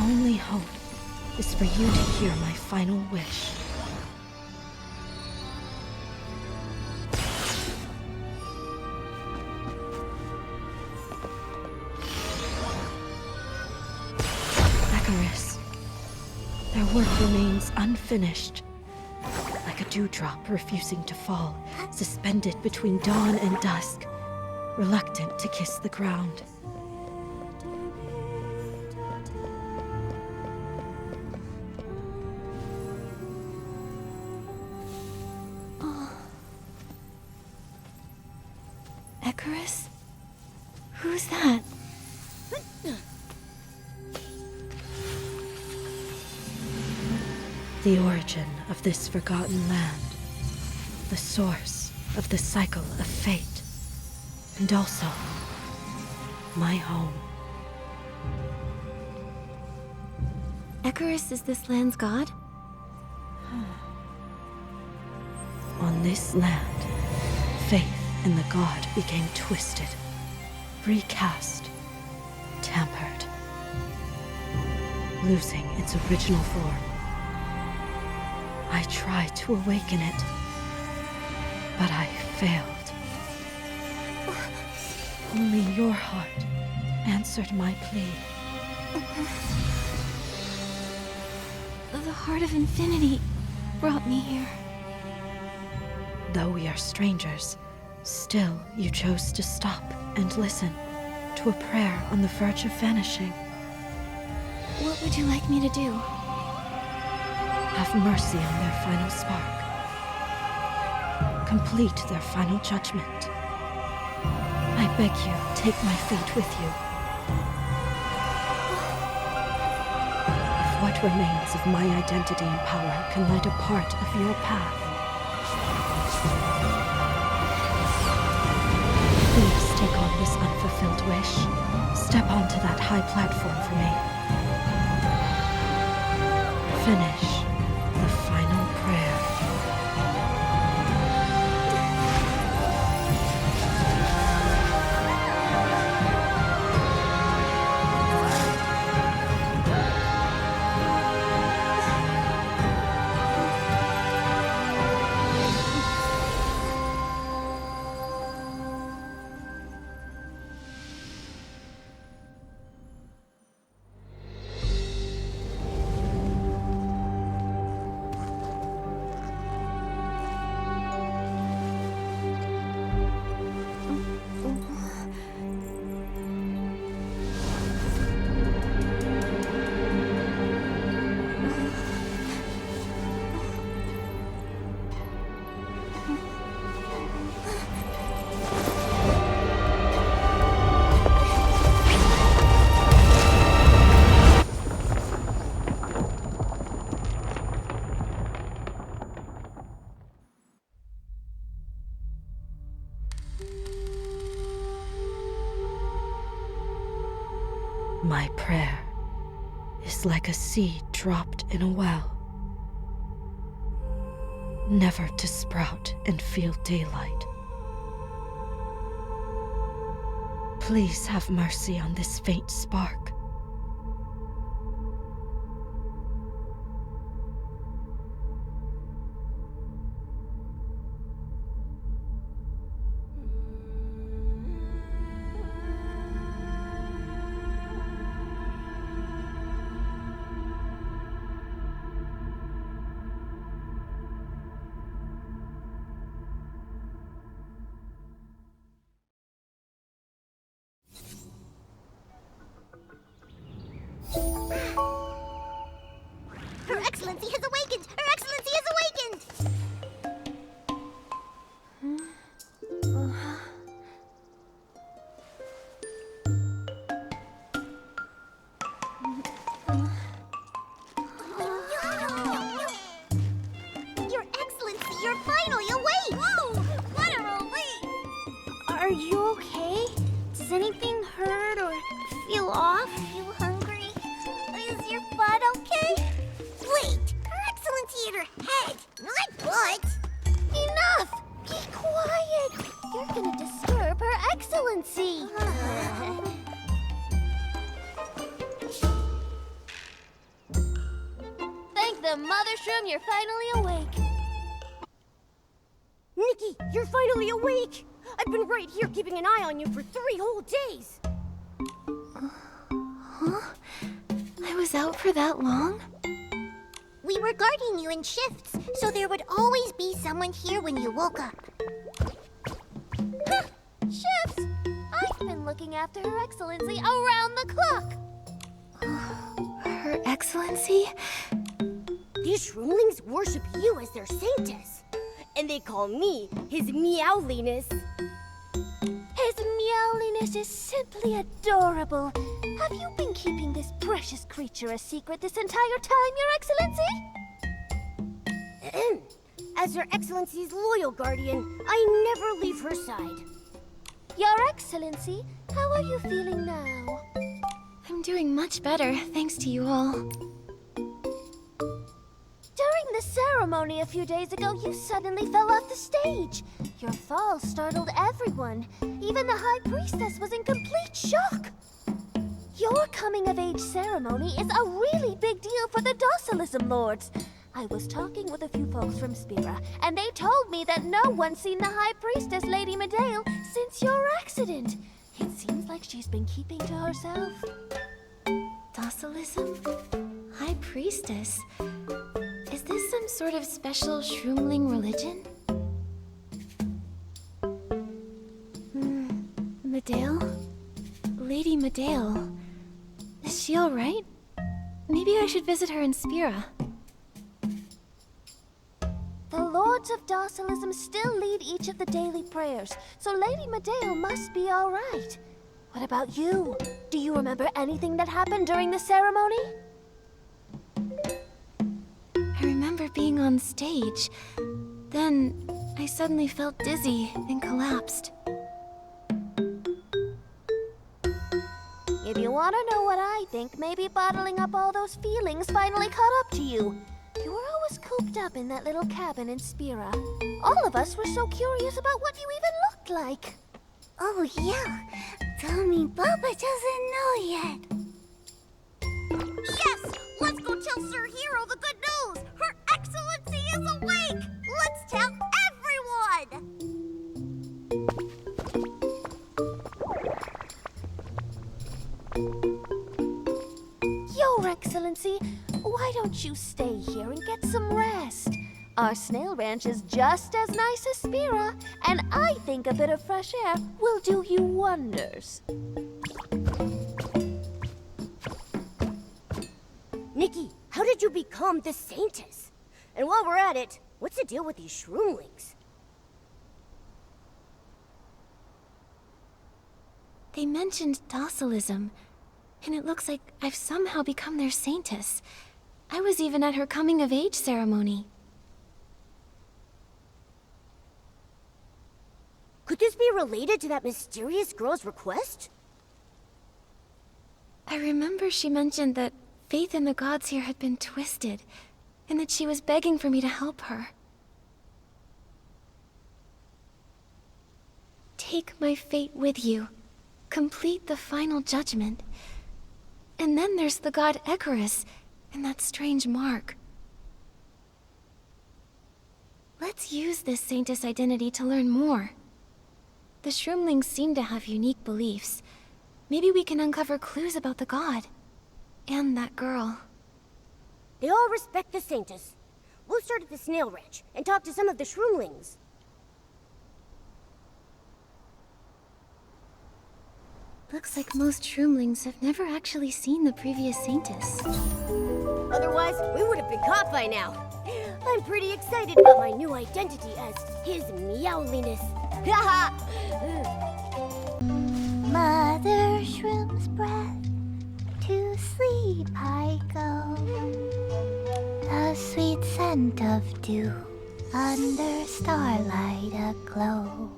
only hope is for you to hear my final wish. Ecarus, their work remains unfinished. Like a dewdrop refusing to fall, suspended between dawn and dusk, reluctant to kiss the ground. Ecarus? Who's that? The origin of this forgotten land, the source of the cycle of fate, and also my home. Ecarus is this land's god? On this land, faith in the god became twisted, recast, tampered, losing its original form. I tried to awaken it, but I failed. Only your heart answered my plea. The heart of infinity brought me here. Though we are strangers, still you chose to stop and listen to a prayer on the verge of vanishing. What would you like me to do? Have mercy on their final spark. Complete their final judgment. I beg you, take my fate with you. If what remains of my identity and power can light a part of your path, please take on this unfulfilled wish. Step onto that high platform for me. Finish the final prayer. My prayer is like a seed dropped in a well, never to sprout and feel daylight. Please have mercy on this faint spark. Her Excellency has awakened! Her Excellency has awakened! Your Excellency, you're finally awake! Whoa! What a relief! Are you okay? Does anything hurt or feel off? Are you hungry? Is your butt okay? Wait! Her Excellency hit her head, not butt! Enough! Be quiet! You're gonna disturb Her Excellency! Mothershroom, you're finally awake. Nikki, you're finally awake! I've been right here keeping an eye on you for 3 whole days! Huh? I was out for that long? We were guarding you in shifts, so there would always be someone here when you woke up. Shifts? I've been looking after Her Excellency around the clock! Her Excellency? These Shroomlings worship you as their saintess. And they call me his meowliness. His meowliness is simply adorable. Have you been keeping this precious creature a secret this entire time, Your Excellency? As Her Excellency's loyal guardian, I never leave her side. Your Excellency, how are you feeling now? I'm doing much better, thanks to you all. During the ceremony a few days ago, you suddenly fell off the stage. Your fall startled everyone. Even the High Priestess was in complete shock. Your coming-of-age ceremony is a really big deal for the Docelism Lords. I was talking with a few folks from Spir, and they told me that no one's seen the High Priestess, Lady Medale, since your accident. It seems like she's been keeping to herself. Docelism? High Priestess? Is this some sort of special Shroomling religion? Medale? Lady Medale. Is she alright? Maybe I should visit her in Spira. The Lords of Docelism still lead each of the daily prayers, so Lady Medale must be alright. What about you? Do you remember anything that happened during the ceremony? I remember being on stage. Then I suddenly felt dizzy and collapsed. If you want to know what I think, maybe bottling up all those feelings finally caught up to you. You were always cooped up in that little cabin in Spira. All of us were so curious about what you even looked like. Oh, yeah. Tell me Papa doesn't know yet. Yes! Let's go tell Sir Hero the good news! Her Excellency is awake! Let's tell everyone! Your Excellency, why don't you stay here and get some rest? Our snail ranch is just as nice as Spira, and I think a bit of fresh air will do you wonders. Nikki, how did you become the saintess? And while we're at it, what's the deal with these Shroomlings? They mentioned Docelism, and it looks like I've somehow become their saintess. I was even at her coming-of-age ceremony. Could this be related to that mysterious girl's request? I remember she mentioned that faith in the gods here had been twisted, and that she was begging for me to help her. Take my fate with you. Complete the final judgment. And then there's the god Ecarus, and that strange mark. Let's use this saintess identity to learn more. The Shroomlings seem to have unique beliefs. Maybe we can uncover clues about the god. And that girl. They all respect the saintess. We'll start at the Snail Ranch and talk to some of the Shroomlings. Looks like most Shroomlings have never actually seen the previous saintess. Otherwise, we would have been caught by now. I'm pretty excited about my new identity as his meowliness. Haha! Mothershroom's breath, to sleep I go. The sweet scent of dew, under starlight aglow.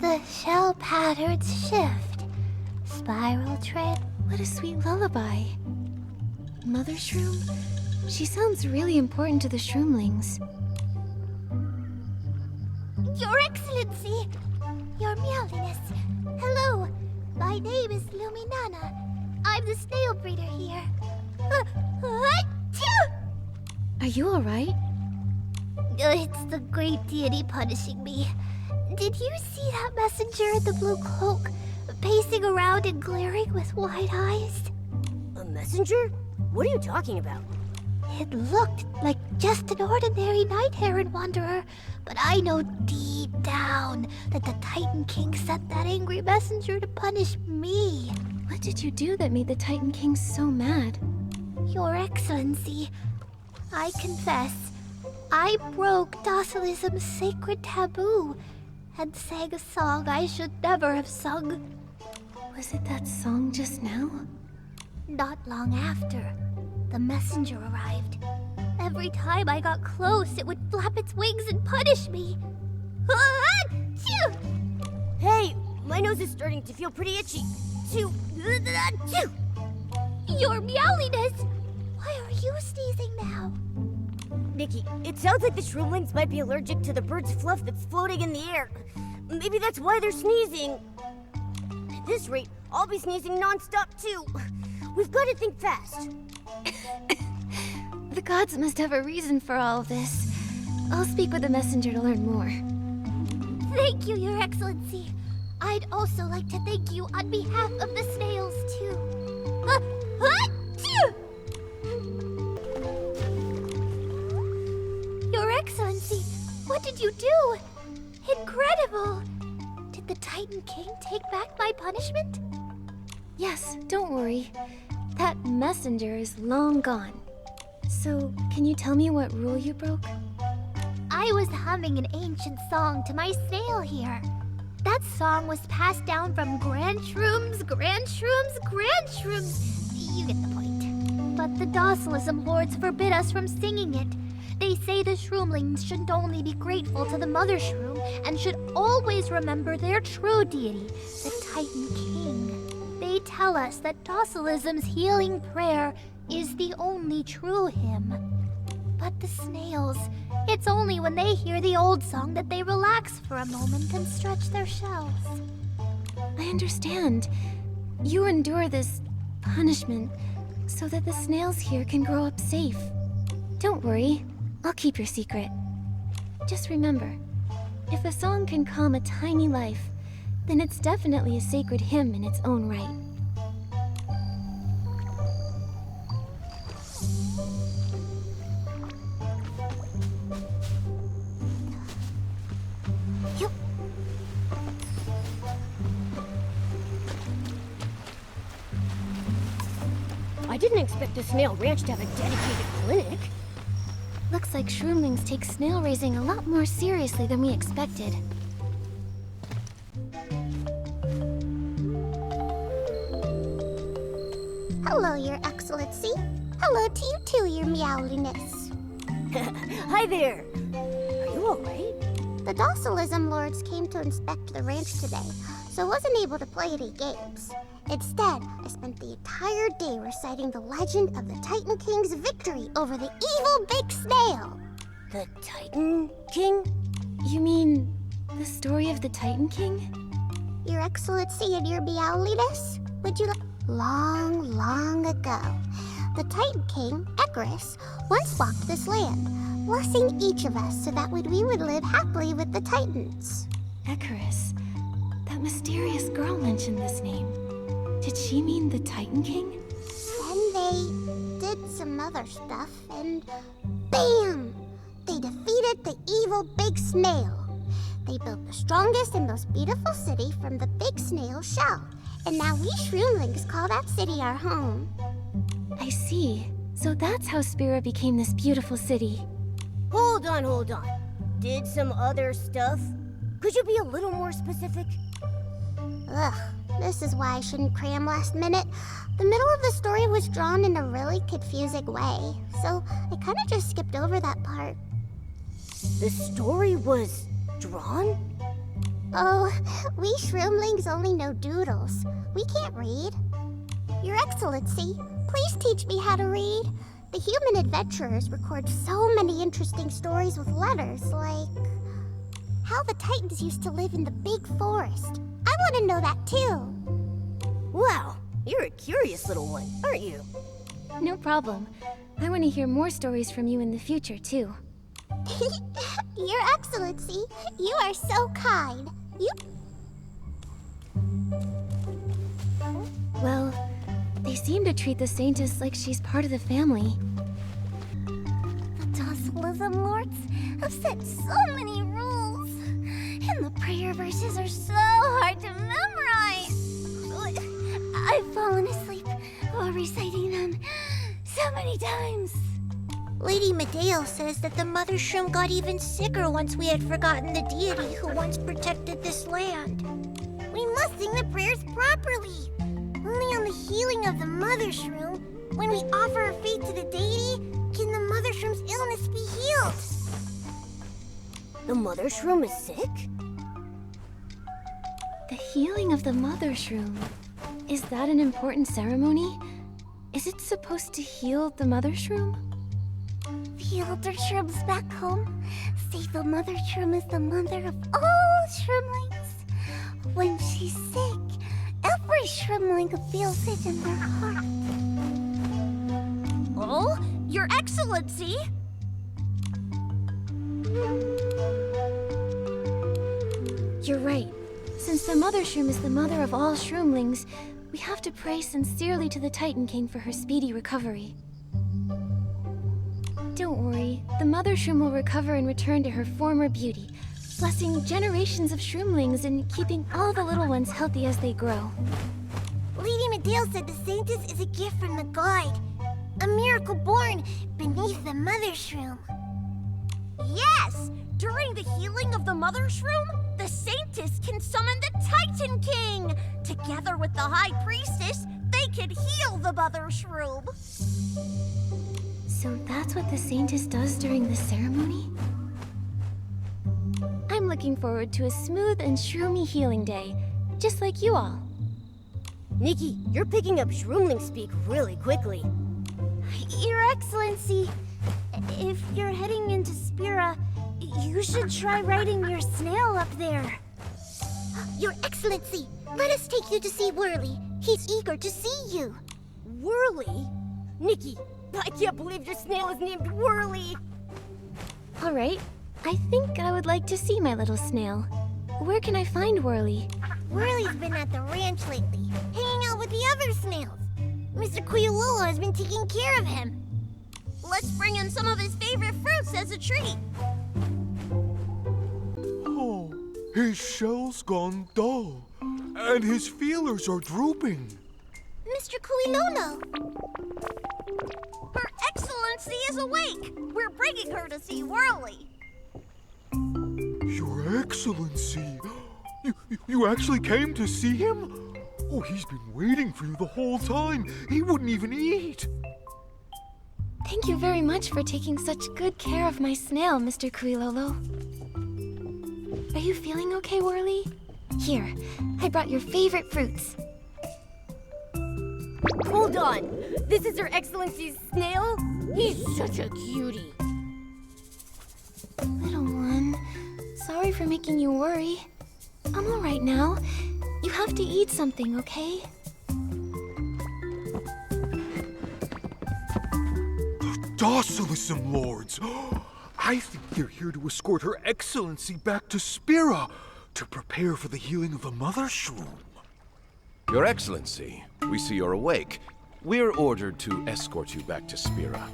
The shell patterns shift, spiral tread. What a sweet lullaby. Mothershroom? She sounds really important to the Shroomlings. Your Excellency! Your meowliness. Hello, my name is Luminana. I'm the snail breeder here. you alright? It's the great deity punishing me. Did you see that messenger in the blue cloak, pacing around and glaring with wide eyes? A messenger? What are you talking about? It looked like just an ordinary night-errant wanderer, but I know deep down that the Titan King sent that angry messenger to punish me. What did you do that made the Titan King so mad? Your Excellency, I confess, I broke Docelism's sacred taboo and sang a song I should never have sung. Was it that song just now? Not long after, the messenger arrived. Every time I got close, it would flap its wings and punish me. Achoo! Hey, my nose is starting to feel pretty itchy. Achoo! Achoo! Your meowliness! Why are you sneezing now? Nikki, it sounds like the Shroomlings might be allergic to the bird's fluff that's floating in the air. Maybe that's why they're sneezing. At this rate, I'll be sneezing non-stop too. We've got to think fast. The gods must have a reason for all of this. I'll speak with the messenger to learn more. Thank you, Your Excellency. I'd also like to thank you on behalf of the Snails, too. Achoo! Your Excellency, what did you do? Incredible! Did the Titan King take back my punishment? Yes, don't worry. That messenger is long gone. So, can you tell me what rule you broke? I was humming an ancient song to my snail here. That song was passed down from Grand Shrooms. You get the point. But the Docelism lords forbid us from singing it. They say the Shroomlings should only be grateful to the Mothershroom and should always remember their true deity, the Titan King. They tell us that Docelism's healing prayer is the only true hymn. But the Snails, it's only when they hear the old song that they relax for a moment and stretch their shells. I understand. You endure this punishment so that the snails here can grow up safe. Don't worry, I'll keep your secret. Just remember, if a song can calm a tiny life, then it's definitely a sacred hymn in its own right. I didn't expect the Snail Ranch to have a dedicated clinic. Looks like Shroomlings take snail raising a lot more seriously than we expected. Hello, Your Excellency. Hello to you too, Your Meowliness. Hi there. Are you alright? The Docelism lords came to inspect the ranch today, so I wasn't able to play any games. Instead, I spent the entire day reciting the legend of the Titan King's victory over the evil big snail. The Titan King? You mean the story of the Titan King? Your Excellency and Your Meowliness, would you like... Long ago, the Titan King, Ecarus, once walked this land, blessing each of us so that we would live happily with the Titans. Ecarus. That mysterious girl mentioned this name. Did she mean the Titan King? Then they did some other stuff, and BAM! They defeated the evil big snail. They built the strongest and most beautiful city from the big snail shell. And now we Shroomlings call that city our home. I see. So that's how Spir became this beautiful city. Hold on. Did some other stuff? Could you be a little more specific? Ugh, this is why I shouldn't cram last minute. The middle of the story was drawn in a really confusing way, so I kind of just skipped over that part. The story was drawn? Oh, we Shroomlings only know doodles. We can't read. Your Excellency, please teach me how to read. The human adventurers record so many interesting stories with letters, like how the Titans used to live in the big forest. I want to know that too. Wow, you're a curious little one, aren't you? No problem. I want to hear more stories from you in the future, too. Your Excellency, you are so kind. Well, they seem to treat the Saintess like she's part of the family. The Docelism Lords have set so many rules. And the prayer verses are so hard to memorize. I've fallen asleep while reciting them so many times. Lady Medale says that the Mothershroom got even sicker once we had forgotten the deity who once protected this land. We must sing the prayers properly. Only on the healing of the Mothershroom, when we offer our faith to the deity, can the Mothershroom's illness be healed. The Mothershroom is sick? The healing of the Mothershroom. Is that an important ceremony? Is it supposed to heal the Mothershroom? The elder Shrooms back home say the Mothershroom is the mother of all Shroomlings. When she's sick, every Shroomling feels it in their heart. Oh, Your Excellency! You're right. Since the Mothershroom is the mother of all Shroomlings, we have to pray sincerely to the Titan King for her speedy recovery. Don't worry, the Mothershroom will recover and return to her former beauty, blessing generations of Shroomlings and keeping all the little ones healthy as they grow. Lady Medale said the Saintess is a gift from the god, a miracle born beneath the Mothershroom. Yes! During the healing of the Mothershroom, the Saintess can summon the Titan King! Together with the High Priestess, they can heal the Mothershroom! So that's what the Saintess does during the ceremony? I'm looking forward to a smooth and shroomy healing day, just like you all. Nikki, you're picking up Shroomling speak really quickly. Your Excellency, if you're heading into Spira, you should try riding your snail up there. Your Excellency, let us take you to see Whirly. He's eager to see you. Whirly? Nikki, I can't believe your snail is named Whirly. All right, I think I would like to see my little snail. Where can I find Whirly? Whirly's been at the ranch lately, hanging out with the other snails. Mr. QVO has been taking care of him. Let's bring in some of his favorite fruits as a treat. Oh, his shell's gone dull, and his feelers are drooping. Mr. QVO. Her Excellency is awake. We're bringing her to see Whirly. Your Excellency, you actually came to see him? Oh, he's been waiting for you the whole time. He wouldn't even eat. Thank you very much for taking such good care of my snail, Mr. QVO. Are you feeling okay, Whirly? Here, I brought your favorite fruits. Hold on. This is Her Excellency's snail? He's such a cutie. Little one, sorry for making you worry. I'm all right now. You have to eat something, okay? The Docelism Lords. I think they're here to escort Her Excellency back to Spira to prepare for the healing of the Mothershroom. Your Excellency, we see you're awake. We're ordered to escort you back to Spira.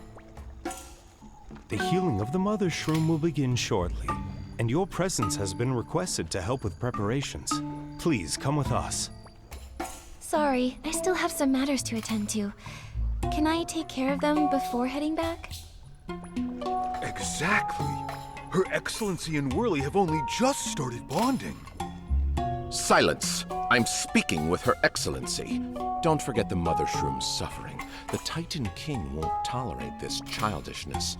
The healing of the Mothershroom will begin shortly, and your presence has been requested to help with preparations. Please come with us. Sorry, I still have some matters to attend to. Can I take care of them before heading back? Exactly. Her Excellency and Whirly have only just started bonding. Silence! I'm speaking with Her Excellency. Don't forget the Mothershroom's suffering. The Titan King won't tolerate this childishness.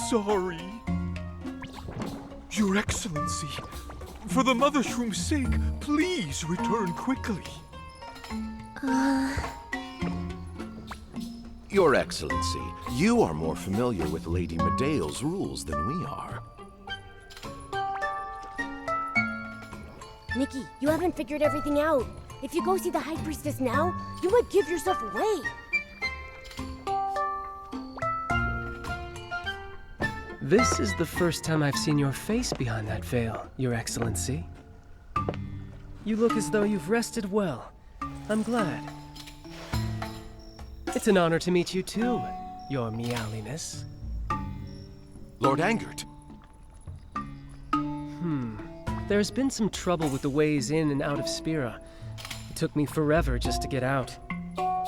Sorry. Your Excellency, for the Mothershroom's sake, please return quickly. Your Excellency, you are more familiar with Lady Medale's rules than we are. Nikki, you haven't figured everything out. If you go see the High Priestess now, you might give yourself away. This is the first time I've seen your face behind that veil, Your Excellency. You look as though you've rested well. I'm glad. It's an honor to meet you too, Your Meowliness. Lord Angert. There's been some trouble with the ways in and out of Spira. It took me forever just to get out.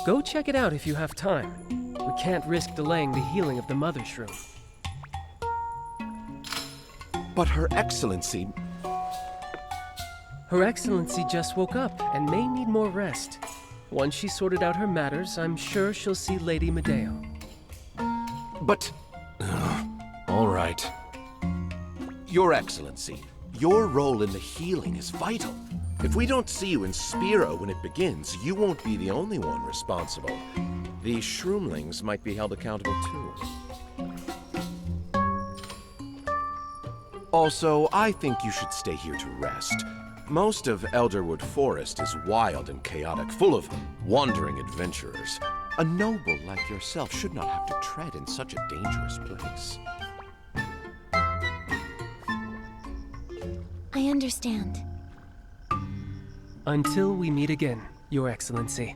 Go check it out if you have time. We can't risk delaying the healing of the Mothershroom. But Her Excellency... Her Excellency just woke up and may need more rest. Once she's sorted out her matters, I'm sure she'll see Lady Medale. But... all right. Your Excellency, your role in the healing is vital. If we don't see you in Spira when it begins, you won't be the only one responsible. The Shroomlings might be held accountable too. Also, I think you should stay here to rest. Most of Elderwood Forest is wild and chaotic, full of wandering adventurers. A noble like yourself should not have to tread in such a dangerous place. I understand. Until we meet again, Your Excellency.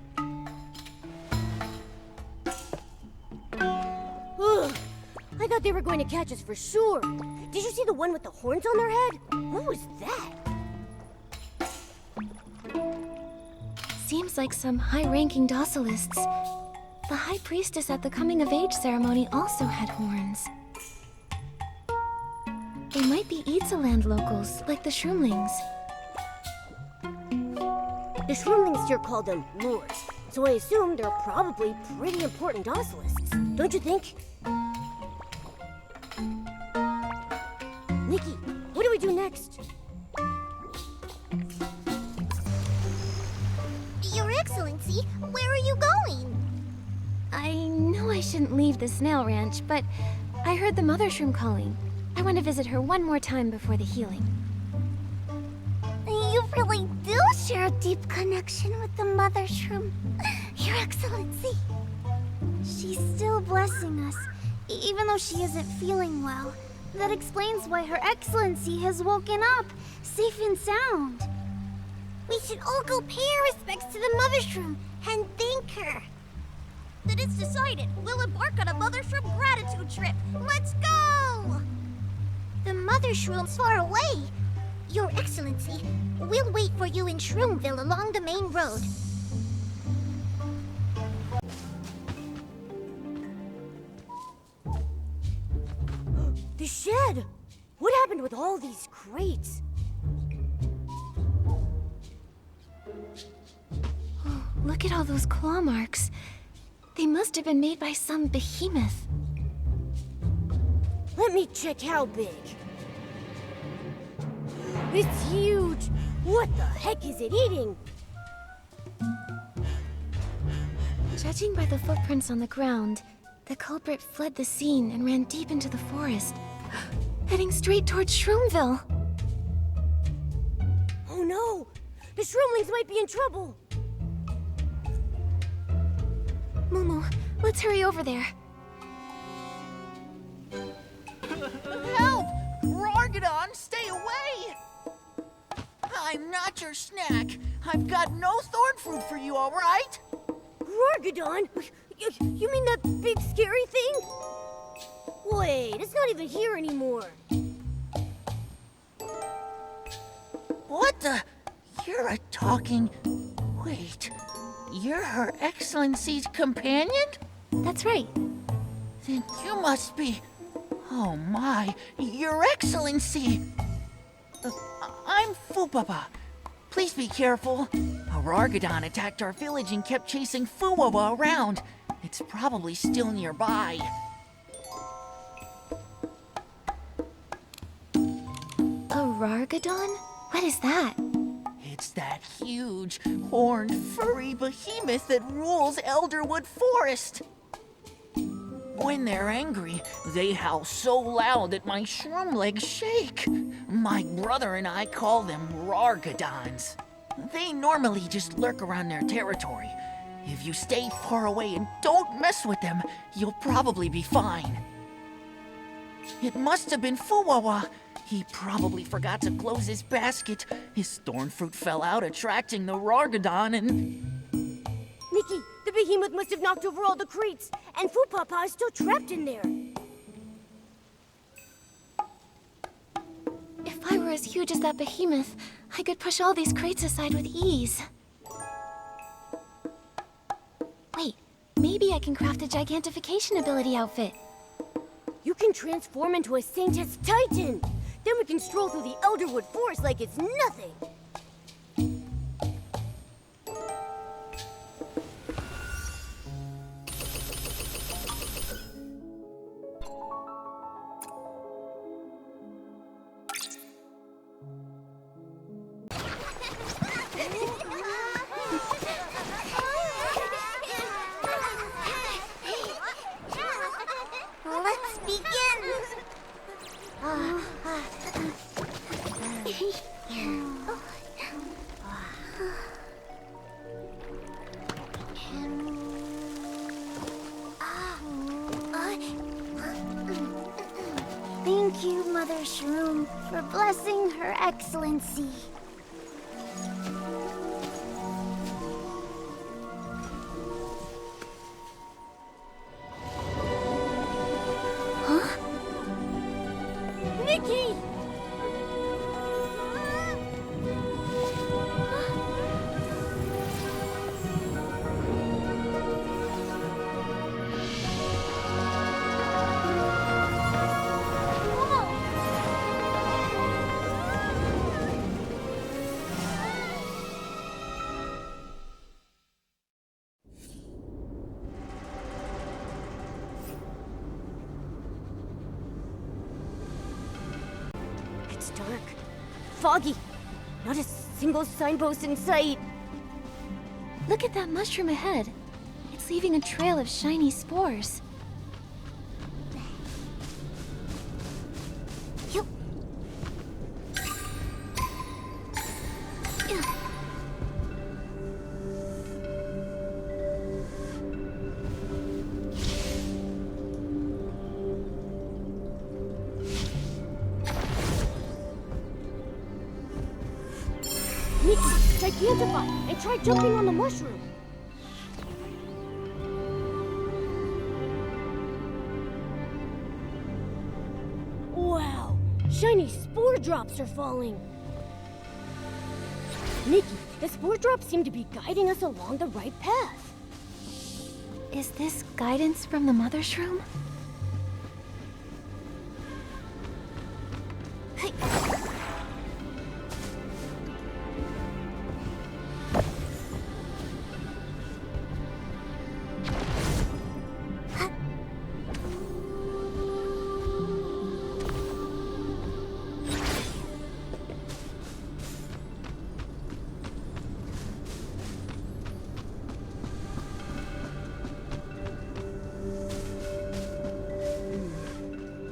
Ugh, I thought they were going to catch us for sure. Did you see the one with the horns on their head? What was that? Seems like some high-ranking Docilists. The High Priestess at the coming-of-age ceremony also had horns. They might be Izzyland locals, like the Shroomlings. The Shroomlings here call them lords, so I assume they're probably pretty important Docilists, don't you think? Nikki, what do we do next? Your Excellency, where are you going? I know I shouldn't leave the Snail Ranch, but I heard the Mothershroom calling. I want to visit her one more time before the healing. You really do share a deep connection with the Mothershroom, Your Excellency. She's still blessing us, even though she isn't feeling well. That explains why Her Excellency has woken up, safe and sound. We should all go pay our respects to the Mothershroom and thank her. Then it's decided. We'll embark on a Mothershroom gratitude trip. Let's go! The Mothershroom's far away. Your Excellency, we'll wait for you in Shroomville along the main road. The shed! What happened with all these crates? Look at all those claw marks. They must have been made by some behemoth. Let me check how big. It's huge! What the heck is it eating? Judging by the footprints on the ground, the culprit fled the scene and ran deep into the forest, heading straight towards Shroomville. Oh no! The Shroomlings might be in trouble! Momo, let's hurry over there. Help! Rargadon, stay away! I'm not your snack. I've got no thorn fruit for you, all right? Rargadon? You mean that big scary thing? Wait, it's not even here anymore. What the? You're a talking... Wait, you're Her Excellency's companion? That's right. Then you must be... Oh my, Your Excellency! I'm Fubaba. Please be careful. A Rargadon attacked our village and kept chasing Fubaba around. It's probably still nearby. A Rargadon? What is that? It's that huge, horned, furry behemoth that rules Elderwood Forest. When they're angry, they howl so loud that my shroom legs shake. My brother and I call them Rargadons. They normally just lurk around their territory. If you stay far away and don't mess with them, you'll probably be fine. It must have been Fuwawa. He probably forgot to close his basket. His thorn fruit fell out, attracting the Rargadon, and... Nikki, the behemoth must have knocked over all the crates, and Fupapa is still trapped in there. If I were as huge as that behemoth, I could push all these crates aside with ease. Wait, maybe I can craft a gigantification ability outfit. You can transform into a Saintess Titan! Then we can stroll through the Elderwood Forest like it's nothing! Let's begin. Thank you, Mothershroom, for blessing Her Excellency. Nikki! It's dark, foggy, not a single signpost in sight. Look at that mushroom ahead. It's leaving a trail of shiny spores. Nikki, gigantify and try jumping on the mushroom. Wow, shiny spore drops are falling. Nikki, the spore drops seem to be guiding us along the right path. Is this guidance from the Mothershroom?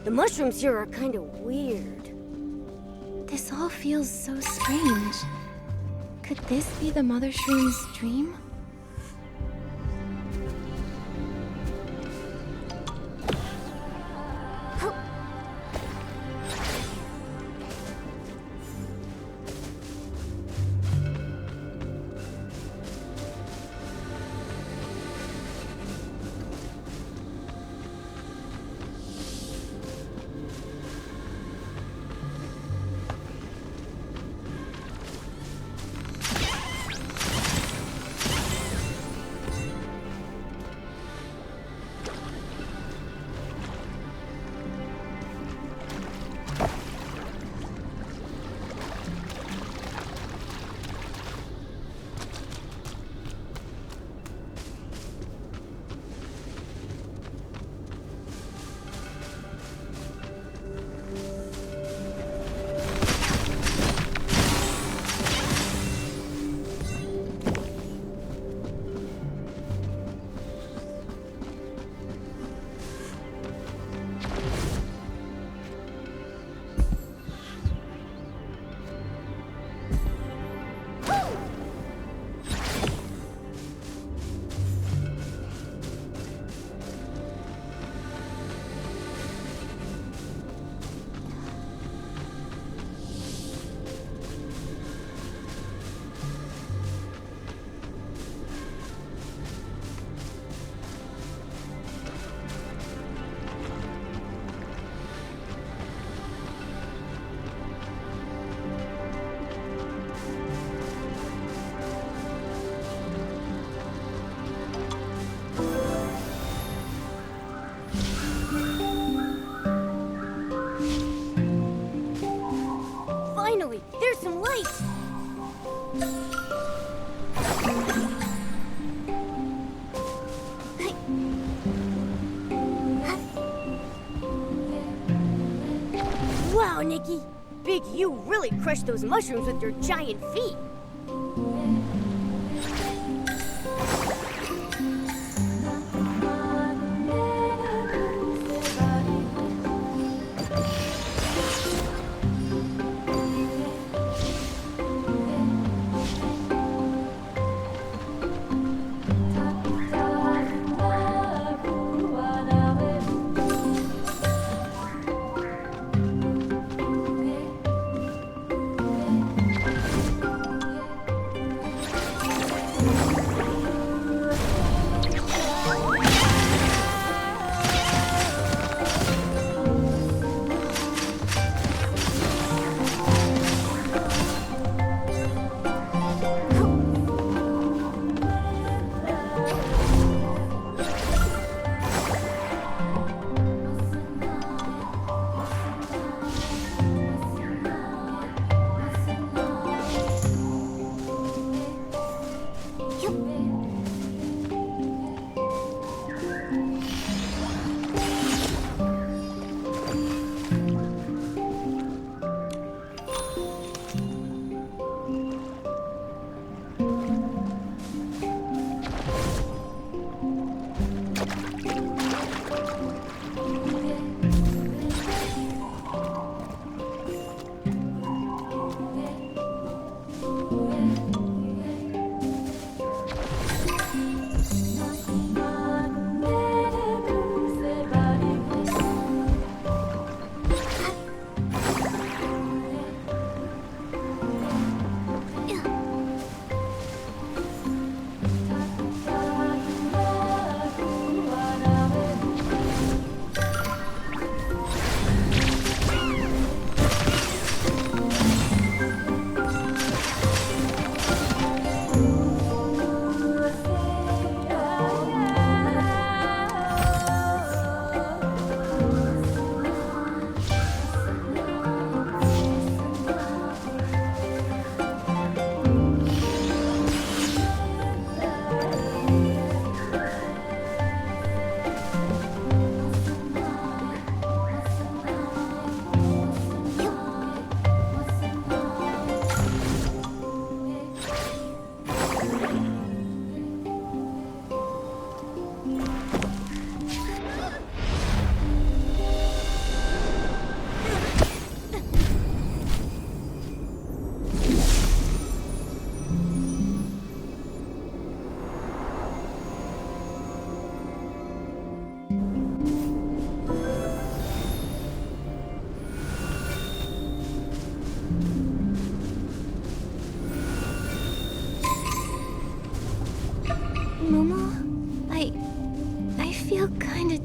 The mushrooms here are kind of weird. This all feels so strange. Could this be the Mothershroom's dream? Wow, Nikki! Big, you really crushed those mushrooms with your giant feet!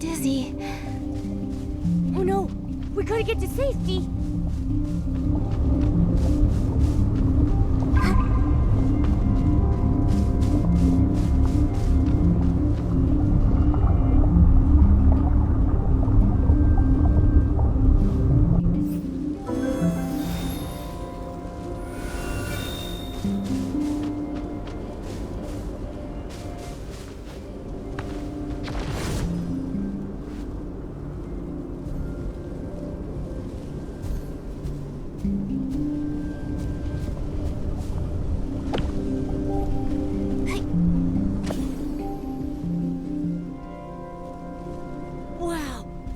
Izzy. Oh no! We gotta get to safety!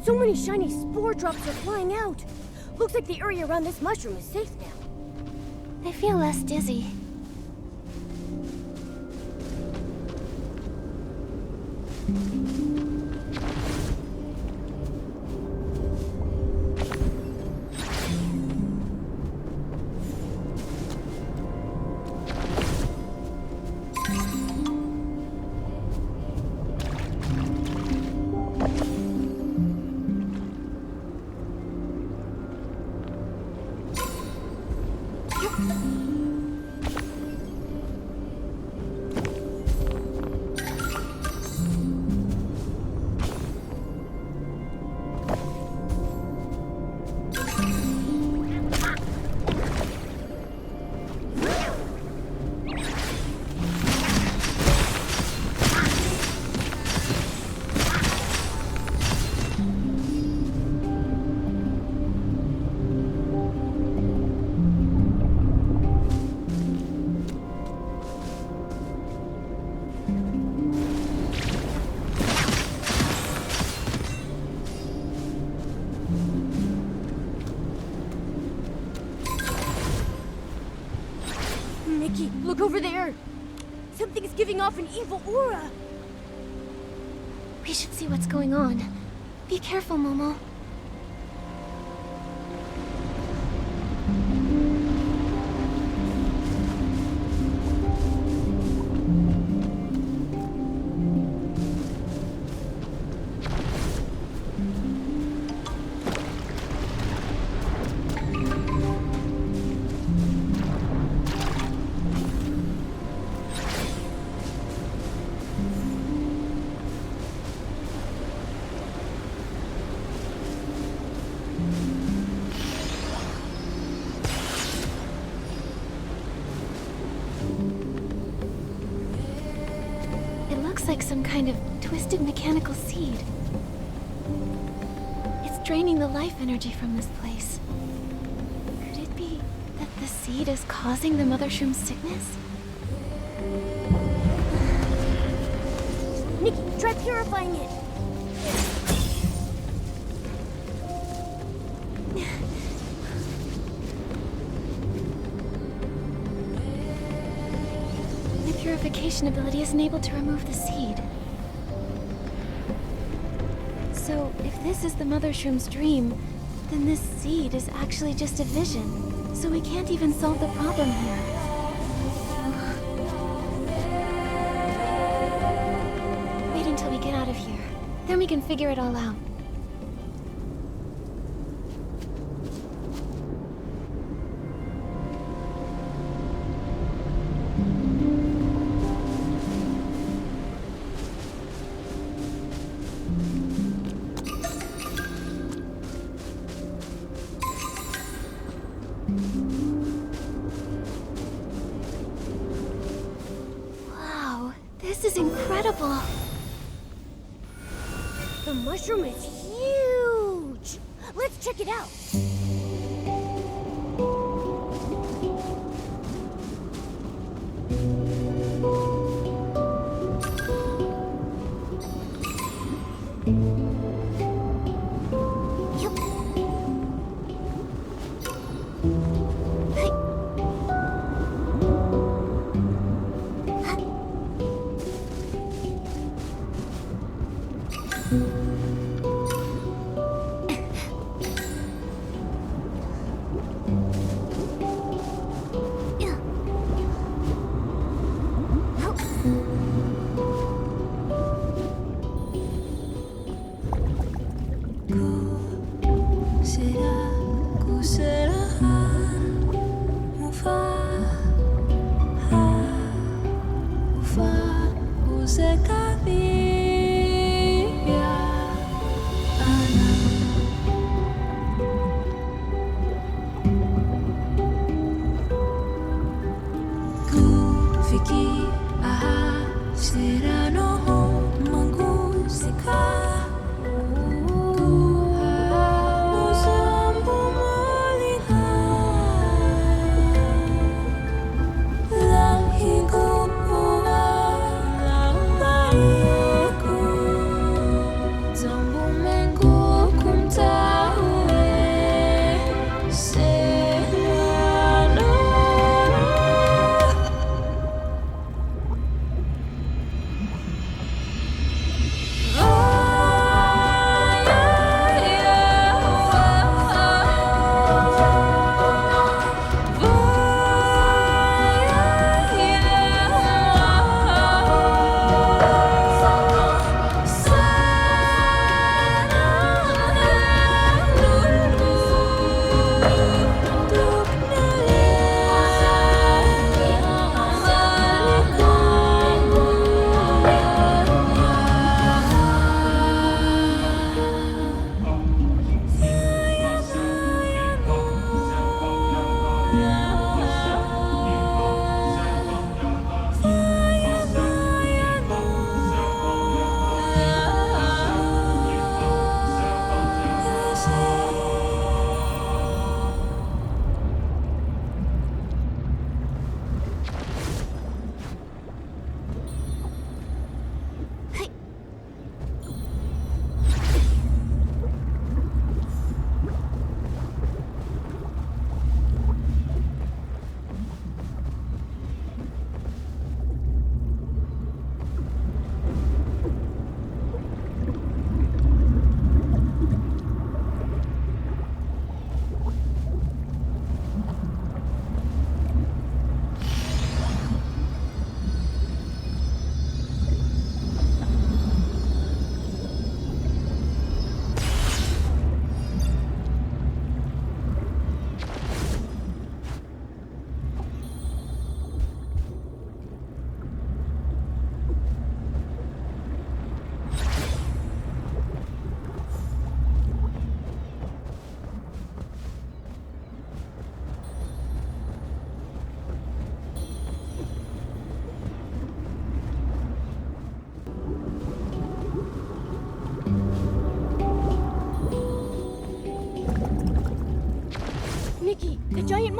So many shiny spore drops are flying out. Looks like the area around this mushroom is safe now. I feel less dizzy. Nikki, look over there! Something's giving off an evil aura! We should see what's going on. Be careful, Momo. Like some kind of twisted mechanical seed. It's draining the life energy from this place. Could it be that the seed is causing the Mothershroom's sickness? Nikki, try purifying it! Purification ability isn't able to remove the seed. So, if this is the Mothershroom's dream, then this seed is actually just a vision. So we can't even solve the problem here. Wait until we get out of here. Then we can figure it all out. This is incredible! The mushroom is huge! Let's check it out!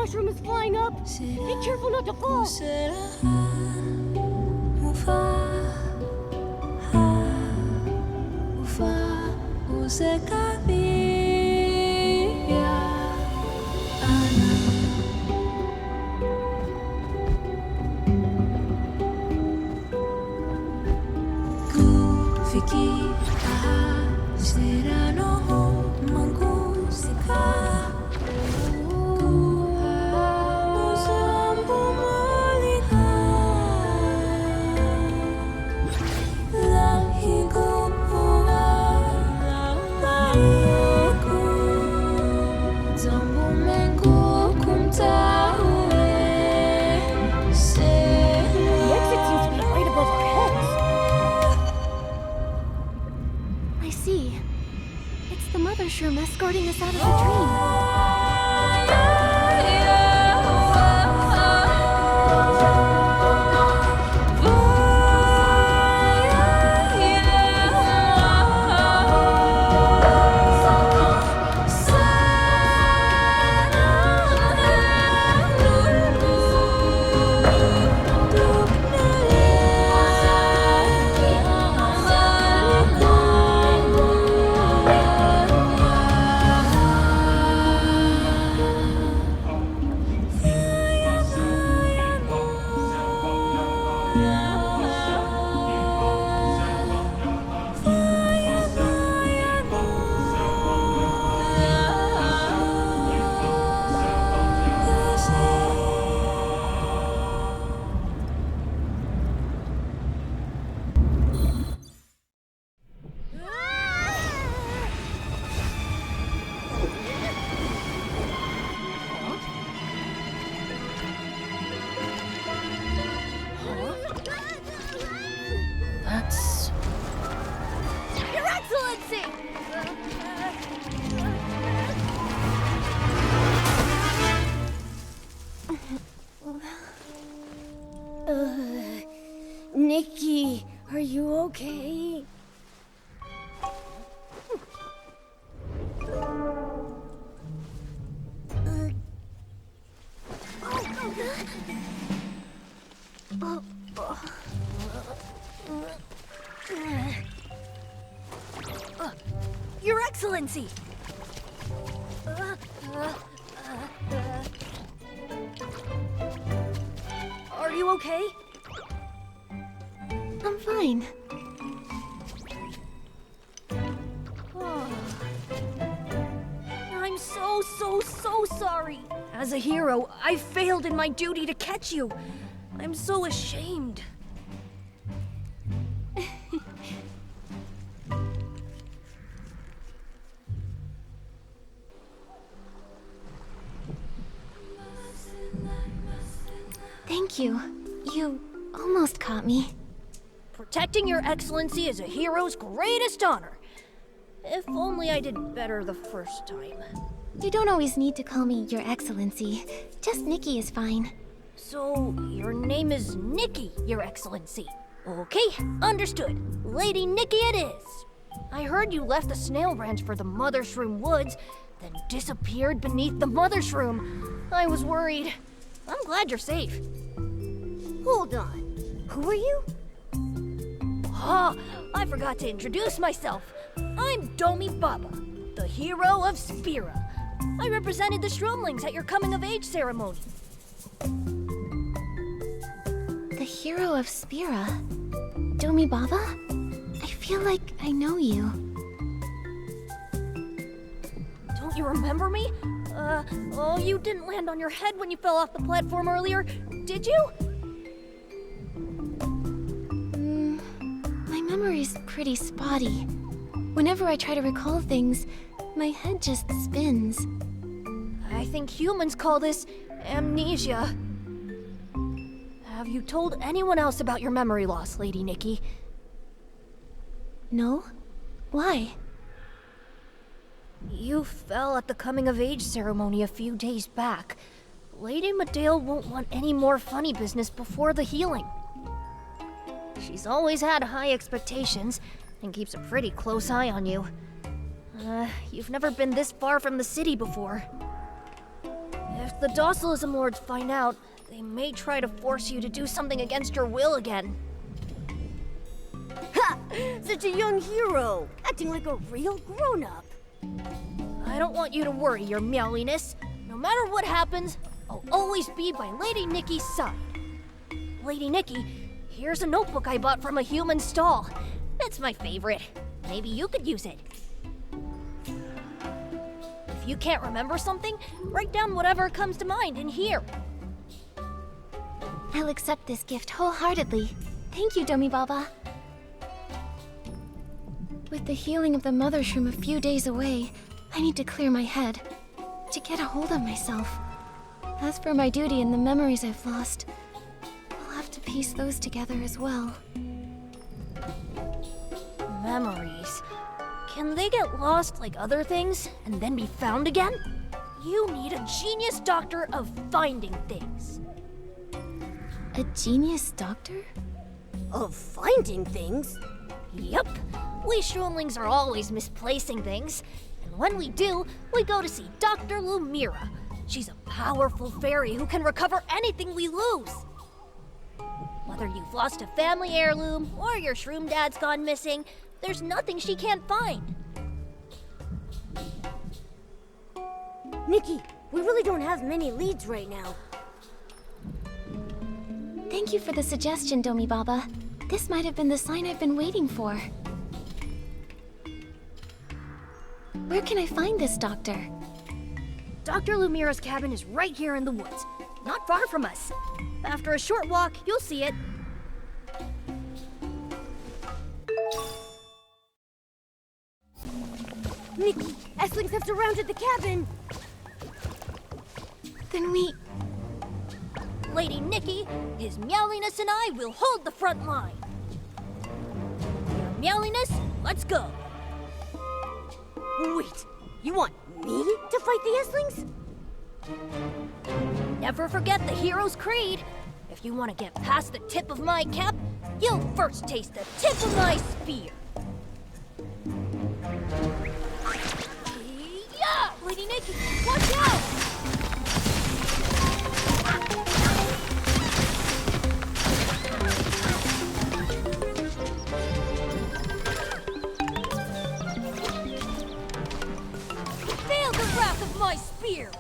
mushroom is flying up. Be careful not to fall. Mothershroom escorting us out of the dream. Nikki, are you okay? Your Excellency! Are you okay? I'm fine. I'm so sorry. As a hero, I failed in my duty to catch you. I'm so ashamed. Thank you. You almost caught me. Protecting your Excellency is a hero's greatest honor. If only I did better the first time. You don't always need to call me Your Excellency. Just Nikki is fine. So, your name is Nikki, Your Excellency. Okay, understood. Lady Nikki it is. I heard you left the Snail Ranch for the Mothershroom Woods, then disappeared beneath the Mothershroom. I was worried. I'm glad you're safe. Hold on. Who are you? Oh, I forgot to introduce myself. I'm Domi Baba, the hero of Spira. I represented the Shroomlings at your coming-of-age ceremony. The hero of Spira? Domi Baba? I feel like I know you. Don't you remember me? Oh, you didn't land on your head when you fell off the platform earlier, did you? My memory's pretty spotty. Whenever I try to recall things, my head just spins. I think humans call this amnesia. Have you told anyone else about your memory loss, Lady Nikki? No? Why? You fell at the coming-of-age ceremony a few days back. Lady Medale won't want any more funny business before the healing. She's always had high expectations and keeps a pretty close eye on you. You've never been this far from the city before. If If the Docelism Lords find out, they may try to force you to do something against your will again. Ha! Such a young hero, acting like a real grown-up. I don't want you to worry, your meowliness. No matter what happens, I'll always be by Lady Nikki's side. Lady Nikki, here's a notebook I bought from a human stall. It's my favorite. Maybe you could use it. If you can't remember something, write down whatever comes to mind in here. I'll accept this gift wholeheartedly. Thank you, Domi Baba. With the healing of the Mothershroom a few days away, I need to clear my head, to get a hold of myself. As for my duty and the memories I've lost, I'll have to piece those together as well. Memories. Can they get lost like other things and then be found again? You need a genius doctor of finding things. A genius doctor? Of finding things? Yup. We Shroomlings are always misplacing things. And when we do, we go to see Dr. Lumira. She's a powerful fairy who can recover anything we lose. Whether you've lost a family heirloom or your Shroom dad's gone missing, there's nothing she can't find. Nikki, we really don't have many leads right now. Thank you for the suggestion, Domi Baba. This might have been the sign I've been waiting for. Where can I find this doctor? Dr. Lumira's cabin is right here in the woods, not far from us. After a short walk, you'll see it. Nikki, Esslings have surrounded the cabin. Then we... Lady Nikki, his meowliness and I will hold the front line. Your meowliness, let's go. Wait, you want me to fight the Esslings? Never forget the hero's creed. If you want to get past the tip of my cap, you'll first taste the tip of my spear. Yeah, Lady Nikki, watch out! Feel the wrath of my spear!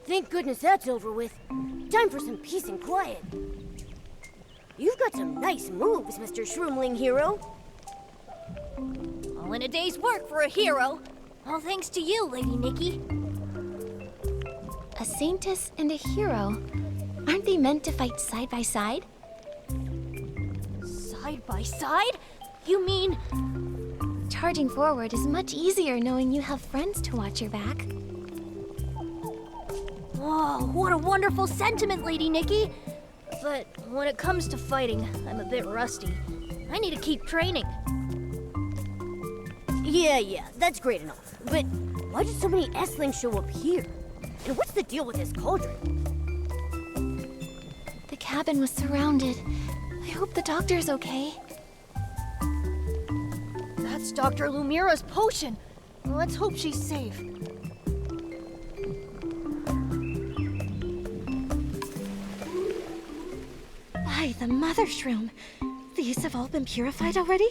Thank goodness that's over with. Time for some peace and quiet. You've got some nice moves, Mr. Shroomling hero. All in a day's work for a hero. All thanks to you, Lady Nikki. A saintess and a hero. Aren't they meant to fight side by side? Side by side? You mean... Charging forward is much easier knowing you have friends to watch your back. Whoa, what a wonderful sentiment, Lady Nikki. But when it comes to fighting, I'm a bit rusty. I need to keep training. Yeah, that's great enough. But why did so many Esslings show up here? And what's the deal with this cauldron? The cabin was surrounded. I hope the doctor's okay. That's Dr. Lumira's potion. Let's hope she's safe. By the Mothershroom. These have all been purified already?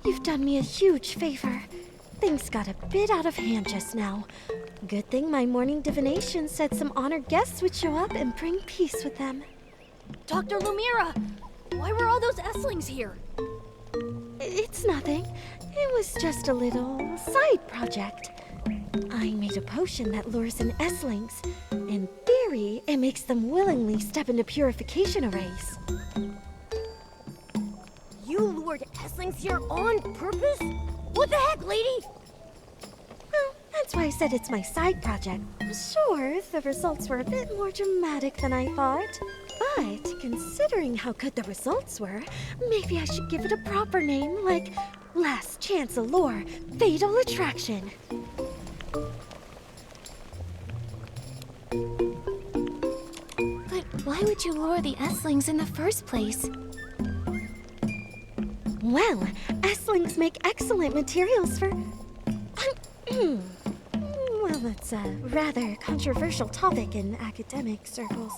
You've done me a huge favor. Things got a bit out of hand just now. Good thing my morning divination said some honored guests would show up and bring peace with them. Dr. Lumira! Why were all those Esslings here? It's nothing. It was just a little side project. I made a potion that lures in S-Lings. In theory, it makes them willingly step into purification arrays. You lured Esslings here on purpose? What the heck, lady? Well, that's why I said it's my side project. Sure, the results were a bit more dramatic than I thought. But considering how good the results were, maybe I should give it a proper name, like Last Chance Allure, Fatal Attraction. But why would you lure the S-Lings in the first place? Well, S-Lings make excellent materials for... Well, that's a rather controversial topic in academic circles.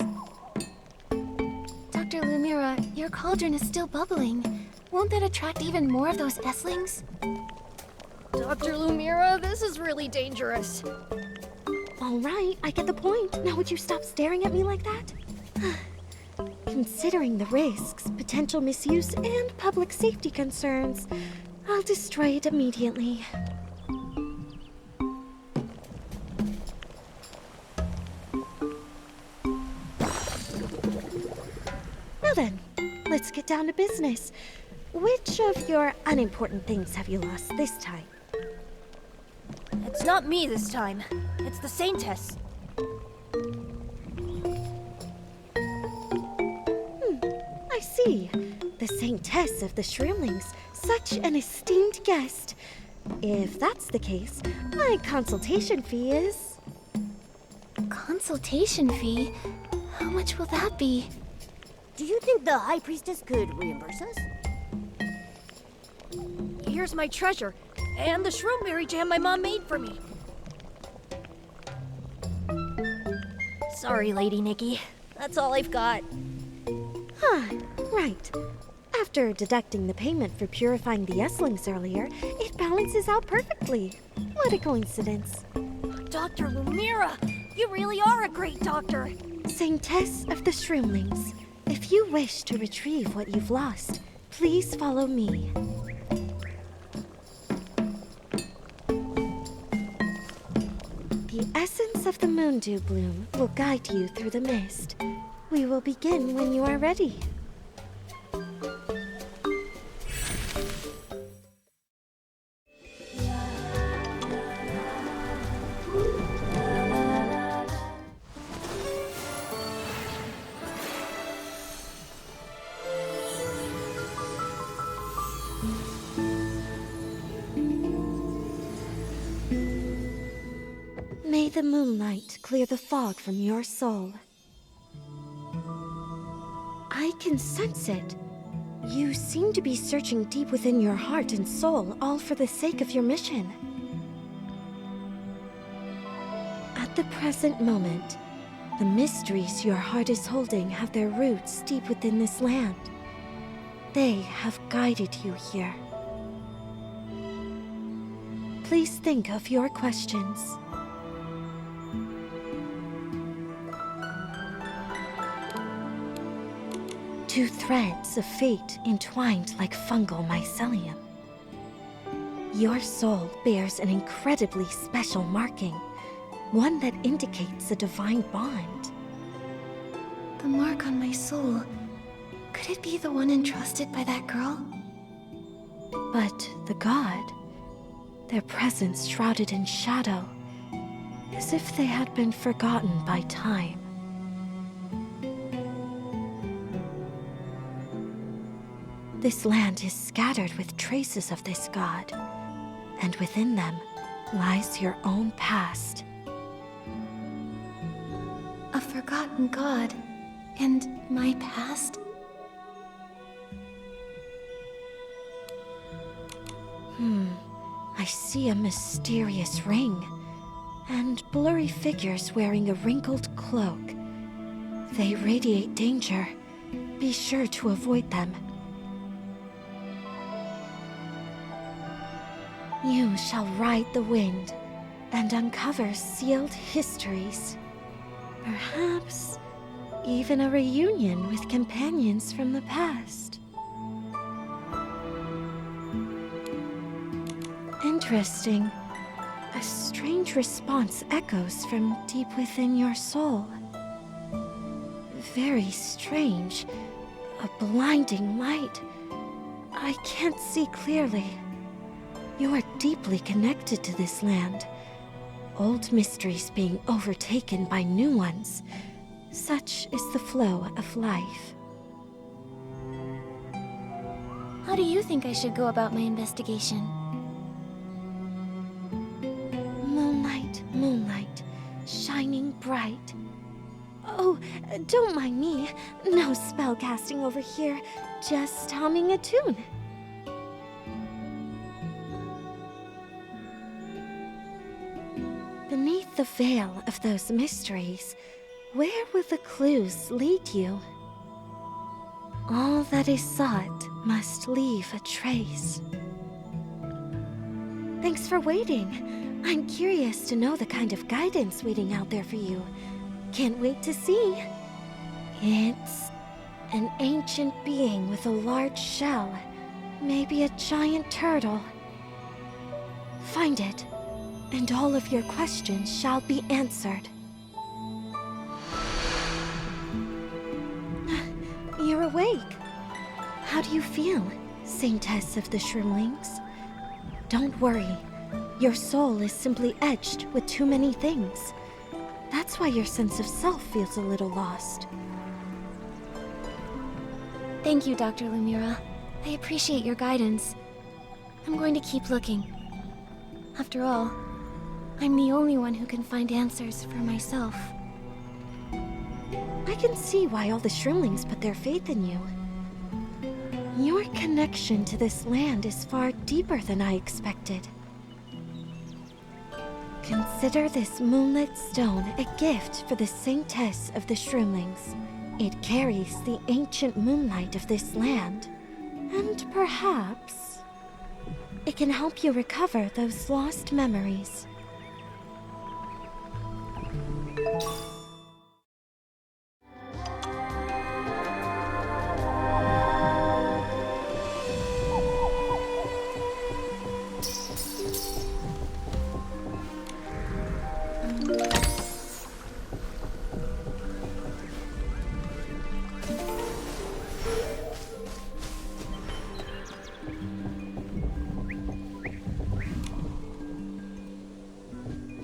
Dr. Lumira, your cauldron is still bubbling. Won't that attract even more of those S-Lings? Dr. Lumira, this is really dangerous. All right, I get the point. Now would you stop staring at me like that? Considering the risks, potential misuse, and public safety concerns, I'll destroy it immediately. Now then, let's get down to business. Which of your unimportant things have you lost this time? It's not me this time. It's the Saintess. I see. The Saintess of the Shroomlings. Such an esteemed guest. If that's the case, my consultation fee is... Consultation fee? How much will that be? Do you think the High Priestess could reimburse us? Here's my treasure, and the shroomberry jam my mom made for me. Sorry, Lady Nikki. That's all I've got. Right. After deducting the payment for purifying the S-Lings earlier, it balances out perfectly. What a coincidence. Dr. Lumira, you really are a great doctor. Saintess of the Shroomlings, if you wish to retrieve what you've lost, please follow me. The essence of the moondew bloom will guide you through the mist. We will begin when you are ready. May the moonlight clear the fog from your soul. I can sense it. You seem to be searching deep within your heart and soul, all for the sake of your mission. At the present moment, the mysteries your heart is holding have their roots deep within this land. They have guided you here. Please think of your questions. Two threads of fate entwined like fungal mycelium. Your soul bears an incredibly special marking, one that indicates a divine bond. The mark on my soul. Could it be the one entrusted by that girl? But the god, their presence shrouded in shadow, as if they had been forgotten by time. This land is scattered with traces of this god, and within them lies your own past. A forgotten god, and my past? I see a mysterious ring, and blurry figures wearing a wrinkled cloak. They radiate danger. Be sure to avoid them. You shall ride the wind and uncover sealed histories. Perhaps even a reunion with companions from the past. Interesting. A strange response echoes from deep within your soul. Very strange. A blinding light. I can't see clearly. You are deeply connected to this land. Old mysteries being overtaken by new ones. Such is the flow of life. How do you think I should go about my investigation? Moonlight, moonlight, shining bright. Oh, don't mind me. No spellcasting over here. Just humming a tune. Beneath the veil of those mysteries, where will the clues lead you? All that is sought must leave a trace. Thanks for waiting. I'm curious to know the kind of guidance waiting out there for you. Can't wait to see. It's an ancient being with a large shell. Maybe a giant turtle. Find it, and all of your questions shall be answered. You're awake. How do you feel, Saintess of the Shroomlings? Don't worry. Your soul is simply etched with too many things. That's why your sense of self feels a little lost. Thank you, Dr. Lumira. I appreciate your guidance. I'm going to keep looking. After all, I'm the only one who can find answers for myself. I can see why all the Shroomlings put their faith in you. Your connection to this land is far deeper than I expected. Consider this moonlit stone a gift for the Saintess of the Shroomlings. It carries the ancient moonlight of this land, and perhaps it can help you recover those lost memories.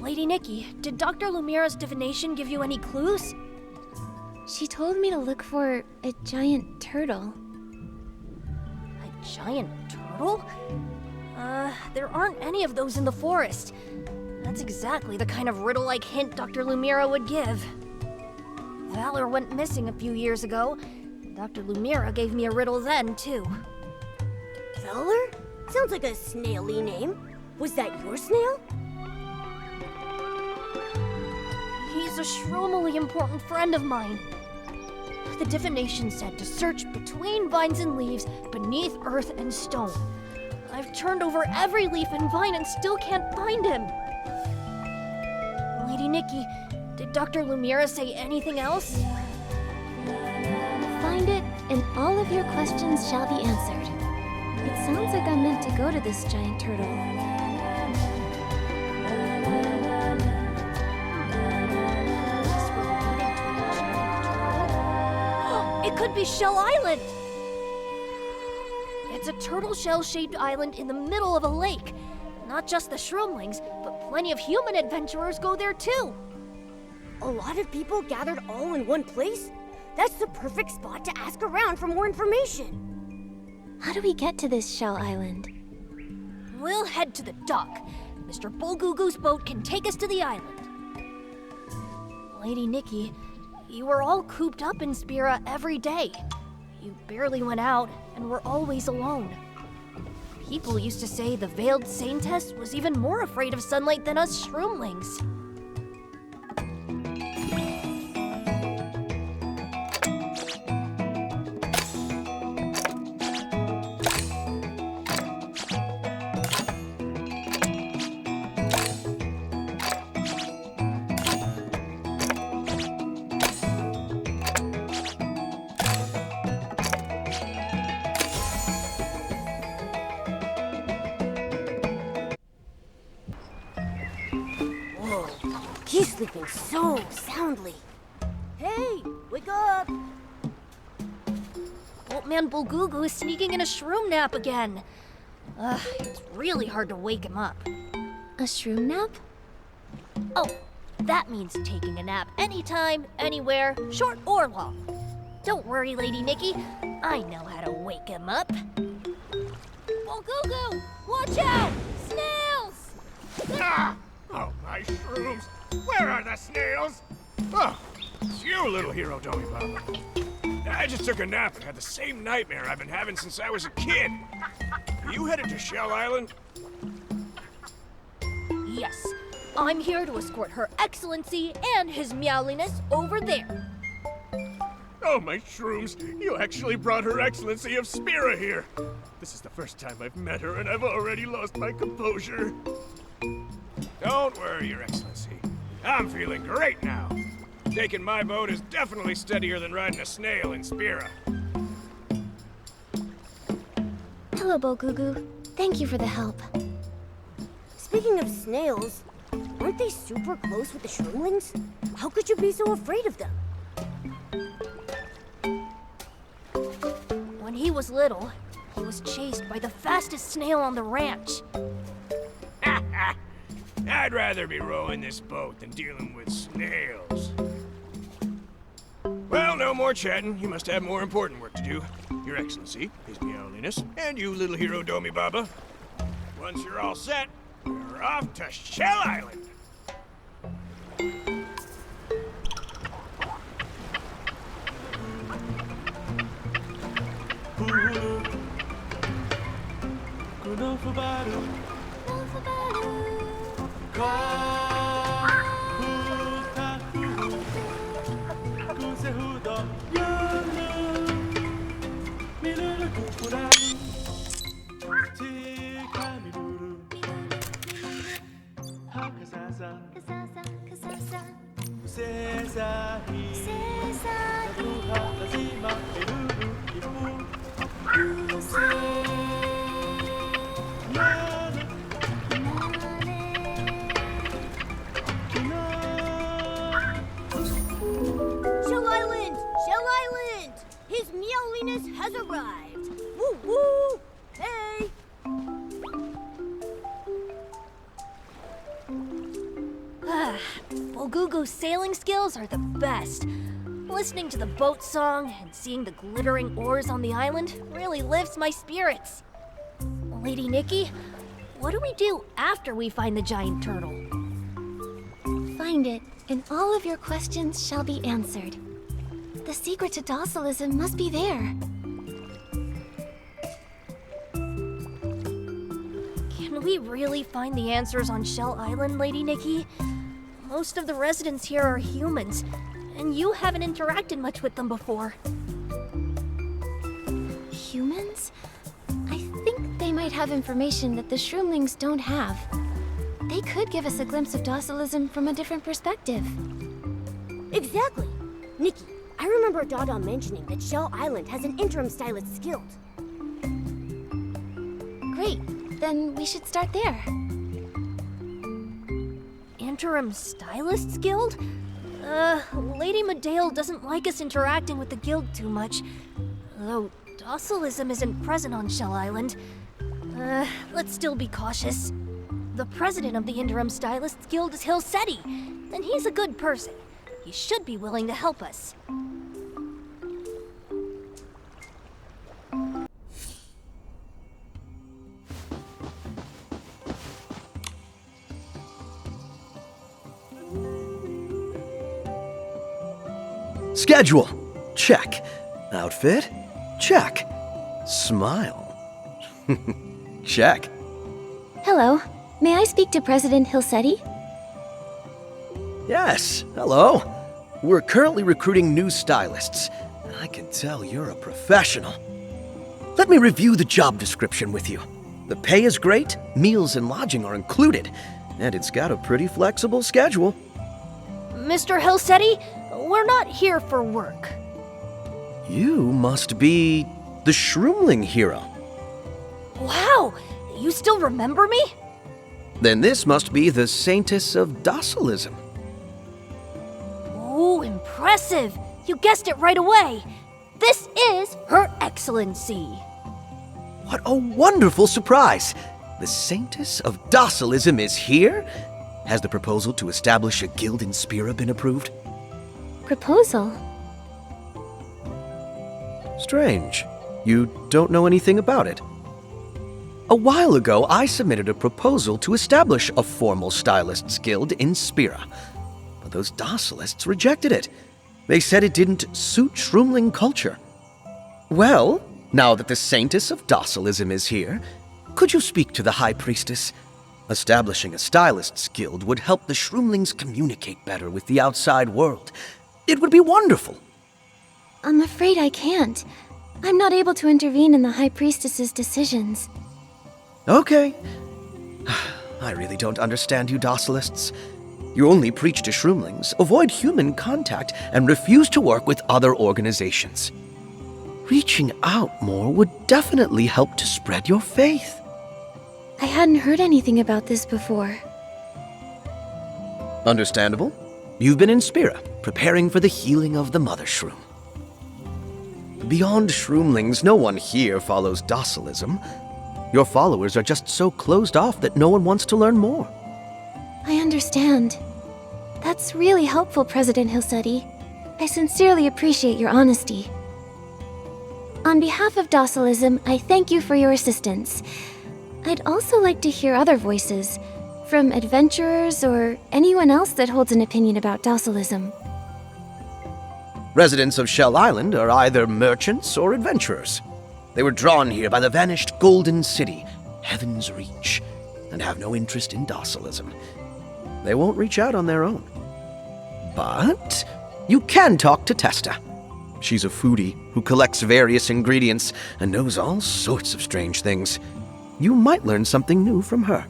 Lady Nikki, did Dr. Lumira's divination give you any clues? She told me to look for a giant turtle. A giant turtle? There aren't any of those in the forest. That's exactly the kind of riddle-like hint Dr. Lumira would give. Valor went missing a few years ago. Dr. Lumira gave me a riddle then, too. Valor? Sounds like a snaily name. Was that your snail? He's a shroomily important friend of mine. The divination said to search between vines and leaves, beneath earth and stone. I've turned over every leaf and vine and still can't find him. Lady Nikki, did Dr. Lumira say anything else? Find it, and all of your questions shall be answered. It sounds like I'm meant to go to this giant turtle. It could be Shell Island! It's a turtle shell-shaped island in the middle of a lake. Not just the Shroomlings, but plenty of human adventurers go there too. A lot of people gathered all in one place? That's the perfect spot to ask around for more information. How do we get to this shell island? We'll head to the dock. Mr. Bulgugu's boat can take us to the island. Lady Nikki, you were all cooped up in Spira every day. You barely went out and were always alone. People used to say the Veiled Saintess was even more afraid of sunlight than us Shroomlings. She's sleeping so soundly. Hey, wake up! Old Man Bulgugu is sneaking in a shroom nap again. It's really hard to wake him up. A shroom nap? Oh, that means taking a nap anytime, anywhere, short or long. Don't worry, Lady Nikki. I know how to wake him up. Bulgugu, watch out! Snails! Ah! Oh, my shrooms! Where are the snails? Oh, it's you, little hero Domi Baba. I just took a nap and had the same nightmare I've been having since I was a kid. Are you headed to Shell Island? Yes, I'm here to escort Her Excellency and His Meowliness over there. Oh, my shrooms! You actually brought Her Excellency of Spira here! This is the first time I've met her, and I've already lost my composure. Don't worry, Your Excellency. I'm feeling great now. Taking my boat is definitely steadier than riding a snail in Spira. Hello, Bulgugu. Thank you for the help. Speaking of snails, aren't they super close with the Shroomlings? How could you be so afraid of them? When he was little, he was chased by the fastest snail on the ranch. I'd rather be rowing this boat than dealing with snails. Well, no more chatting. You must have more important work to do. Your Excellency, His Meowliness, and you, little hero Domi Baba. Once you're all set, we're off to Shell Island. Shell Island! Shell Island! His Meowliness has arrived! Woo woo! Hey! Bulgugu's sailing skills are the best. Listening to the boat song and seeing the glittering oars on the island really lifts my spirits. Lady Nikki, what do we do after we find the giant turtle? Find it, and all of your questions shall be answered. The secret to Docelism must be there. Can we really find the answers on Shell Island, Lady Nikki? Most of the residents here are humans, and you haven't interacted much with them before. Humans? I think they might have information that the Shroomlings don't have. They could give us a glimpse of Docelism from a different perspective. Exactly! Nikki, I remember Dada mentioning that Shell Island has an interim Stylist guild. Great, then we should start there. Interim Stylists Guild? Lady Medale doesn't like us interacting with the guild too much. Though Docelism isn't present on Shell Island. Let's still be cautious. The president of the Interim Stylists Guild is Hilseti, and he's a good person. He should be willing to help us. Schedule. Check. Outfit. Check. Smile. Check. Hello. May I speak to President Hilseti? Yes, hello. We're currently recruiting new stylists. I can tell you're a professional. Let me review the job description with you. The pay is great, meals and lodging are included, and it's got a pretty flexible schedule. Mr. Hilseti, we're not here for work. You must be the Shroomling hero. Wow, you still remember me? Then this must be the Saintess of Docelism. impressive! You guessed it right away. This is Her Excellency. What a wonderful surprise! The Saintess of Docelism is here? Has the proposal to establish a guild in Spira been approved? Proposal? Strange. You don't know anything about it. A while ago, I submitted a proposal to establish a formal Stylists Guild in Spira. But those Docilists rejected it. They said it didn't suit Shroomling culture. Well, now that the Saintess of Docelism is here, could you speak to the High Priestess? Establishing a Stylists Guild would help the Shroomlings communicate better with the outside world. It would be wonderful. I'm afraid I can't. I'm not able to intervene in the High Priestess's decisions. Okay. I really don't understand you Docilists. You only preach to Shroomlings, avoid human contact, and refuse to work with other organizations. Reaching out more would definitely help to spread your faith. I hadn't heard anything about this before. Understandable. You've been in Spira, preparing for the healing of the Mothershroom. Beyond Shroomlings, no one here follows Docelism. Your followers are just so closed off that no one wants to learn more. I understand. That's really helpful, President Hilseti. I sincerely appreciate your honesty. On behalf of Docelism, I thank you for your assistance. I'd also like to hear other voices, from adventurers or anyone else that holds an opinion about Docelism. Residents of Shell Island are either merchants or adventurers. They were drawn here by the vanished Golden City, Heaven's Reach, and have no interest in Docelism. They won't reach out on their own. But you can talk to Testa. She's a foodie who collects various ingredients and knows all sorts of strange things. You might learn something new from her.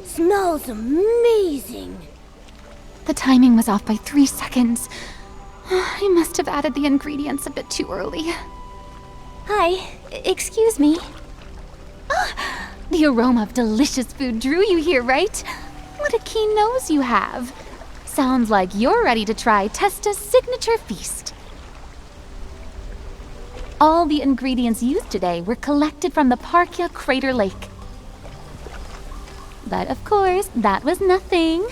Smells amazing. The timing was off by 3 seconds. I must have added the ingredients a bit too early. Hi, excuse me. The aroma of delicious food drew you here, right? What a keen nose you have. Sounds like you're ready to try Testa's signature feast. All the ingredients used today were collected from the Parkia Crater Lake. But of course, that was nothing.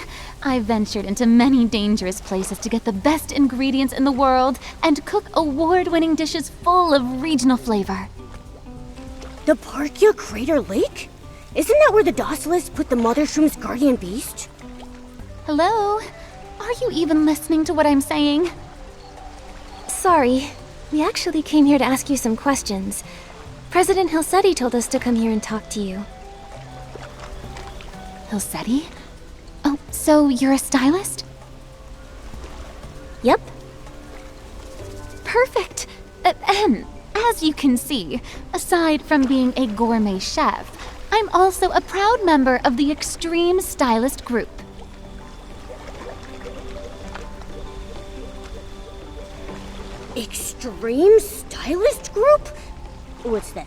I ventured into many dangerous places to get the best ingredients in the world and cook award-winning dishes full of regional flavor. The Parkia Crater Lake? Isn't that where the Docilist put the Mothershroom's guardian beast? Hello? Are you even listening to what I'm saying? Sorry, we actually came here to ask you some questions. President Hilseti told us to come here and talk to you. Hilseti? Oh, so you're a stylist? Yep. Perfect! As you can see, aside from being a gourmet chef, I'm also a proud member of the Extreme Stylist Group. Extreme Stylist Group? What's that?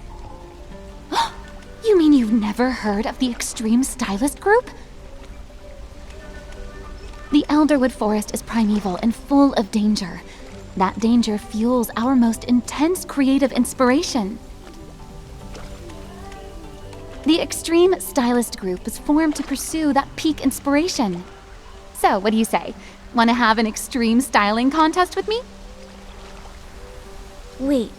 You mean you've never heard of the Extreme Stylist Group? The Elderwood Forest is primeval and full of danger. That danger fuels our most intense creative inspiration. The Extreme Stylist Group was formed to pursue that peak inspiration. So, what do you say? Want to have an extreme styling contest with me? Wait,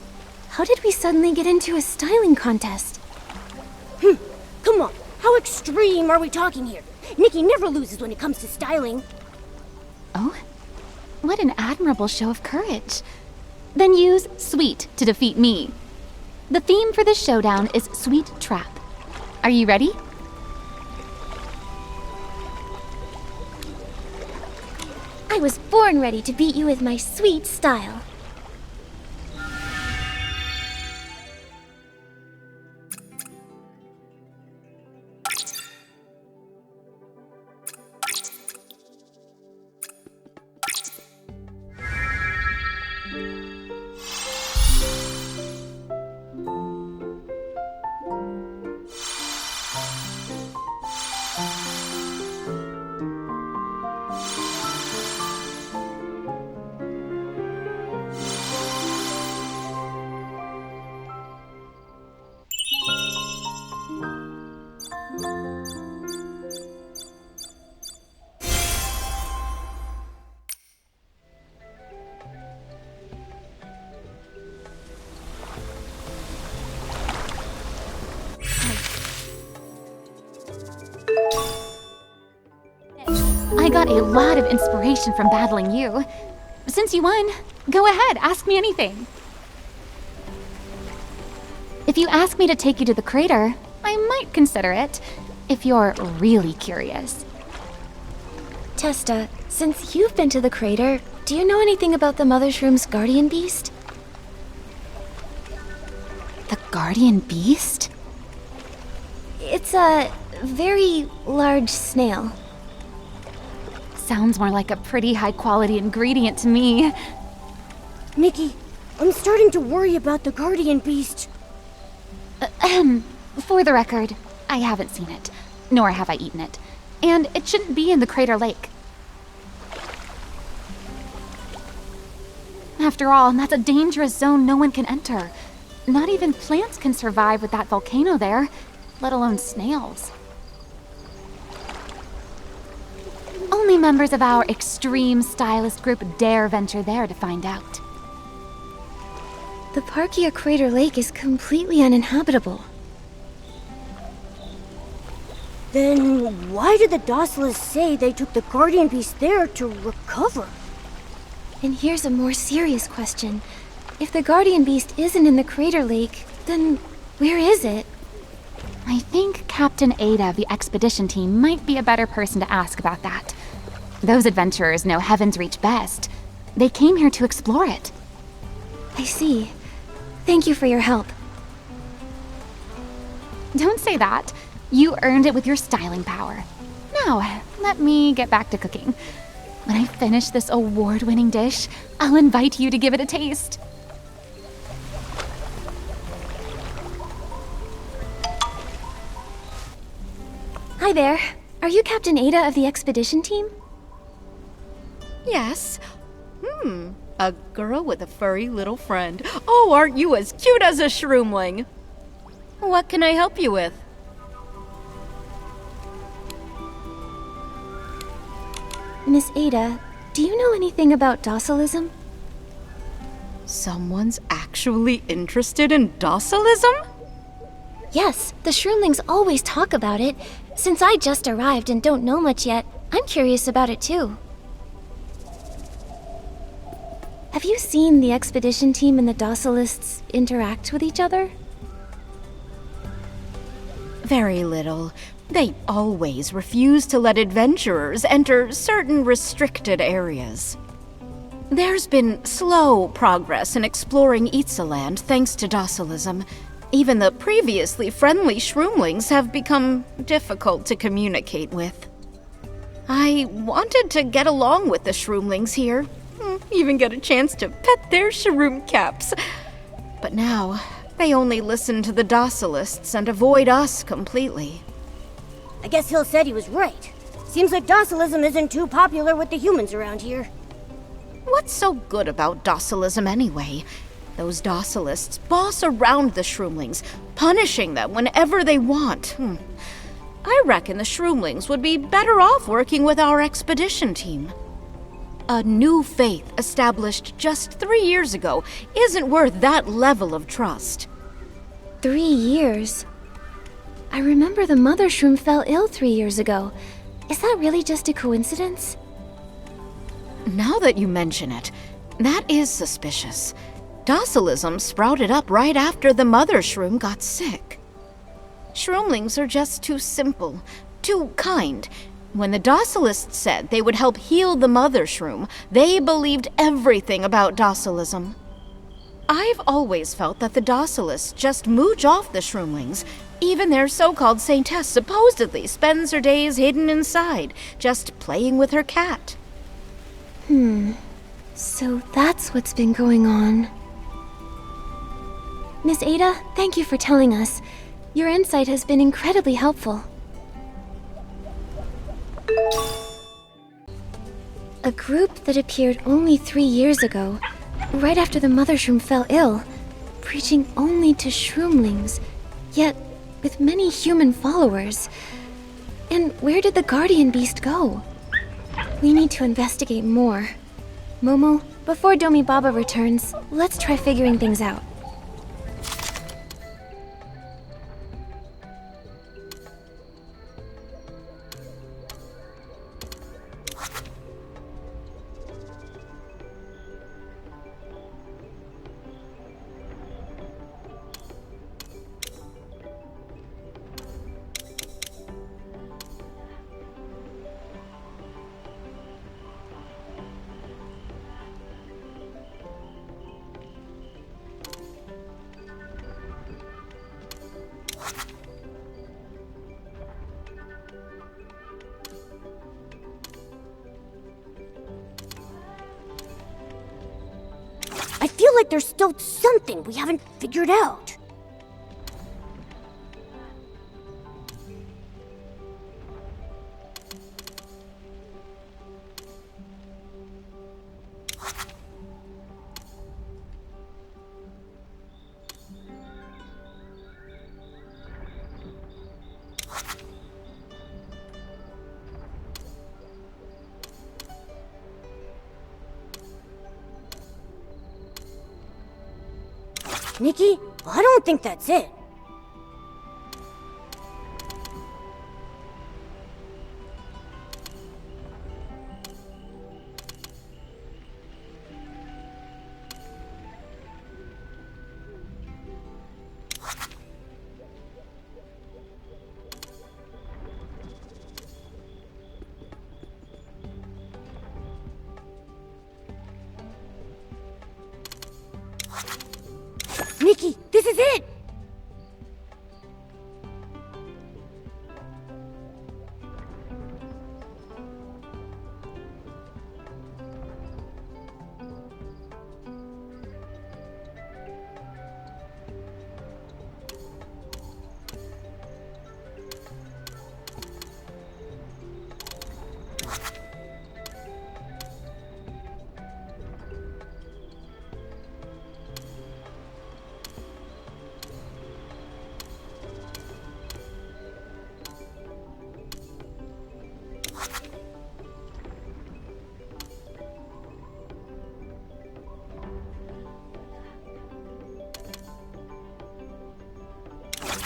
how did we suddenly get into a styling contest? Come on, how extreme are we talking here? Nikki never loses when it comes to styling. Oh? What an admirable show of courage. Then use sweet to defeat me. The theme for this showdown is Sweet Trap. Are you ready? I was born ready to beat you with my sweet style. a lot of inspiration from battling you. Since you won, go ahead, ask me anything. If you ask me to take you to the crater, I might consider it, if you're really curious. Testa, since you've been to the crater, do you know anything about the Mothershroom's guardian beast? The guardian beast? It's a very large snail. Sounds more like a pretty high-quality ingredient to me. Nikki, I'm starting to worry about the guardian beast. For the record, I haven't seen it, nor have I eaten it. And it shouldn't be in the crater lake. After all, that's a dangerous zone no one can enter. Not even plants can survive with that volcano there, let alone snails. Only members of our extreme stylist group dare venture there to find out. The Parkia Crater Lake is completely uninhabitable. Then why did the Docilists say they took the guardian beast there to recover? And here's a more serious question. If the guardian beast isn't in the crater lake, then where is it? I think Captain Ada of the expedition team might be a better person to ask about that. Those adventurers know Heaven's Reach best. They came here to explore it. I see. Thank you for your help. Don't say that. You earned it with your styling power. Now, let me get back to cooking. When I finish this award-winning dish, I'll invite you to give it a taste. Hi there. Are you Captain Ada of the expedition team? Yes. A girl with a furry little friend. Oh, aren't you as cute as a Shroomling? What can I help you with? Miss Ada, do you know anything about Docelism? Someone's actually interested in Docelism? Yes, the Shroomlings always talk about it. Since I just arrived and don't know much yet, I'm curious about it too. Have you seen the expedition team and the Docilists interact with each other? Very little. They always refuse to let adventurers enter certain restricted areas. There's been slow progress in exploring Itzaland thanks to Docelism. Even the previously friendly Shroomlings have become difficult to communicate with. I wanted to get along with the Shroomlings here, even get a chance to pet their Shroom caps. But now, they only listen to the Docilists and avoid us completely. I guess Hill said he was right. Seems like Docelism isn't too popular with the humans around here. What's so good about Docelism anyway? Those Docilists boss around the Shroomlings, punishing them whenever they want. I reckon the Shroomlings would be better off working with our expedition team. A new faith established just 3 years ago isn't worth that level of trust. 3 years? I remember the Mothershroom fell ill 3 years ago. Is that really just a coincidence? Now that you mention it, that is suspicious. Docelism sprouted up right after the Mothershroom got sick. Shroomlings are just too simple, too kind. When the Docilists said they would help heal the Mothershroom, they believed everything about Docelism. I've always felt that the Docilists just mooch off the Shroomlings. Even their so-called saintess supposedly spends her days hidden inside, just playing with her cat. So that's what's been going on. Miss Ada, thank you for telling us. Your insight has been incredibly helpful. A group that appeared only 3 years ago, right after the Mothershroom fell ill, preaching only to Shroomlings, yet with many human followers. And where did the Guardian Beast go? We need to investigate more. Momo, before Domi Baba returns, let's try figuring things out. there's still something we haven't figured out. Nikki, I don't think that's it. Nikki, this is it!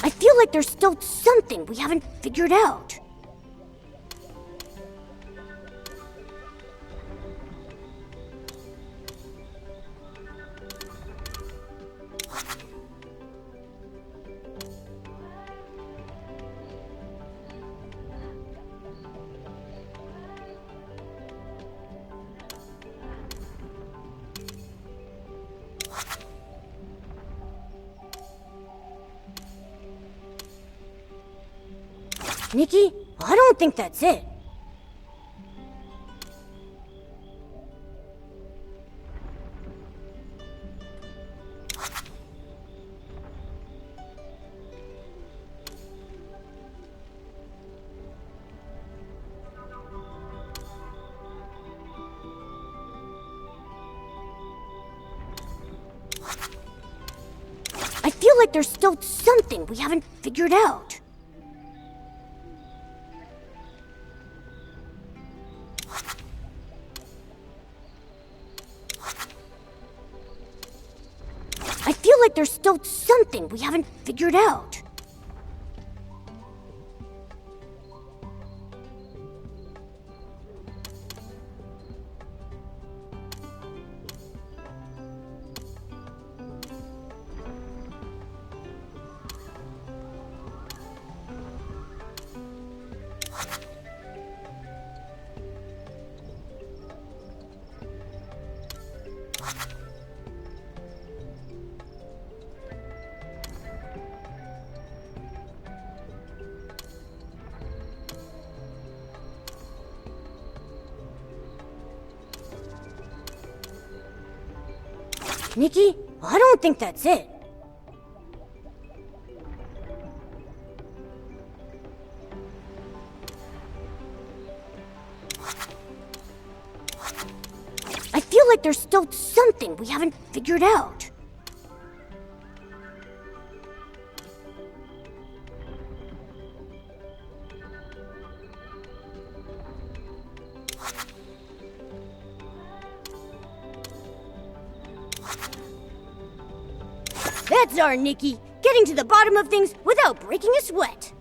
I feel like there's still something we haven't figured out. Nikki, I don't think that's it. I feel like there's still something we haven't figured out. I feel like there's still something we haven't figured out. Nikki, I don't think that's it. I feel like there's still something we haven't figured out. That's our Nikki, getting to the bottom of things without breaking a sweat.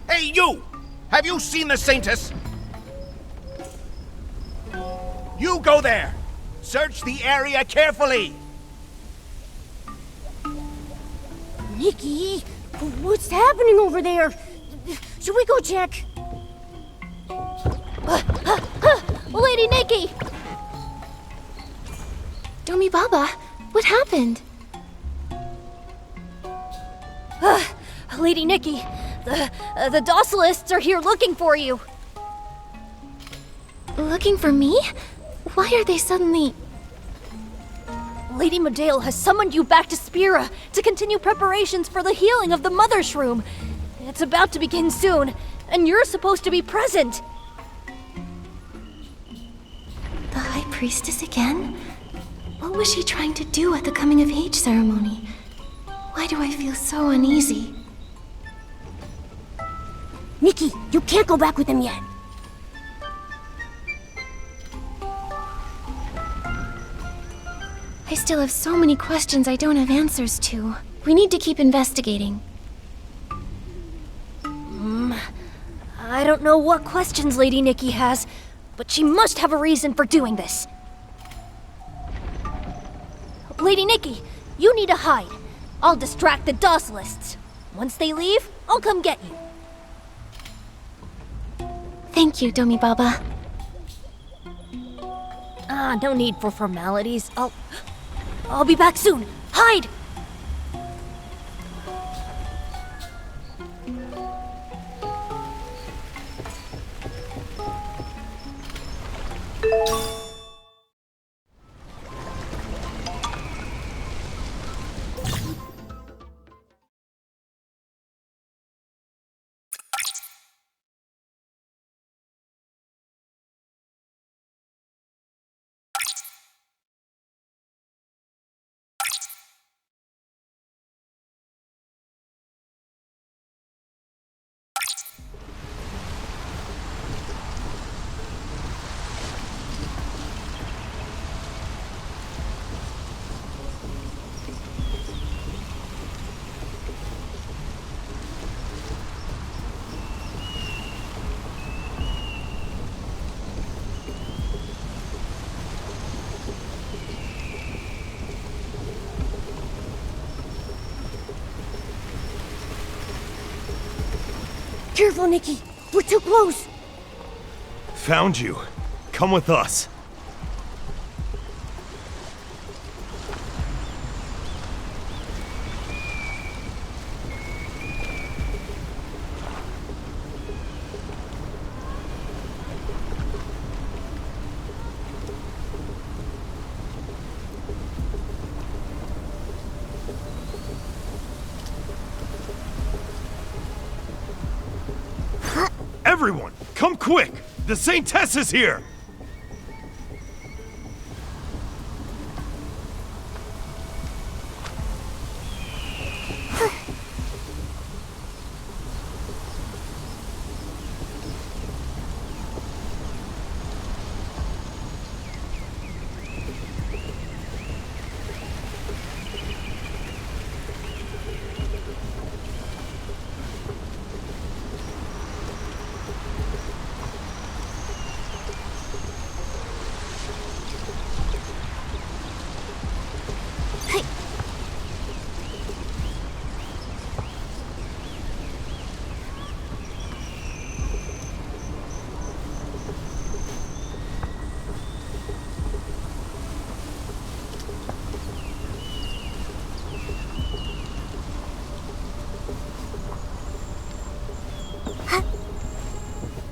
Hey, you! Have you seen the Saintess? You go there! Search the area carefully! Nikki, what's happening over there? Should we go check? Lady Nikki! Domi Baba, what happened? Lady Nikki, the Docilists are here looking for you. Looking for me? Why are they suddenly... Lady Medale has summoned you back to Spira to continue preparations for the healing of the Mothershroom. It's about to begin soon, and you're supposed to be present. The High Priestess again? What was she trying to do at the coming of age ceremony? Why do I feel so uneasy? Nikki, you can't go back with them yet. I still have so many questions I don't have answers to. We need to keep investigating. I don't know what questions Lady Nikki has, but she must have a reason for doing this. Lady Nikki, you need to hide. I'll distract the Docilists. Once they leave, I'll come get you. Thank you, Domi Baba. No need for formalities. I'll be back soon. Hide! Careful, Nikki. We're too close. Found you. Come with us. Everyone, come quick! The Saintess is here!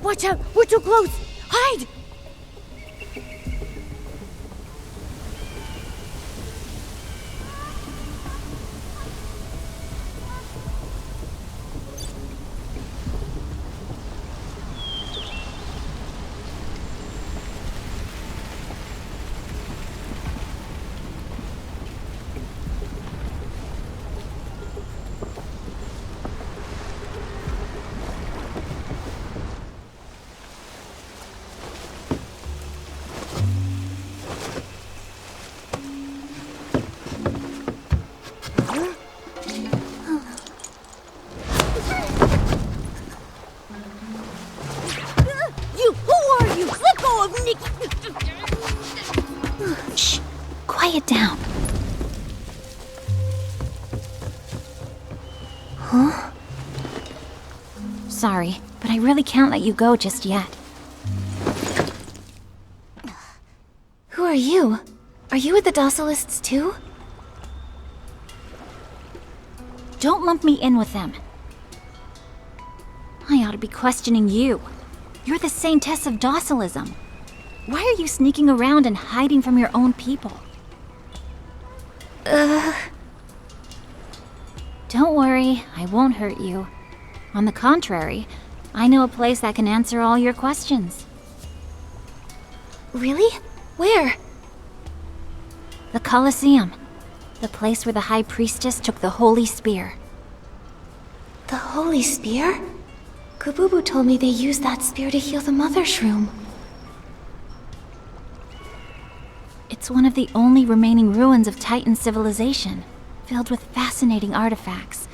Watch out! We're too close! Hide! Shh. Quiet down. Huh? Sorry, but I really can't let you go just yet. Who are you? Are you with the Docilists too? Don't lump me in with them. ought to be questioning you. You're the Saintess of Docelism. Why are you sneaking around and hiding from your own people? Don't worry, I won't hurt you. On the contrary, I know a place that can answer all your questions. Really? Where? The Colosseum. The place where the High Priestess took the Holy Spir. The Holy Spir? Kububu told me they used that spear to heal the Mothershroom. It's one of the only remaining ruins of Titan civilization, filled with fascinating artifacts.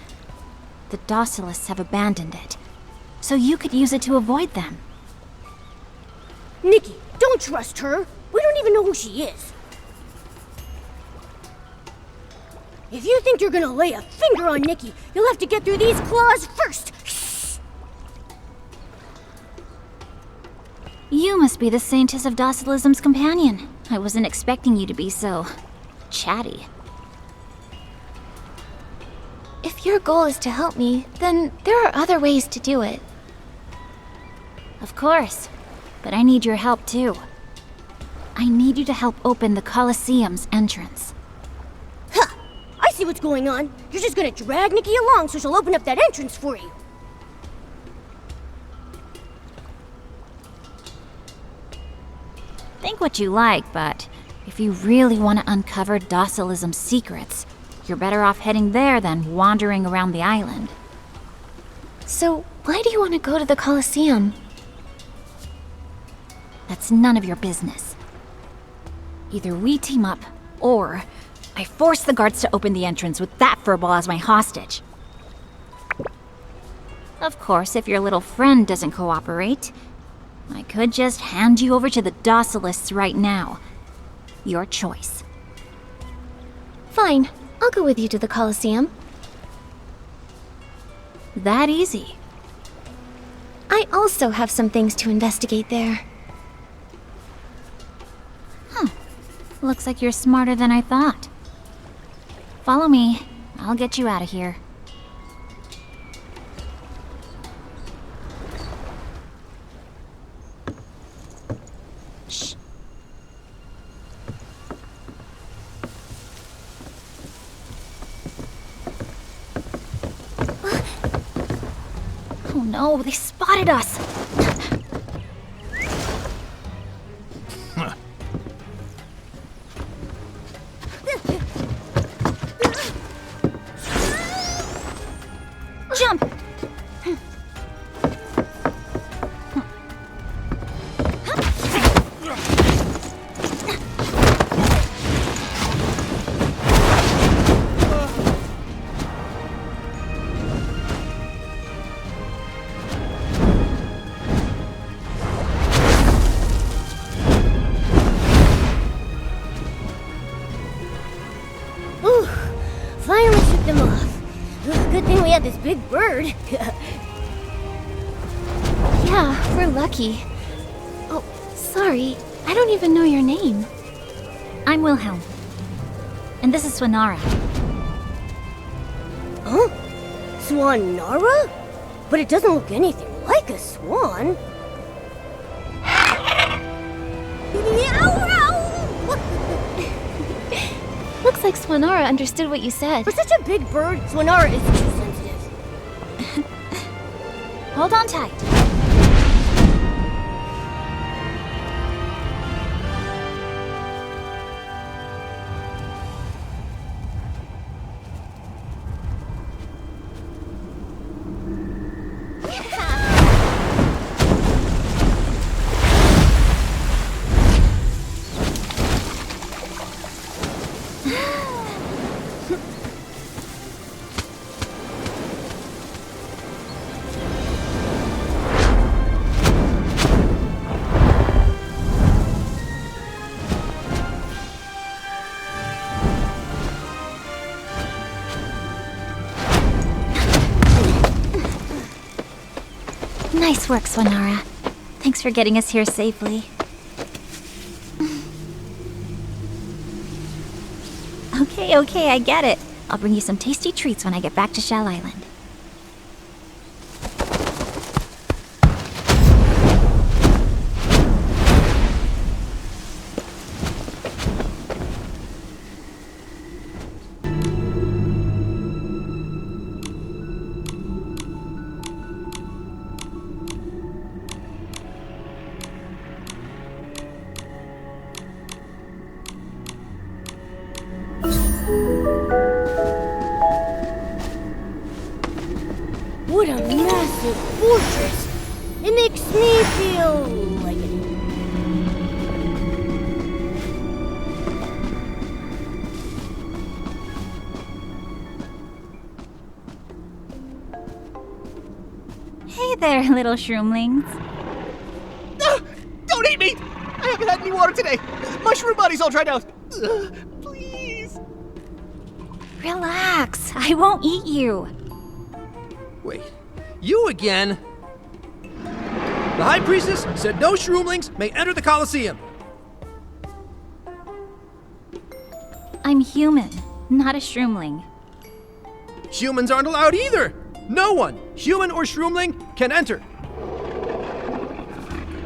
The Docilists have abandoned it, so you could use it to avoid them. Nikki, don't trust her. We don't even know who she is. If you think you're gonna lay a finger on Nikki, you'll have to get through these claws first. You must be the Saintess of Docelism's companion. I wasn't expecting you to be so chatty. If your goal is to help me, then there are other ways to do it. Of course, but I need your help too. I need you to help open the Colosseum's entrance. Huh! I see what's going on. You're just gonna drag Nikki along so she'll open up that entrance for you. Think what you like, but if you really want to uncover Docelism's secrets, you're better off heading there than wandering around the island. So, why do you want to go to the Colosseum? That's none of your business. Either we team up, or I force the guards to open the entrance with that furball as my hostage. Of course, if your little friend doesn't cooperate, I could just hand you over to the Docilists right now. Your choice. Fine, I'll go with you to the Colosseum. That easy. I also have some things to investigate there. Looks like you're smarter than I thought. Follow me. I'll get you out of here. Shh. Oh no, they spotted us! Jump! Ooh, finally shook them off. Good thing we had this big bird. Yeah, we're lucky. Oh, sorry. I don't even know your name. I'm Wilhelm. And this is Swanara. Huh? Swanara? But it doesn't look anything like a swan. Looks like Swanara understood what you said. For such a big bird, Swanara is too sensitive. Hold on tight. Nice work, Swanara. Thanks for getting us here safely. Okay, I get it. I'll bring you some tasty treats when I get back to Shell Island. massive fortress. It makes me feel like it. Hey there, little Shroomlings. Don't eat me! I haven't had any water today. My shroom body's all dried out. Please. Relax, I won't eat you. Wait, you again? The High Priestess said no Shroomlings may enter the Colosseum. I'm human, not a Shroomling. Humans aren't allowed either. No one, human or Shroomling, can enter.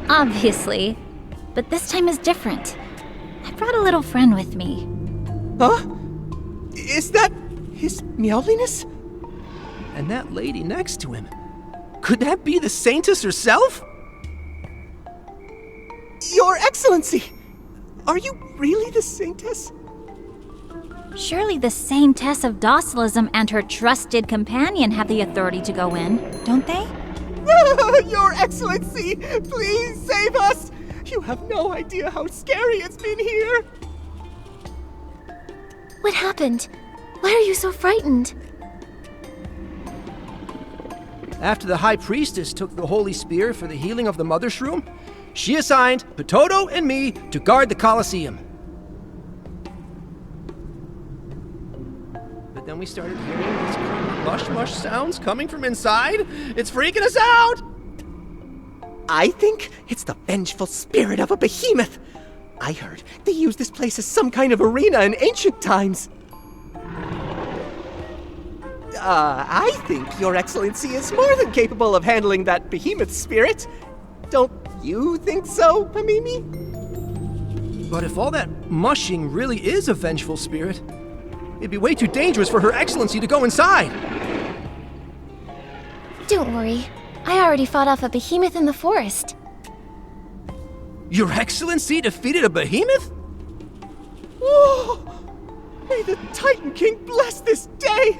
Obviously, but this time is different. I brought a little friend with me. Huh? Is that his meowliness? And that lady next to him, could that be the Saintess herself? Your Excellency! Are you really the Saintess? Surely the Saintess of Docelism and her trusted companion have the authority to go in, don't they? Your Excellency, please save us! You have no idea how scary it's been here! What happened? Why are you so frightened? After the High Priestess took the Holy Spir for the healing of the Mothershroom, she assigned Potato and me to guard the Colosseum. But then we started hearing these mush-mush sounds coming from inside. It's freaking us out! I think it's the vengeful spirit of a behemoth. I heard they used this place as some kind of arena in ancient times. I think Your Excellency is more than capable of handling that behemoth spirit. Don't you think so, Pamimi? But if all that mushing really is a vengeful spirit, it'd be way too dangerous for Her Excellency to go inside. Don't worry. I already fought off a behemoth in the forest. Your Excellency defeated a behemoth? Oh, may the Titan King bless this day!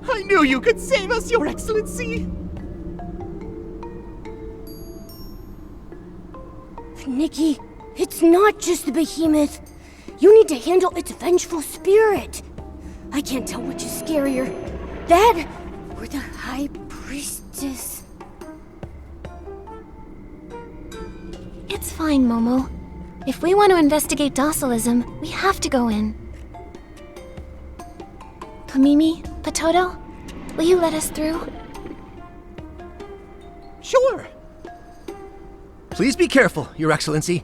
I knew you could save us, Your Excellency! Nikki, it's not just the behemoth. You need to handle its vengeful spirit. I can't tell which is scarier. That or the High Priestess. It's fine, Momo. If we want to investigate Docelism, we have to go in. Pamimi, Potato, will you let us through? Sure. Please be careful, Your Excellency.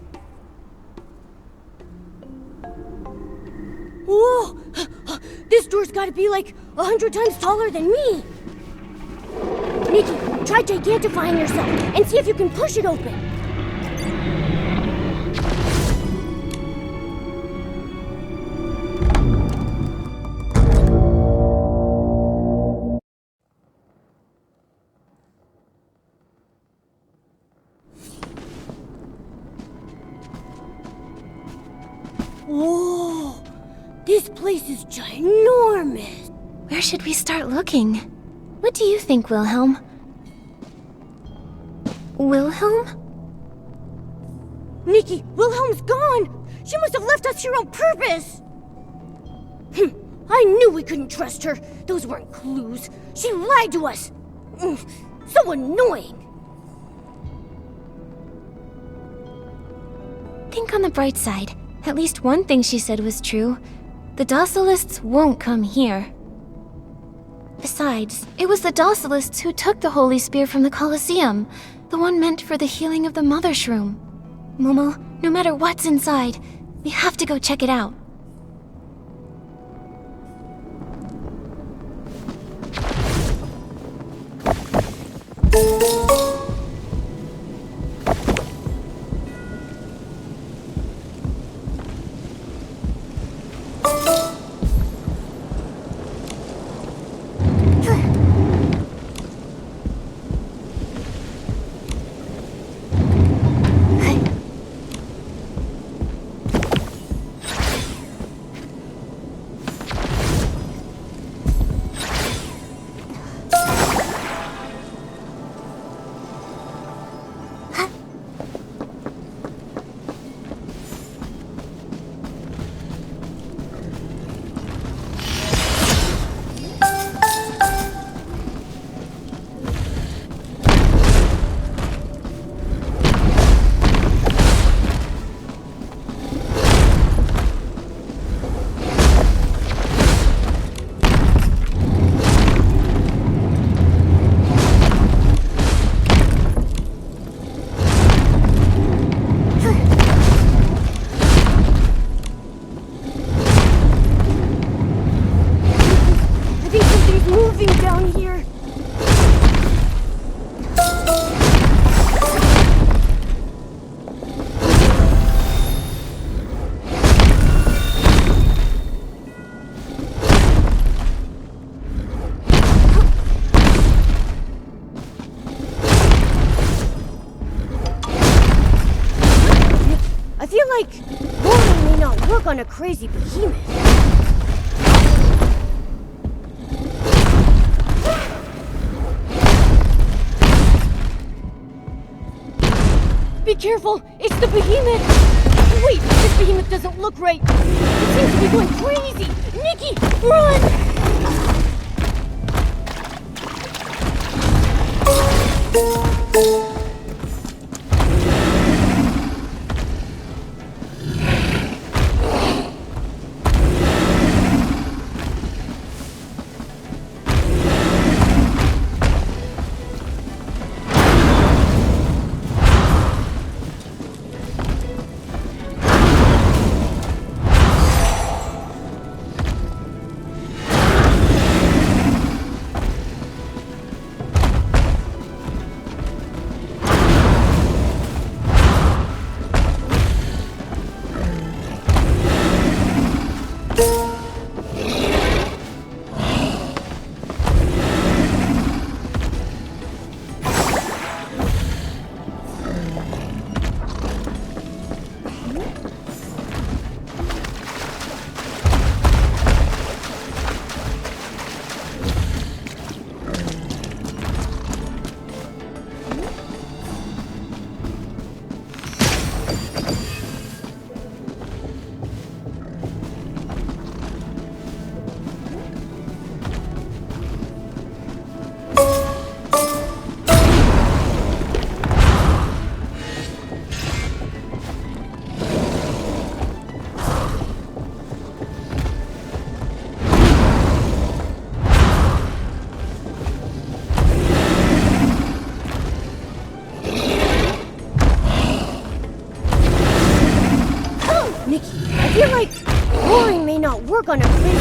Whoa! This door's gotta be like 100 times taller than me. Nikki, try gigantifying yourself and see if you can push it open. Whoa! This place is ginormous! Where should we start looking? What do you think, Wilhelm? Wilhelm? Nikki, Wilhelm's gone! She must have left us here on purpose! I knew we couldn't trust her. Those weren't clues. She lied to us! So annoying! Think on the bright side. At least one thing she said was true. The Docilists won't come here. Besides, it was the Docilists who took the Holy Spir from the Colosseum, the one meant for the healing of the Mothershroom. Momo, no matter what's inside, we have to go check it out. moving down here. I feel like rolling may not work on a crazy behemoth. Be careful! It's the behemoth! Wait, this behemoth doesn't look right! It seems to be going crazy! Nikki, run! On a crazy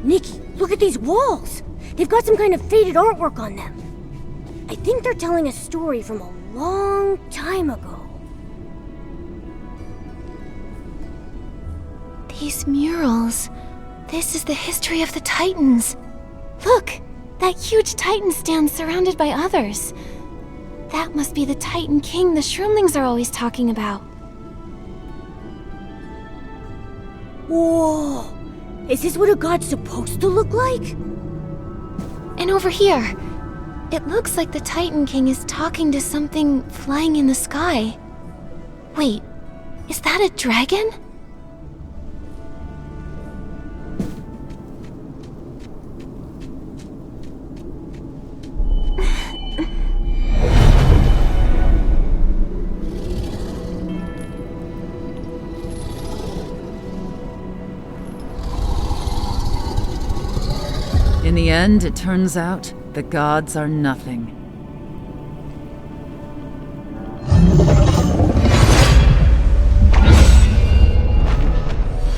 Nikki, look at these walls! They've got some kind of faded artwork on them. I think they're telling a story from a long time ago. These murals. This is the history of the Titans. Look! That huge Titan stand surrounded by others. That must be the Titan King the Shroomlings are always talking about. Whoa! Is this what a god's supposed to look like? And over here, it looks like the Titan King is talking to something flying in the sky. Wait, is that a dragon? In the end, it turns out, the gods are nothing.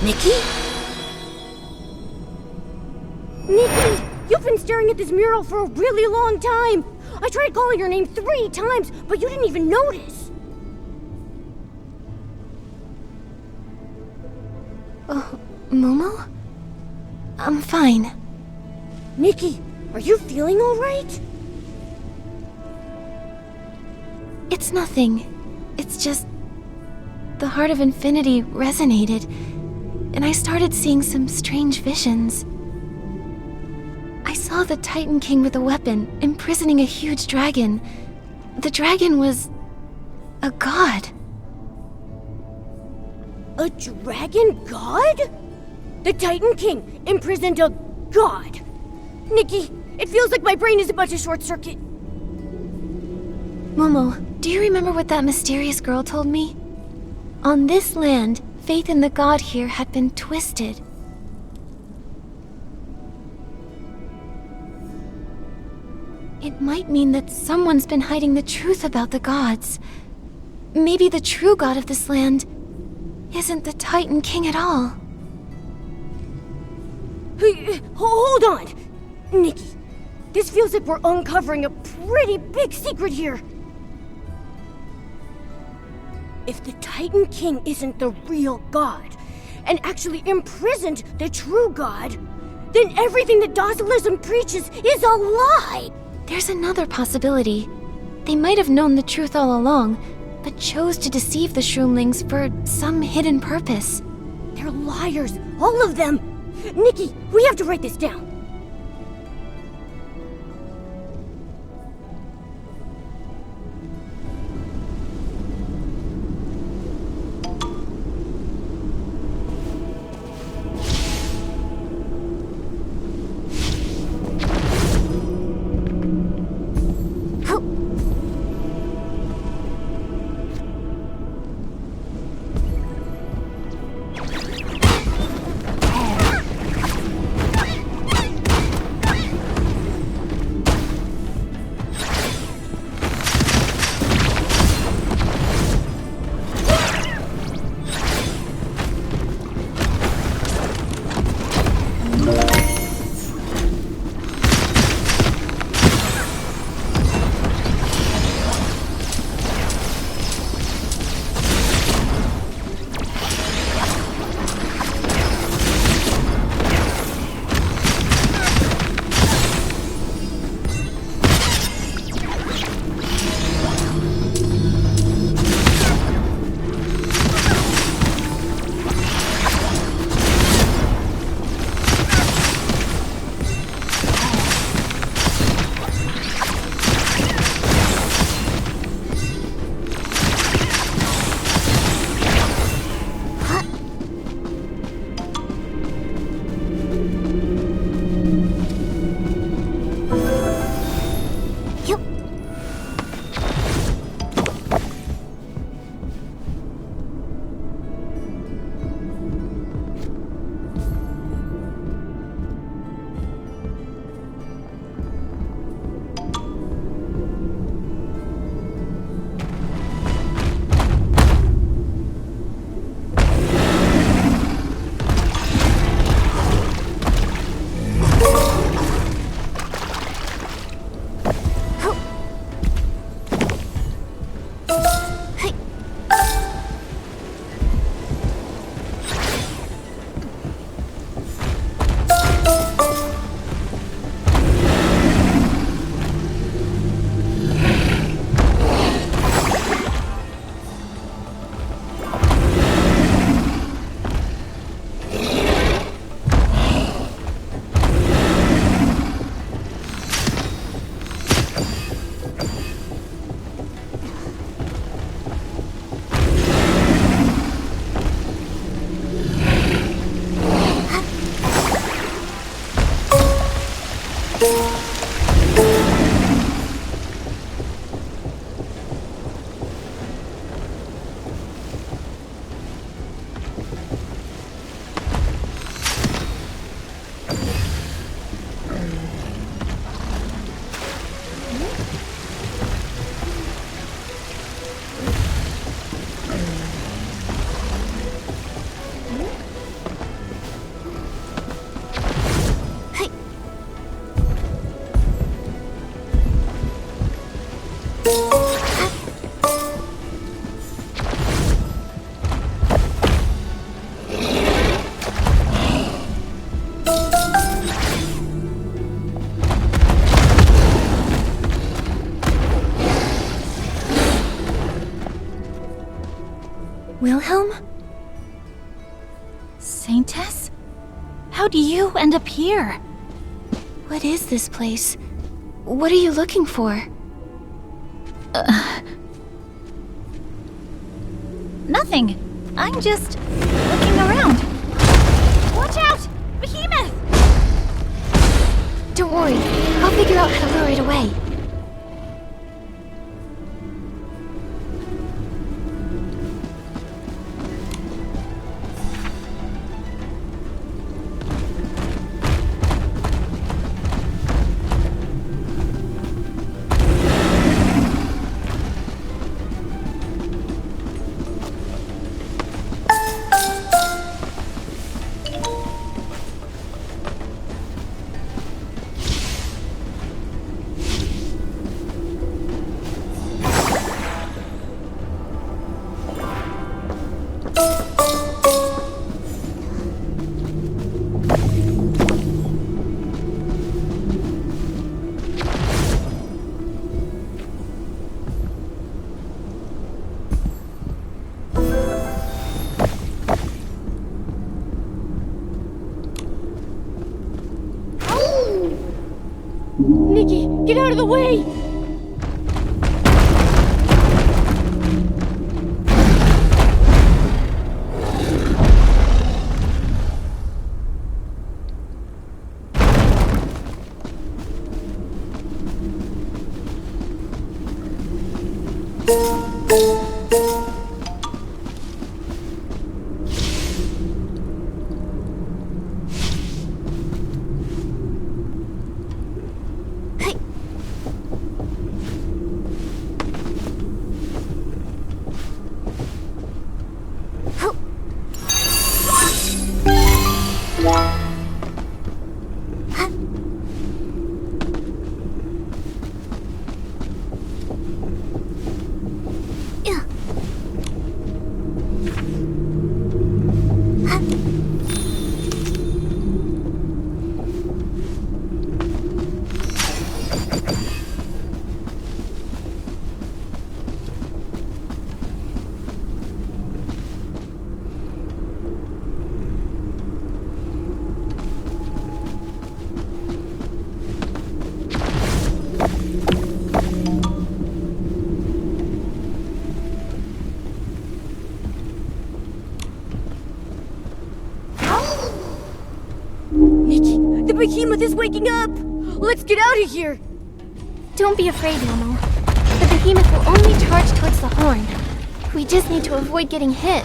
Nikki? Nikki! You've been staring at this mural for a really long time! I tried calling your name 3 times, but you didn't even notice! Oh, Momo? I'm fine. Nikki, are you feeling alright? It's nothing. It's just... the Heart of Infinity resonated, and I started seeing some strange visions. I saw the Titan King with a weapon, imprisoning a huge dragon. The dragon was... A god. A dragon god? The Titan King imprisoned a god. Nikki, it feels like my brain is about to short circuit. Momo, do you remember what that mysterious girl told me? On this land, faith in the god here had been twisted. It might mean that someone's been hiding the truth about the gods. Maybe the true god of this land isn't the Titan King at all. Hey, hold on! Nikki, this feels like we're uncovering a pretty big secret here. If the Titan King isn't the real god, and actually imprisoned the true god, then everything that Docelism preaches is a lie! There's another possibility. They might have known the truth all along, but chose to deceive the Shroomlings for some hidden purpose. They're liars, all of them! Nikki, we have to write this down. Wilhelm? Saintess? How do you end up here? What is this place? nothing. I'm just looking around. Watch out! Behemoth! Don't worry, I'll figure out how to lure it away. Nikki, get out of the way! The behemoth is waking up! Let's get out of here! Don't be afraid, Momo. The behemoth will only charge towards the horn. We just need to avoid getting hit.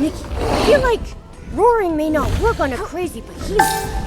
Nikki, I feel like roaring may not work on a crazy behemoth.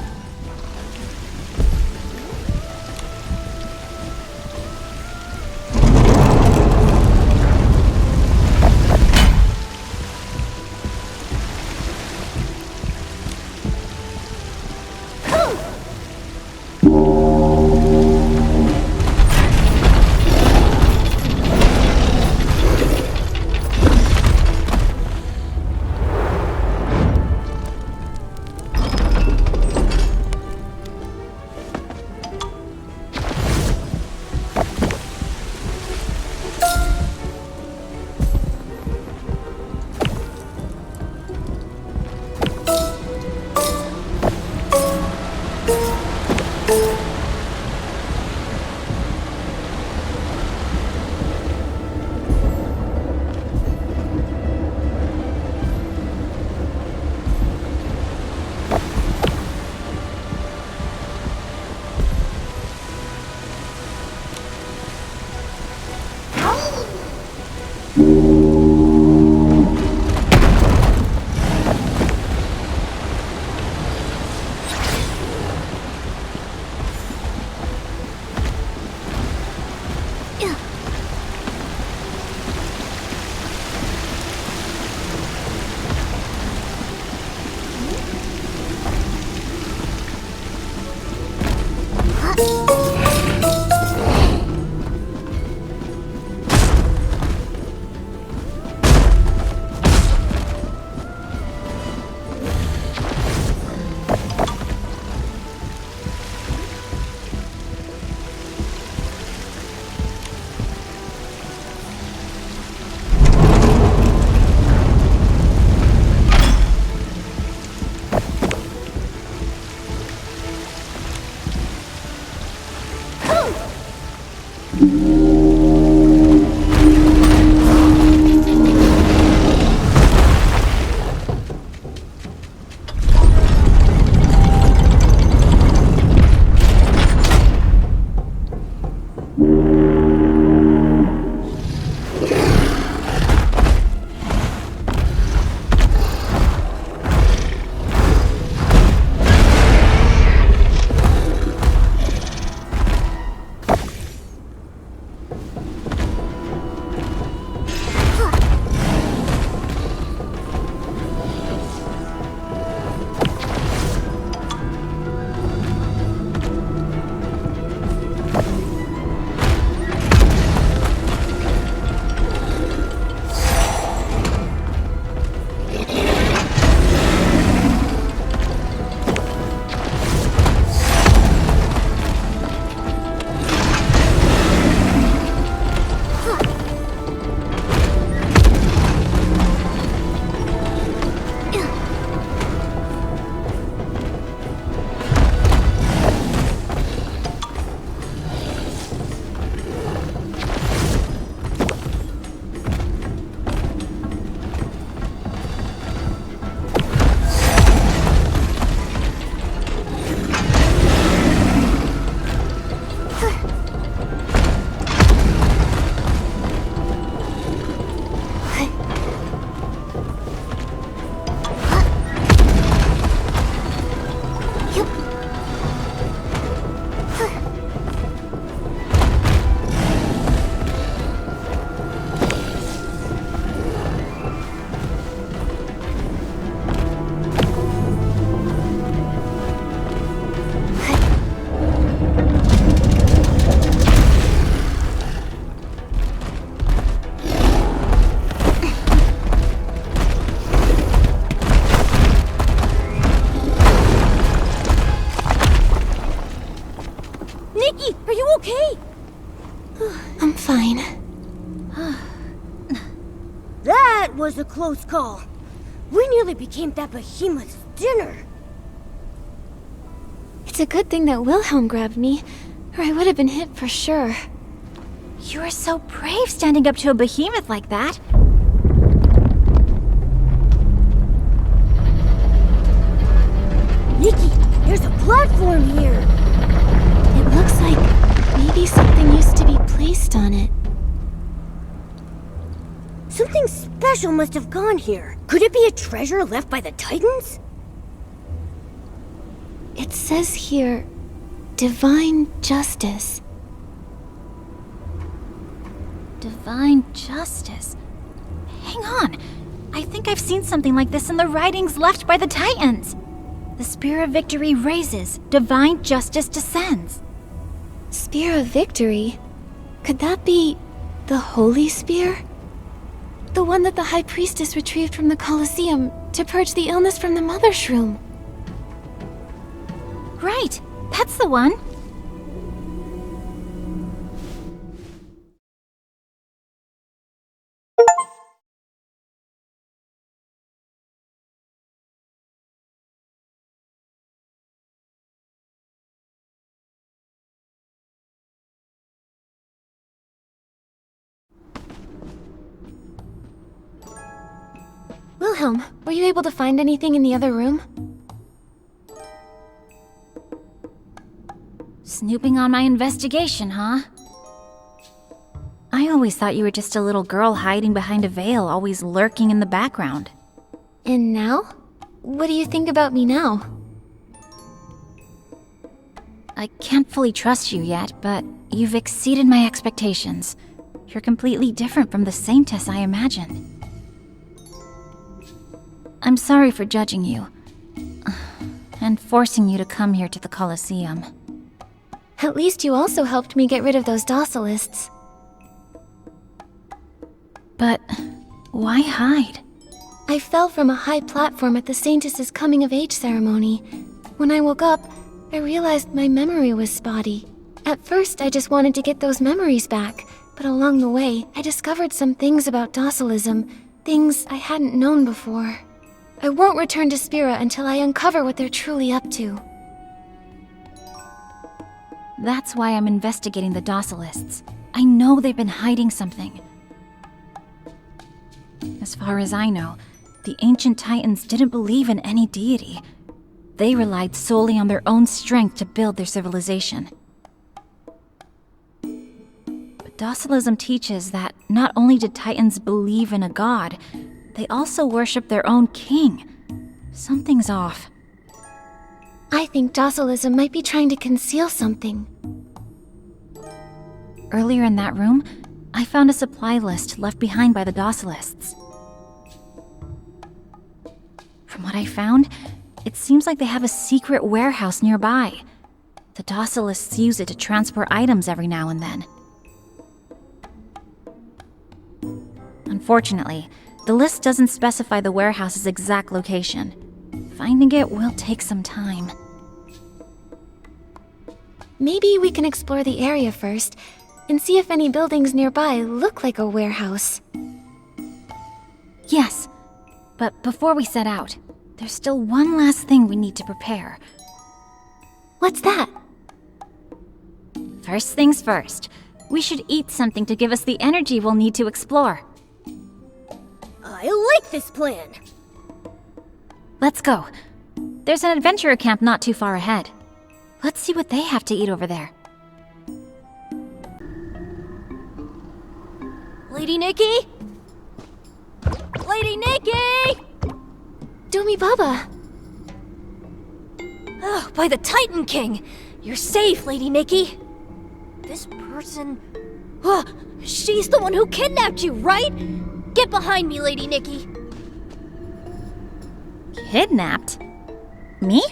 Nikki, are you okay? I'm fine. That was a close call. We nearly became that behemoth's dinner. It's a good thing that Wilhelm grabbed me, or I would have been hit for sure. You were so brave standing up to a behemoth like that. Nikki, there's a platform here. It looks like maybe something used to be placed on it. Something special. special must have gone here. Could it be a treasure left by the Titans? It says here, divine justice. Divine justice. Hang on. I think I've seen something like this in the writings left by the Titans. The Spear of Victory raises, divine justice descends. Spear of Victory? Could that be the Holy Spear? The one that the High Priestess retrieved from the Colosseum to purge the illness from the Mothershroom. Right, that's the one. Wilhelm, were you able to find anything in the other room? Snooping on my investigation, huh? I always thought you were just a little girl hiding behind a veil, always lurking in the background. And now? What do you think about me now? I can't fully trust you yet, but you've exceeded my expectations. You're completely different from the Saintess I imagined. I'm sorry for judging you, and forcing you to come here to the Colosseum. At least you also helped me get rid of those Docilists. But why hide? I fell from a high platform at the Saintess's coming-of-age ceremony. When I woke up, I realized my memory was spotty. At first, I just wanted to get those memories back, but along the way, I discovered some things about Docelism, things I hadn't known before. I won't return to Spira until I uncover what they're truly up to. That's why I'm investigating the Docilists. I know they've been hiding something. As far as I know, the ancient Titans didn't believe in any deity. They relied solely on their own strength to build their civilization. But Docelism teaches that not only did Titans believe in a god, they also worship their own king. Something's off. I think Docelism might be trying to conceal something. Earlier in that room, I found a supply list left behind by the Docilists. From what I found, it seems like they have a secret warehouse nearby. The Docilists use it to transport items every now and then. Unfortunately, the list doesn't specify the warehouse's exact location. Finding it will take some time. Maybe we can explore the area first, and see if any buildings nearby look like a warehouse. Yes, but before we set out, there's still one last thing we need to prepare. What's that? First things first, we should eat something to give us the energy we'll need to explore. I like this plan. Let's go. There's an adventurer camp not too far ahead. Let's see what they have to eat over there. Lady Nikki? Lady Nikki! Domi Baba! Oh, by the Titan King! You're safe, Lady Nikki! This person... Oh, she's the one who kidnapped you, right? Get behind me, Lady Nikki! Kidnapped? Me?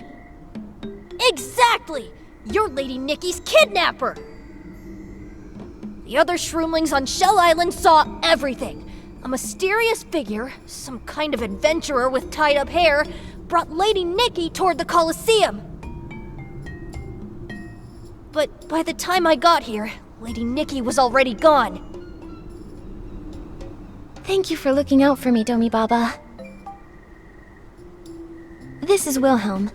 Exactly! You're Lady Nikki's kidnapper! The other Shroomlings on Shell Island saw everything. A mysterious figure, some kind of adventurer with tied-up hair, brought Lady Nikki toward the Colosseum. But by the time I got here, Lady Nikki was already gone. Thank you for looking out for me, Domi Baba. This is Wilhelm.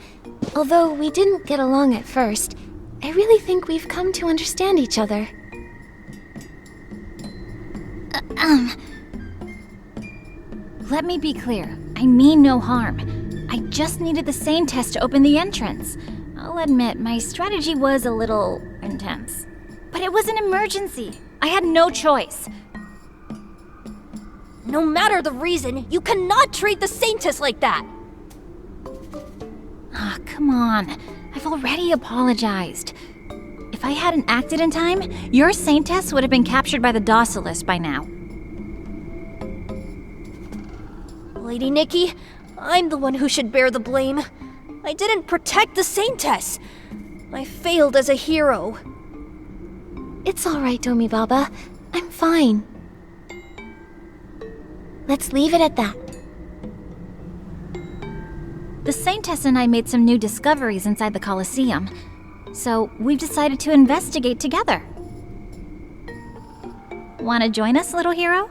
Although we didn't get along at first, I really think we've come to understand each other. Let me be clear. I mean no harm. I just needed the sane test to open the entrance. I'll admit, my strategy was a little intense. But it was an emergency. I had no choice. No matter the reason, you cannot treat the Saintess like that! Ah, come on. I've already apologized. If I hadn't acted in time, your Saintess would have been captured by the Docilist by now. Lady Nikki, I'm the one who should bear the blame. I didn't protect the Saintess. I failed as a hero. It's all right, Domi Baba. I'm fine. Let's leave it at that. The Saintess and I made some new discoveries inside the Colosseum, so we've decided to investigate together. Want to join us, little hero?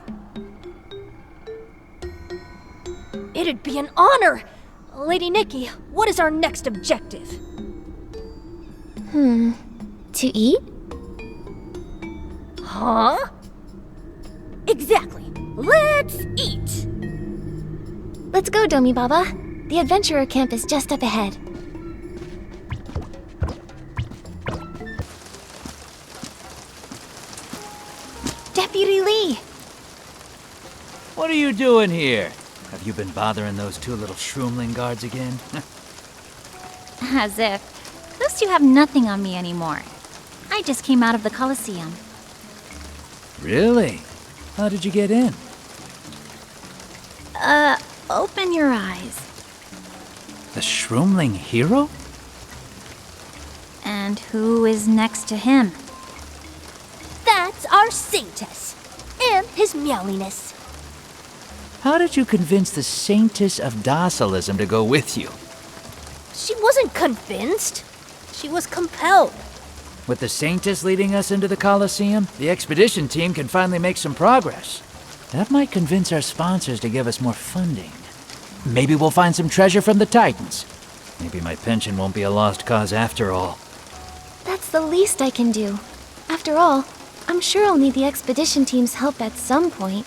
It'd be an honor! Lady Nikki, what is our next objective? To eat? Huh? Exactly. Let's eat! Let's go, Domi Baba. The adventurer camp is just up ahead. Deputy Lee! What are you doing here? Have you been bothering those two little Shroomling guards again? As if. Those two have nothing on me anymore. I just came out of the Colosseum. Really? How did you get in? Open your eyes. The Shroomling hero? And who is next to him? That's our Saintess. And his meowliness. How did you convince the Saintess of Docelism to go with you? She wasn't convinced. She was compelled. With the Saintess leading us into the Colosseum, the expedition team can finally make some progress. That might convince our sponsors to give us more funding. Maybe we'll find some treasure from the Titans. Maybe my pension won't be a lost cause after all. That's the least I can do. After all, I'm sure I'll need the expedition team's help at some point.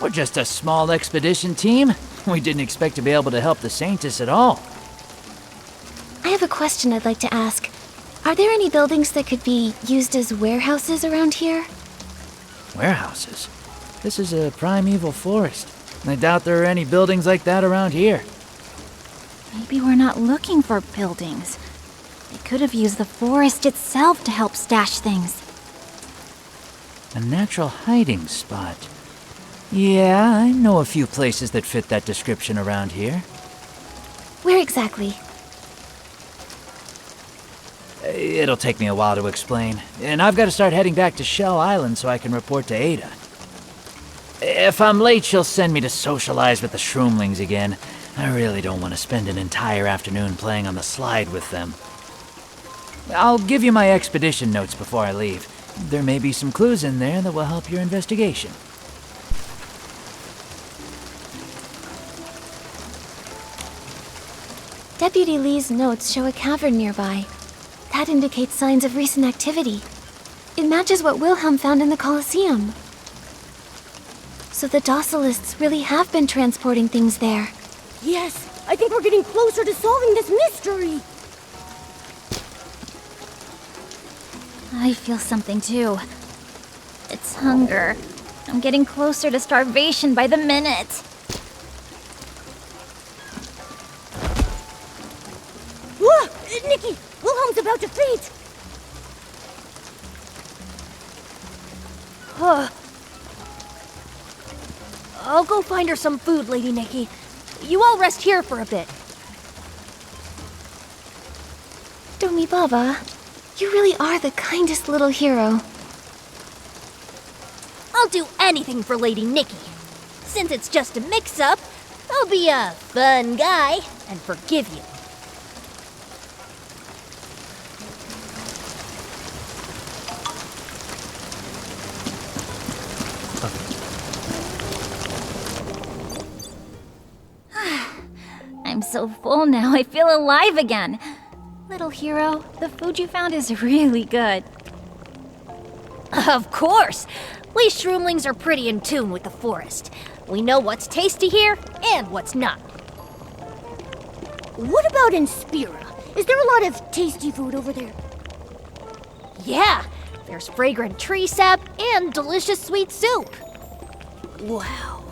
We're just a small expedition team. We didn't expect to be able to help the Saintess at all. I have a question I'd like to ask. Are there any buildings that could be used as warehouses around here? Warehouses? This is a primeval forest. I doubt there are any buildings like that around here. Maybe we're not looking for buildings. They could have used the forest itself to help stash things. A natural hiding spot. Yeah, I know a few places that fit that description around here. Where exactly? It'll take me a while to explain, and I've got to start heading back to Shell Island so I can report to Ada. If I'm late, she'll send me to socialize with the Shroomlings again. I really don't want to spend an entire afternoon playing on the slide with them. I'll give you my expedition notes before I leave. There may be some clues in there that will help your investigation. Deputy Lee's notes show a cavern nearby. That indicates signs of recent activity. It matches what Wilhelm found in the Colosseum. So the Docilists really have been transporting things there. Yes, I think we're getting closer to solving this mystery. I feel something too. It's hunger. I'm getting closer to starvation by the minute. Whoa! Nikki! Wilhelm's about to faint! I'll go find her some food, Lady Nikki. You all rest here for a bit. Domi Baba, you really are the kindest little hero. I'll do anything for Lady Nikki. Since it's just a mix-up, I'll be a fun guy and forgive you. I'm so full now, I feel alive again. Little hero, the food you found is really good. Of course! We Shroomlings are pretty in tune with the forest. We know what's tasty here and what's not. What about in Spira? Is there a lot of tasty food over there? Yeah, There's fragrant tree sap and delicious sweet soup. Wow.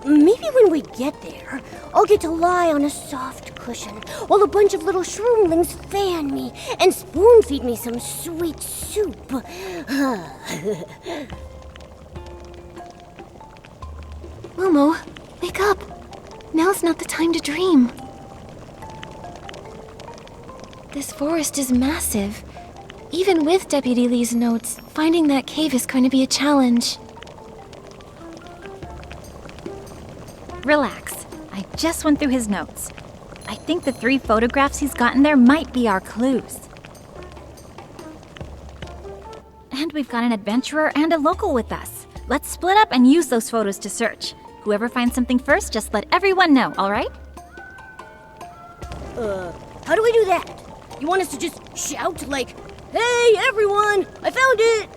Maybe when we get there, I'll get to lie on a soft cushion while a bunch of little shroomlings fan me and spoon feed me some sweet soup. Momo, wake up. Now's not the time to dream. This forest is massive. Even with Deputy Lee's notes, finding that cave is going to be a challenge. Relax. I just went through his notes. I think the 3 photographs he's gotten there might be our clues. And we've got an adventurer and a local with us. Let's split up and use those photos to search. Whoever finds something first, just let everyone know, all right? How do we do that? You want us to just shout like, "Hey, everyone, I found it!"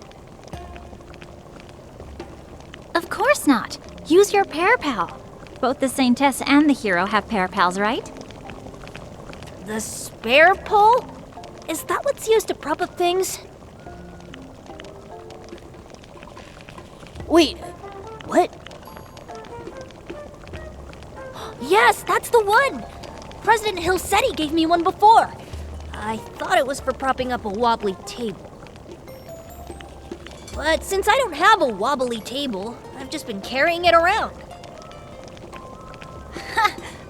Of course not. Use your pair pal. Both the Saintess and the hero have pair pals, right? The spare pole? Is that what's used to prop up things? Wait, what? Yes, that's the one! President Hilsetti gave me one before. I thought it was for propping up a wobbly table. But since I don't have a wobbly table, I've just been carrying it around.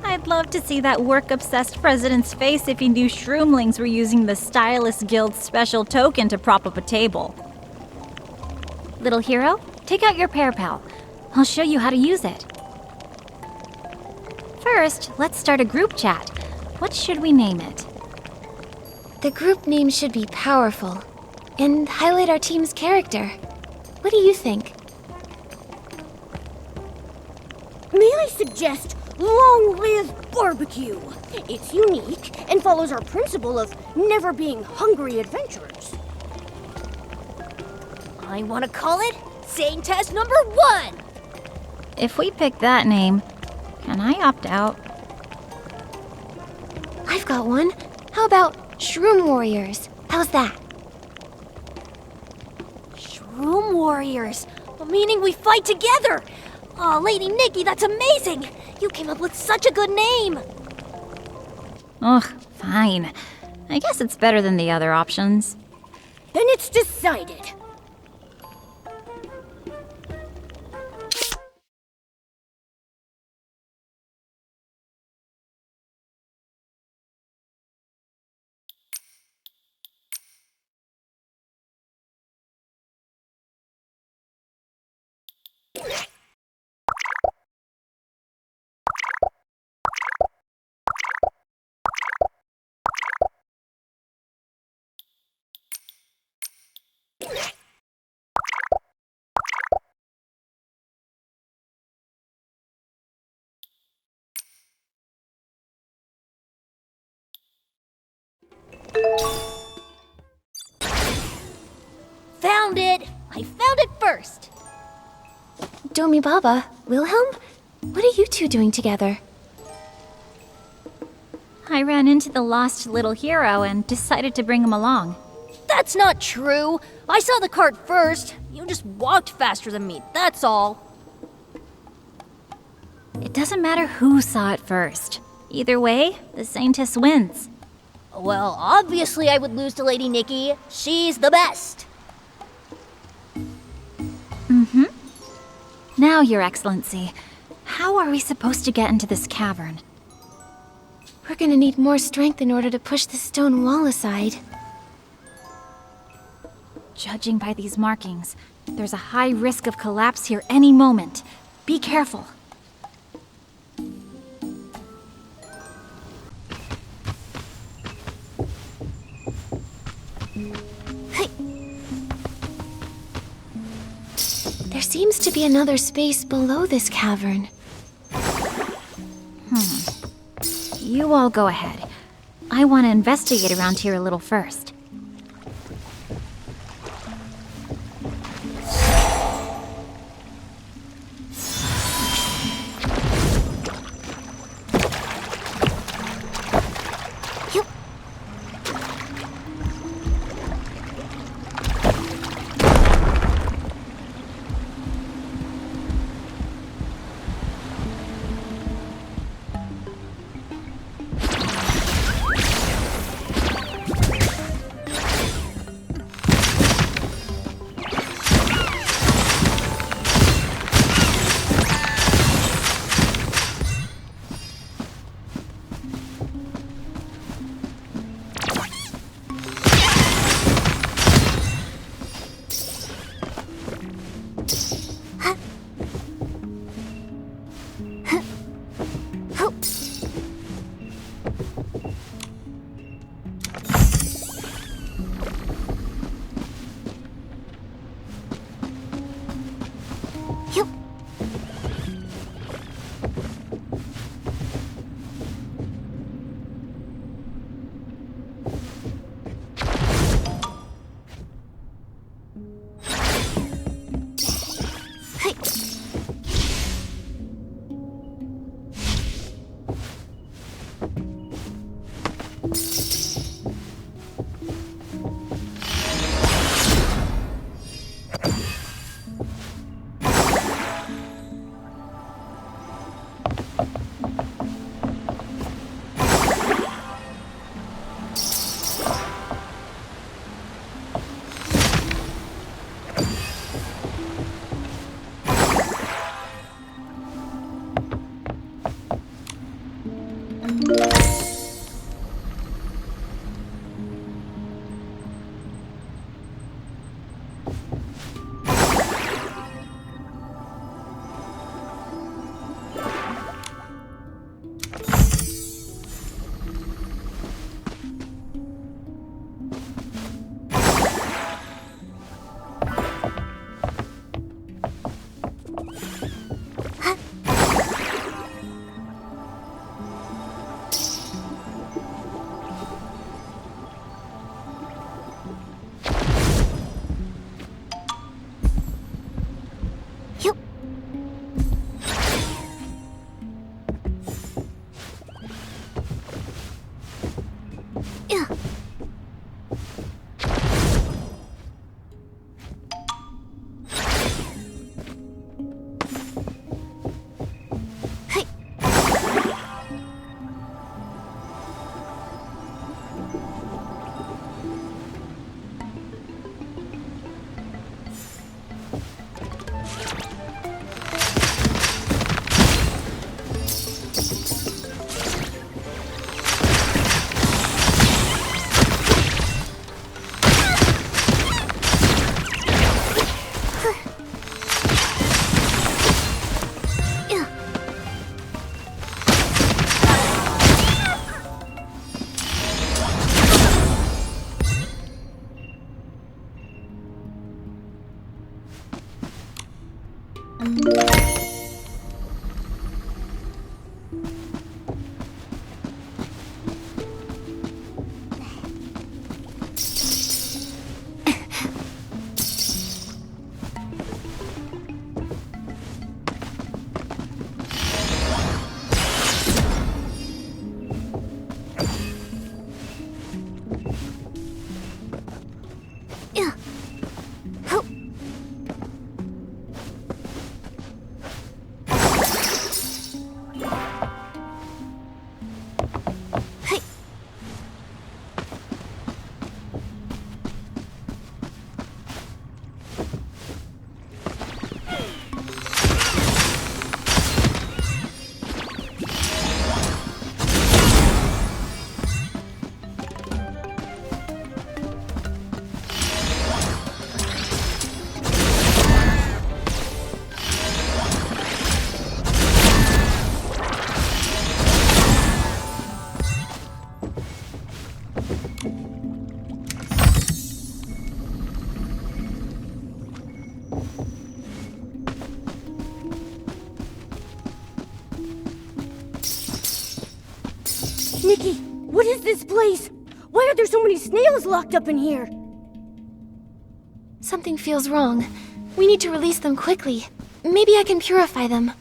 I'd love to see that work-obsessed president's face if he knew Shroomlings were using the Stylist Guild's special token to prop up a table. Little hero, take out your pair pal. I'll show you how to use it. First, let's start a group chat. What should we name it? The group name should be powerful and highlight our team's character. What do you think? May I suggest Long Live Barbecue? It's unique and follows our principle of never being hungry adventurers. I want to call it Saintess number 1! If we pick that name, can I opt out? I've got one. How about Shroom Warriors? How's that? Shroom Warriors, meaning we fight together! Aw, Lady Nikki, that's amazing! You came up with such a good name! Ugh, fine. I guess it's better than the other options. Then it's decided. Found it! I found it first! Domi Baba, Wilhelm? What are you two doing together? I ran into the lost little hero and decided to bring him along. That's not true! I saw the cart first. You just walked faster than me, that's all. It doesn't matter who saw it first. Either way, the Saintess wins. Well, obviously I would lose to Lady Nikki. She's the best. Mm-hmm. Now, Your Excellency, how are we supposed to get into this cavern? We're gonna need more strength in order to push the stone wall aside. Judging by these markings, there's a high risk of collapse here any moment. Be careful. There seems to be another space below this cavern. You all go ahead. I want to investigate around here a little first. Nikki, what is this place? Why are there so many snails locked up in here? Something feels wrong. We need to release them quickly. Maybe I can purify them.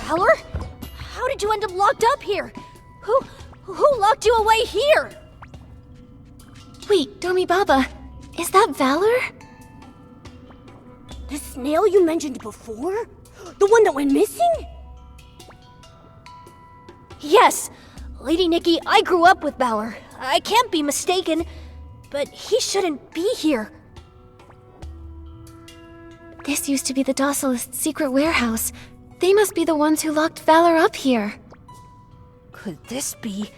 Valor? How did you end up locked up here? Who locked you away here? Wait, Domi Baba, is that Valor? The snail you mentioned before? The one that went missing? Yes! Lady Nikki, I grew up with Valor. I can't be mistaken, but he shouldn't be here. This used to be the Docilist's secret warehouse. They must be the ones who locked Valor up here. Could this be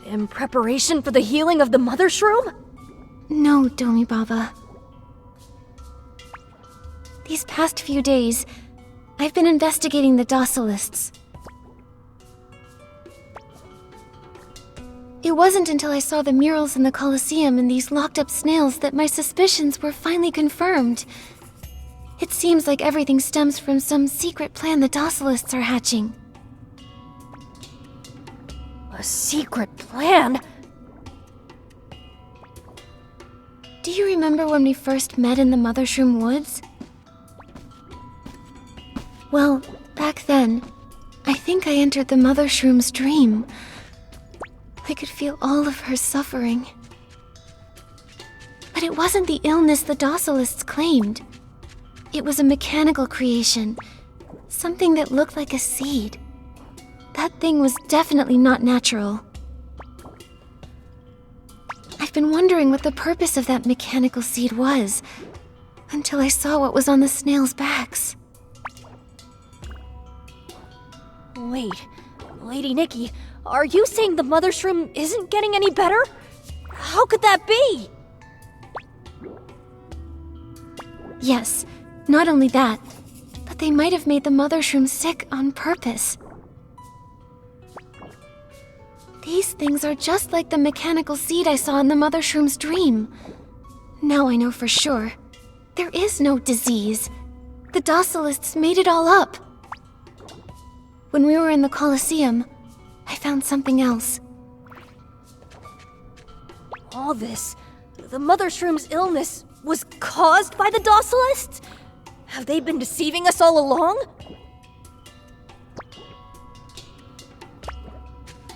in preparation for the healing of the Mothershroom? No, Domi Baba. These past few days, I've been investigating the Docilists. It wasn't until I saw the murals in the Colosseum and these locked-up snails that my suspicions were finally confirmed. It seems like everything stems from some secret plan the Docilists are hatching. A secret plan? Do you remember when we first met in the Mothershroom woods? Well, back then, I think I entered the Mothershroom's dream. I could feel all of her suffering. But it wasn't the illness the Docilists claimed. It was a mechanical creation, something that looked like a seed. That thing was definitely not natural. I've been wondering what the purpose of that mechanical seed was, until I saw what was on the snails' backs. Wait, Lady Nikki, are you saying the Mothershroom isn't getting any better? How could that be? Yes, not only that, but they might have made the Mothershroom sick on purpose. These things are just like the mechanical seed I saw in the Mothershroom's dream. Now I know for sure. There is no disease. The Docilists made it all up. When we were in the Colosseum, I found something else. All this, the Mothershroom's illness, was caused by the Docilists? Have they been deceiving us all along?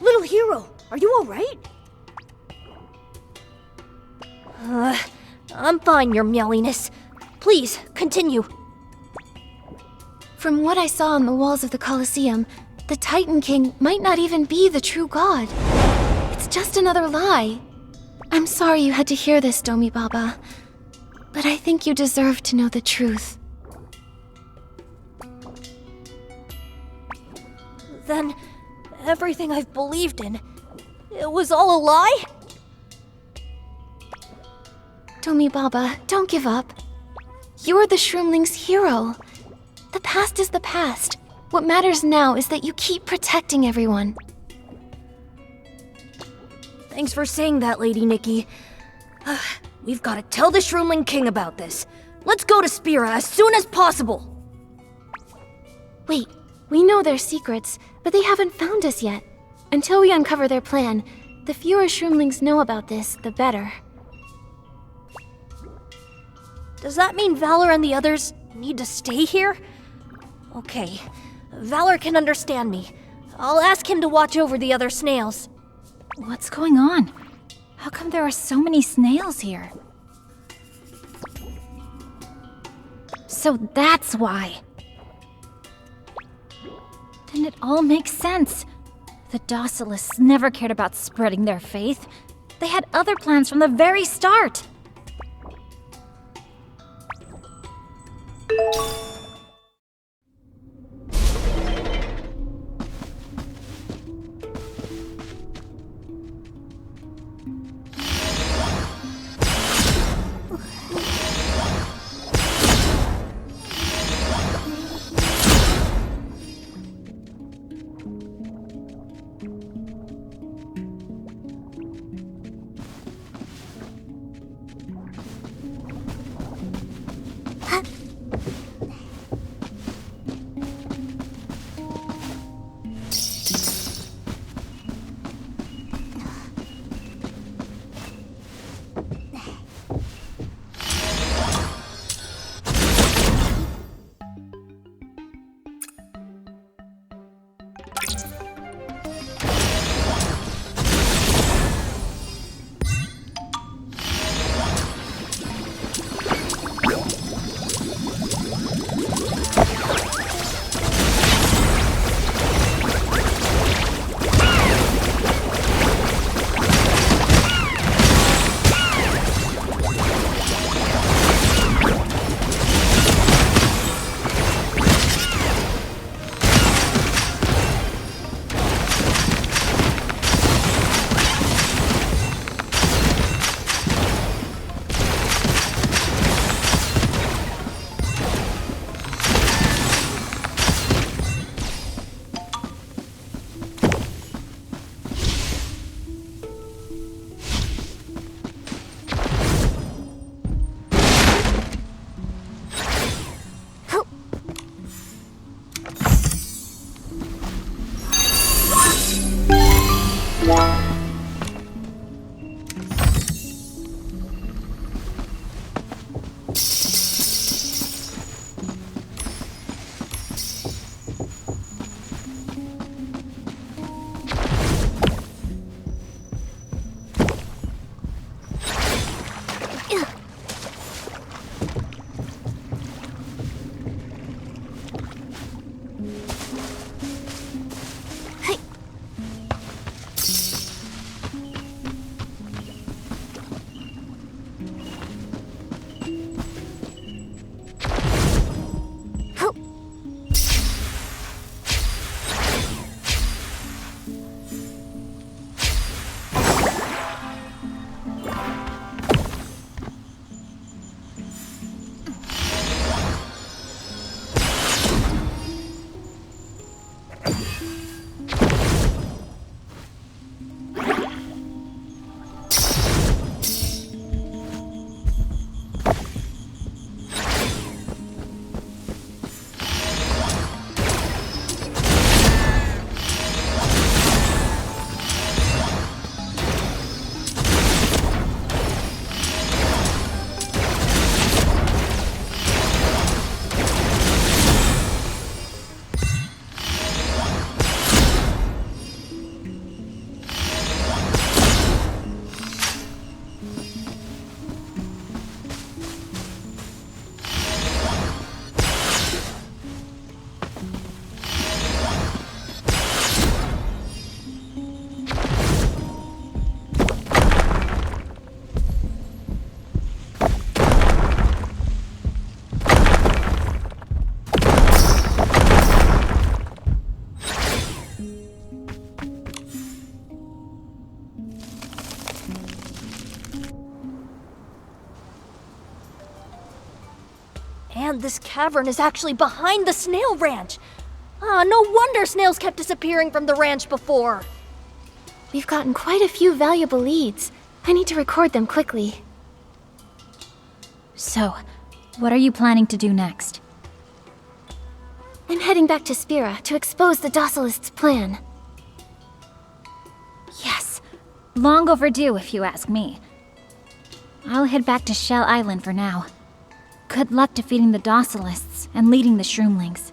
Little hero, are you alright? I'm fine, your meowiness. Please, continue. From what I saw on the walls of the Colosseum, the Titan King might not even be the true god. It's just another lie. I'm sorry you had to hear this, Domi Baba, but I think you deserve to know the truth. Then, everything I've believed in, it was all a lie? Domi Baba, don't give up. You're the Shroomling's hero. The past is the past. What matters now is that you keep protecting everyone. Thanks for saying that, Lady Nikki. We've got to tell the Shroomling King about this. Let's go to Spir as soon as possible. Wait, we know their secrets, but they haven't found us yet. Until we uncover their plan, the fewer Shroomlings know about this, the better. Does that mean Valor and the others need to stay here? Okay, Valor can understand me. I'll ask him to watch over the other snails. What's going on? How come there are so many snails here? So that's why. Then it all makes sense. The Docilists never cared about spreading their faith. They had other plans from the very start. And this cavern is actually behind the Snail Ranch. No wonder snails kept disappearing from the ranch before. We've gotten quite a few valuable leads. I need to record them quickly. So, what are you planning to do next? I'm heading back to Spira to expose the Docilist's plan. Yes, long overdue if you ask me. I'll head back to Shell Island for now. Good luck defeating the Docilists and leading the Shroomlings.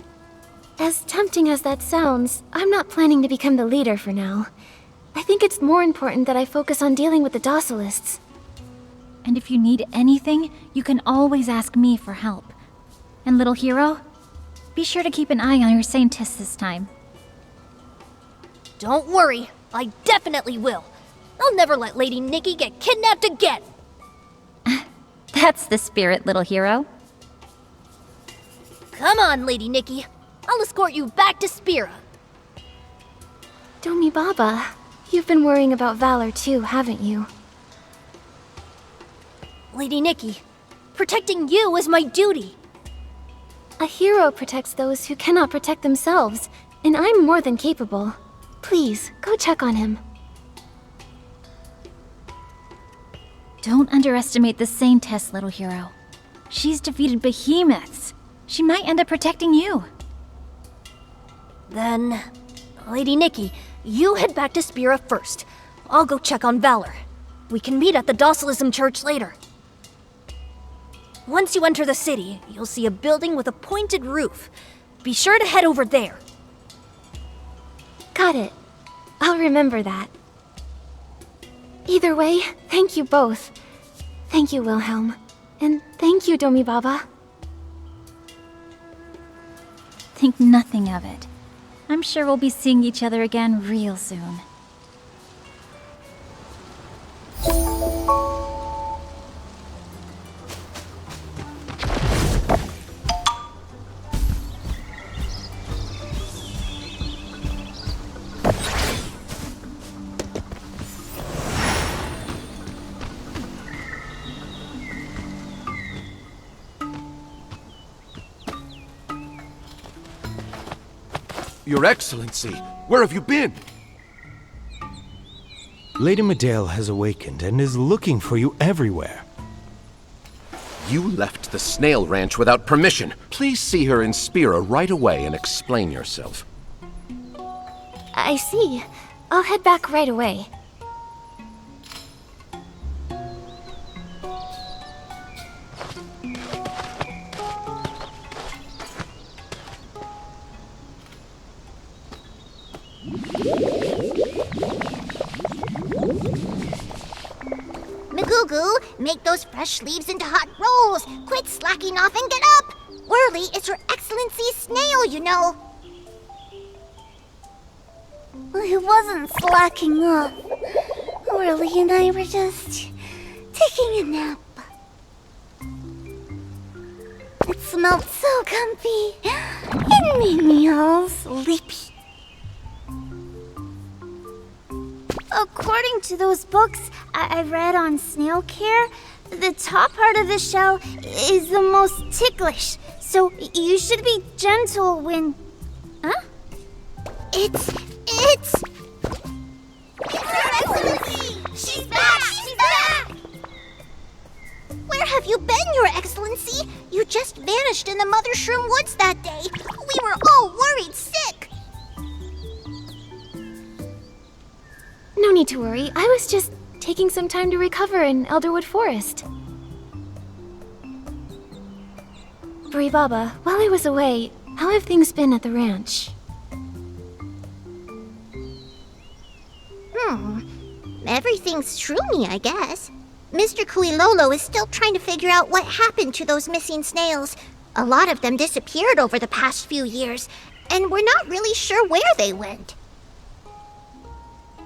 As tempting as that sounds, I'm not planning to become the leader for now. I think it's more important that I focus on dealing with the Docilists. And if you need anything, you can always ask me for help. And little hero, be sure to keep an eye on your Saintess this time. Don't worry, I definitely will. I'll never let Lady Nikki get kidnapped again. That's the spirit, little hero. Come on, Lady Nikki. I'll escort you back to Spira. Domi Baba, you've been worrying about Valor too, haven't you? Lady Nikki, protecting you is my duty. A hero protects those who cannot protect themselves, and I'm more than capable. Please, go check on him. Don't underestimate the Saintess, little hero. She's defeated behemoths. She might end up protecting you. Then, Lady Nikki, you head back to Spira first. I'll go check on Valor. We can meet at the Docelism church later. Once you enter the city, you'll see a building with a pointed roof. Be sure to head over there. Got it. I'll remember that. Either way, thank you both. Thank you, Wilhelm. And thank you, Domi Baba. Think nothing of it. I'm sure we'll be seeing each other again real soon. Your Excellency, where have you been? Lady Medale has awakened and is looking for you everywhere. You left the Snail Ranch without permission. Please see her in Spira right away and explain yourself. I see. I'll head back right away. Magugu, make those fresh leaves into hot rolls. Quit slacking off and get up. Whirly, it's Her Excellency's Snail, you know. I wasn't slacking off. Whirly and I were just taking a nap. It smelled so comfy. It made me all sleepy. According to those books I read on snail care, the top part of the shell is the most ticklish, so you should be gentle when... Huh? It's Her Excellency! She's back! She's back! Where have you been, Your Excellency? You just vanished in the Mothershroom woods that day. We were all worried sick. No need to worry. I was just taking some time to recover in Elderwood Forest. Bri Baba, while I was away, how have things been at the ranch? Everything's shroomy, I guess. Mr. Kuilolo is still trying to figure out what happened to those missing snails. A lot of them disappeared over the past few years, and we're not really sure where they went.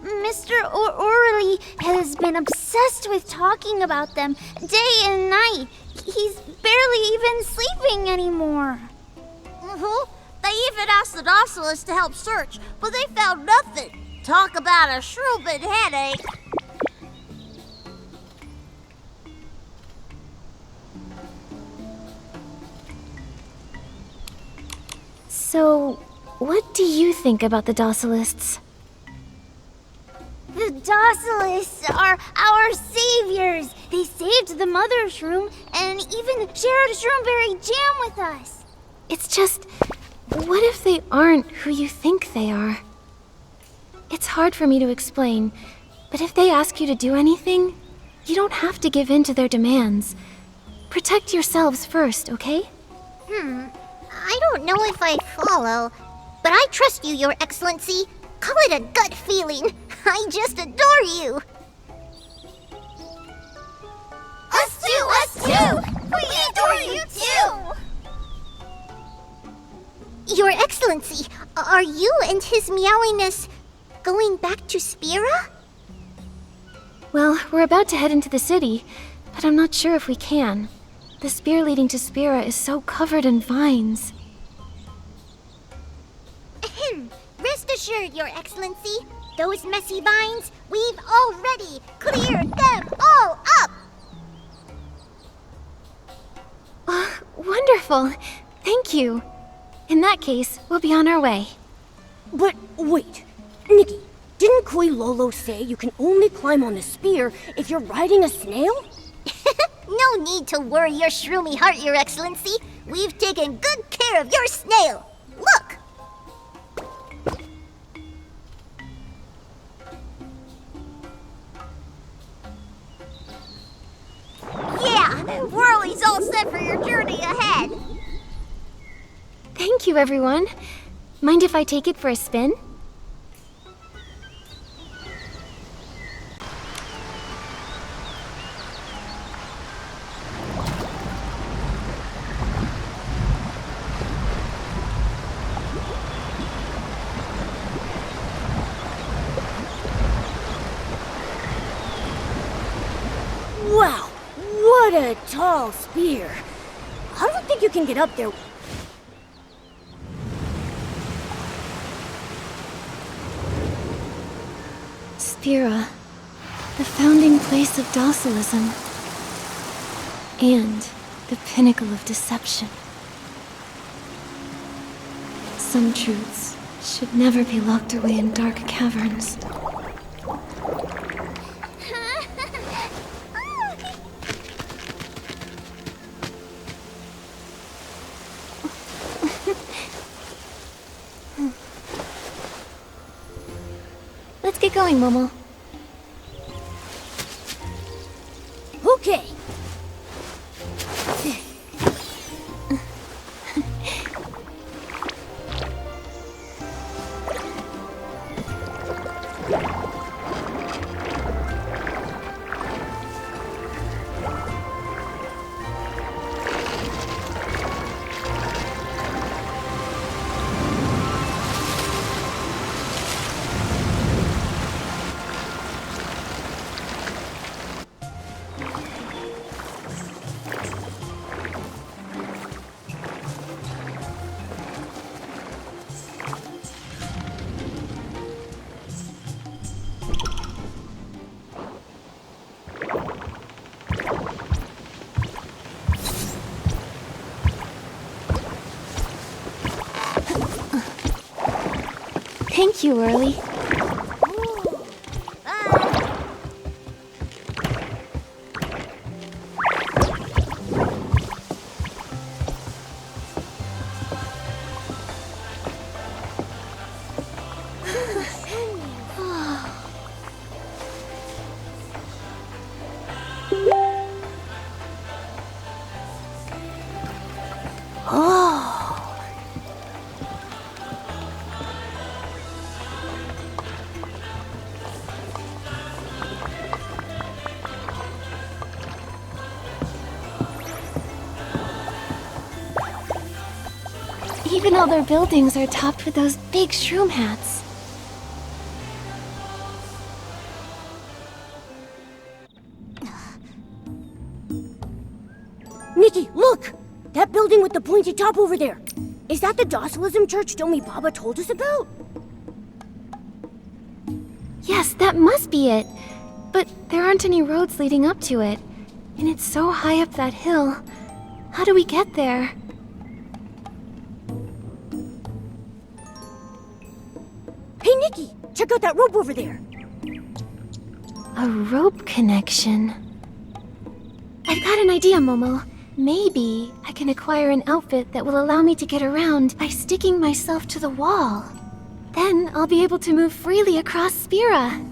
Mr. Whirly has been obsessed with talking about them day and night. He's barely even sleeping anymore. They even asked the Docilist to help search, but they found nothing. Talk about a Shrooming headache. So, what do you think about the Docilists? The Docilists are our saviors. They saved the Mothershroom and even shared a Shroomberry jam with us. It's just, what if they aren't who you think they are? It's hard for me to explain, but if they ask you to do anything, you don't have to give in to their demands. Protect yourselves first, okay? I don't know if I follow, but I trust you, Your Excellency. Call it a gut feeling. I just adore you. Us too! We adore you too! Your Excellency, are you and His Meowiness going back to Spira? Well, we're about to head into the city, but I'm not sure if we can. The spear leading to Spira is so covered in vines. Rest assured, Your Excellency, those messy vines, we've already cleared them all up! Wonderful! Thank you! In that case, we'll be on our way. But wait, Nikki, didn't Koi Lolo say you can only climb on the spear if you're riding a snail? No need to worry your shroomy heart, Your Excellency. We've taken good care of your snail. Look! Yeah, Whirly's all set for your journey ahead. Thank you, everyone. Mind if I take it for a spin? Wow, what a tall spear. I don't think you can get up there. Spira, the founding place of Docelism, and the pinnacle of deception. Some truths should never be locked away in dark caverns. Let's get going, Momo. Okay. Thank you, Whirly. Even all their buildings are topped with those big shroom hats. Nikki, look! That building with the pointy top over there. Is that the Docelism church Domi Baba told us about? Yes, that must be it. But there aren't any roads leading up to it. And it's so high up that hill. How do we get there? check out that rope over there. A rope connection. I've got an idea, Momo. Maybe I can acquire an outfit that will allow me to get around by sticking myself to the wall. Then I'll be able to move freely across Spira.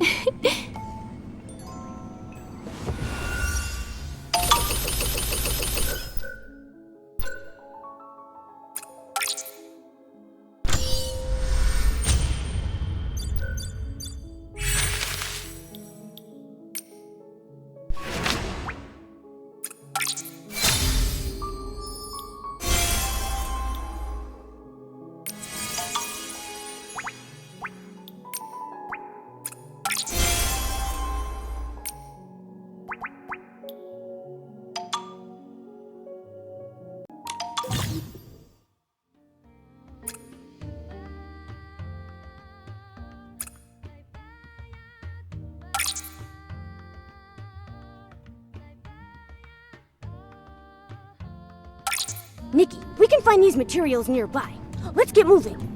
Nikki, we can find these materials nearby. Let's get moving.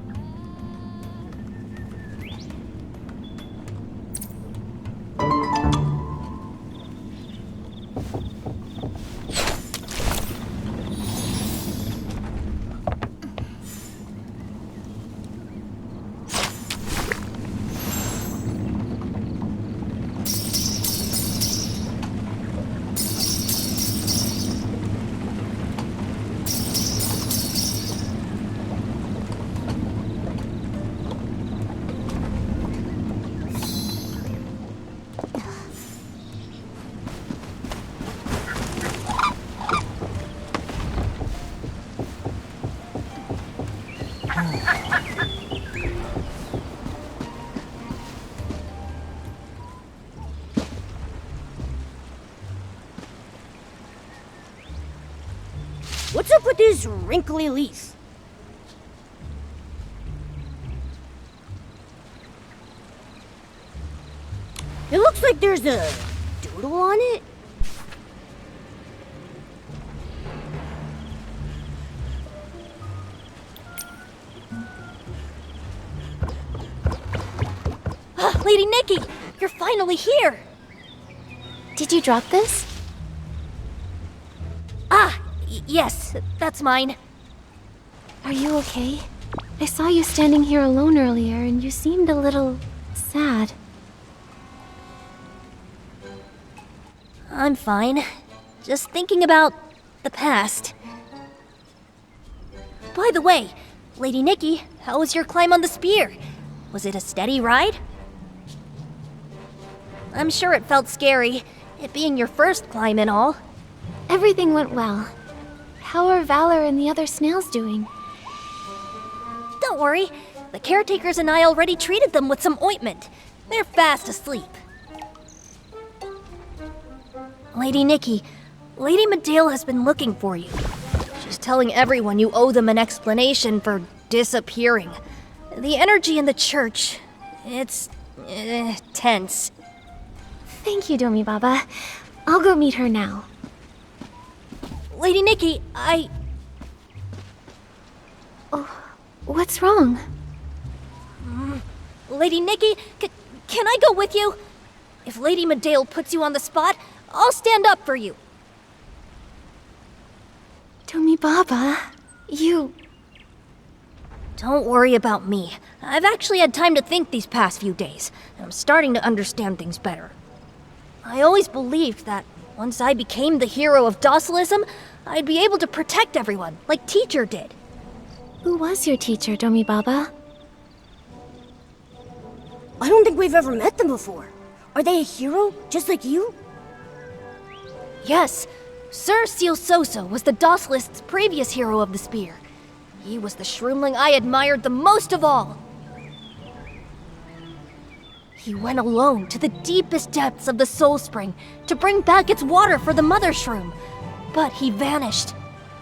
What's up with this wrinkly leaf? It looks like there's a doodle on it. Lady Nikki, you're finally here! Did you drop this? Yes, that's mine. Are you okay? I saw you standing here alone earlier, and you seemed a little sad. I'm fine. Just thinking about the past. By the way, Lady Nikki, how was your climb on the Spir? Was it a steady ride? I'm sure it felt scary, it being your first climb and all. Everything went well. How are Valor and the other snails doing? Don't worry. The caretakers and I already treated them with some ointment. They're fast asleep. Lady Nikki, Lady Medale has been looking for you. She's telling everyone you owe them an explanation for disappearing. The energy in the church, it's tense. Thank you, Domi Baba. I'll go meet her now. Lady Nikki, Oh, what's wrong? Lady Nikki, can I go with you? If Lady Medale puts you on the spot, I'll stand up for you. Domi Baba, you... Don't worry about me. I've actually had time to think these past few days, and I'm starting to understand things better. I always believed that once I became the hero of Docelism, I'd be able to protect everyone, like Teacher did. Who was your teacher, Domi Baba? I don't think we've ever met them before. Are they a hero, just like you? Yes, Sir Soso was the Docilist's previous hero of the Spir. He was the Shroomling I admired the most of all. He went alone to the deepest depths of the Soul Spring to bring back its water for the Mothershroom. But he vanished.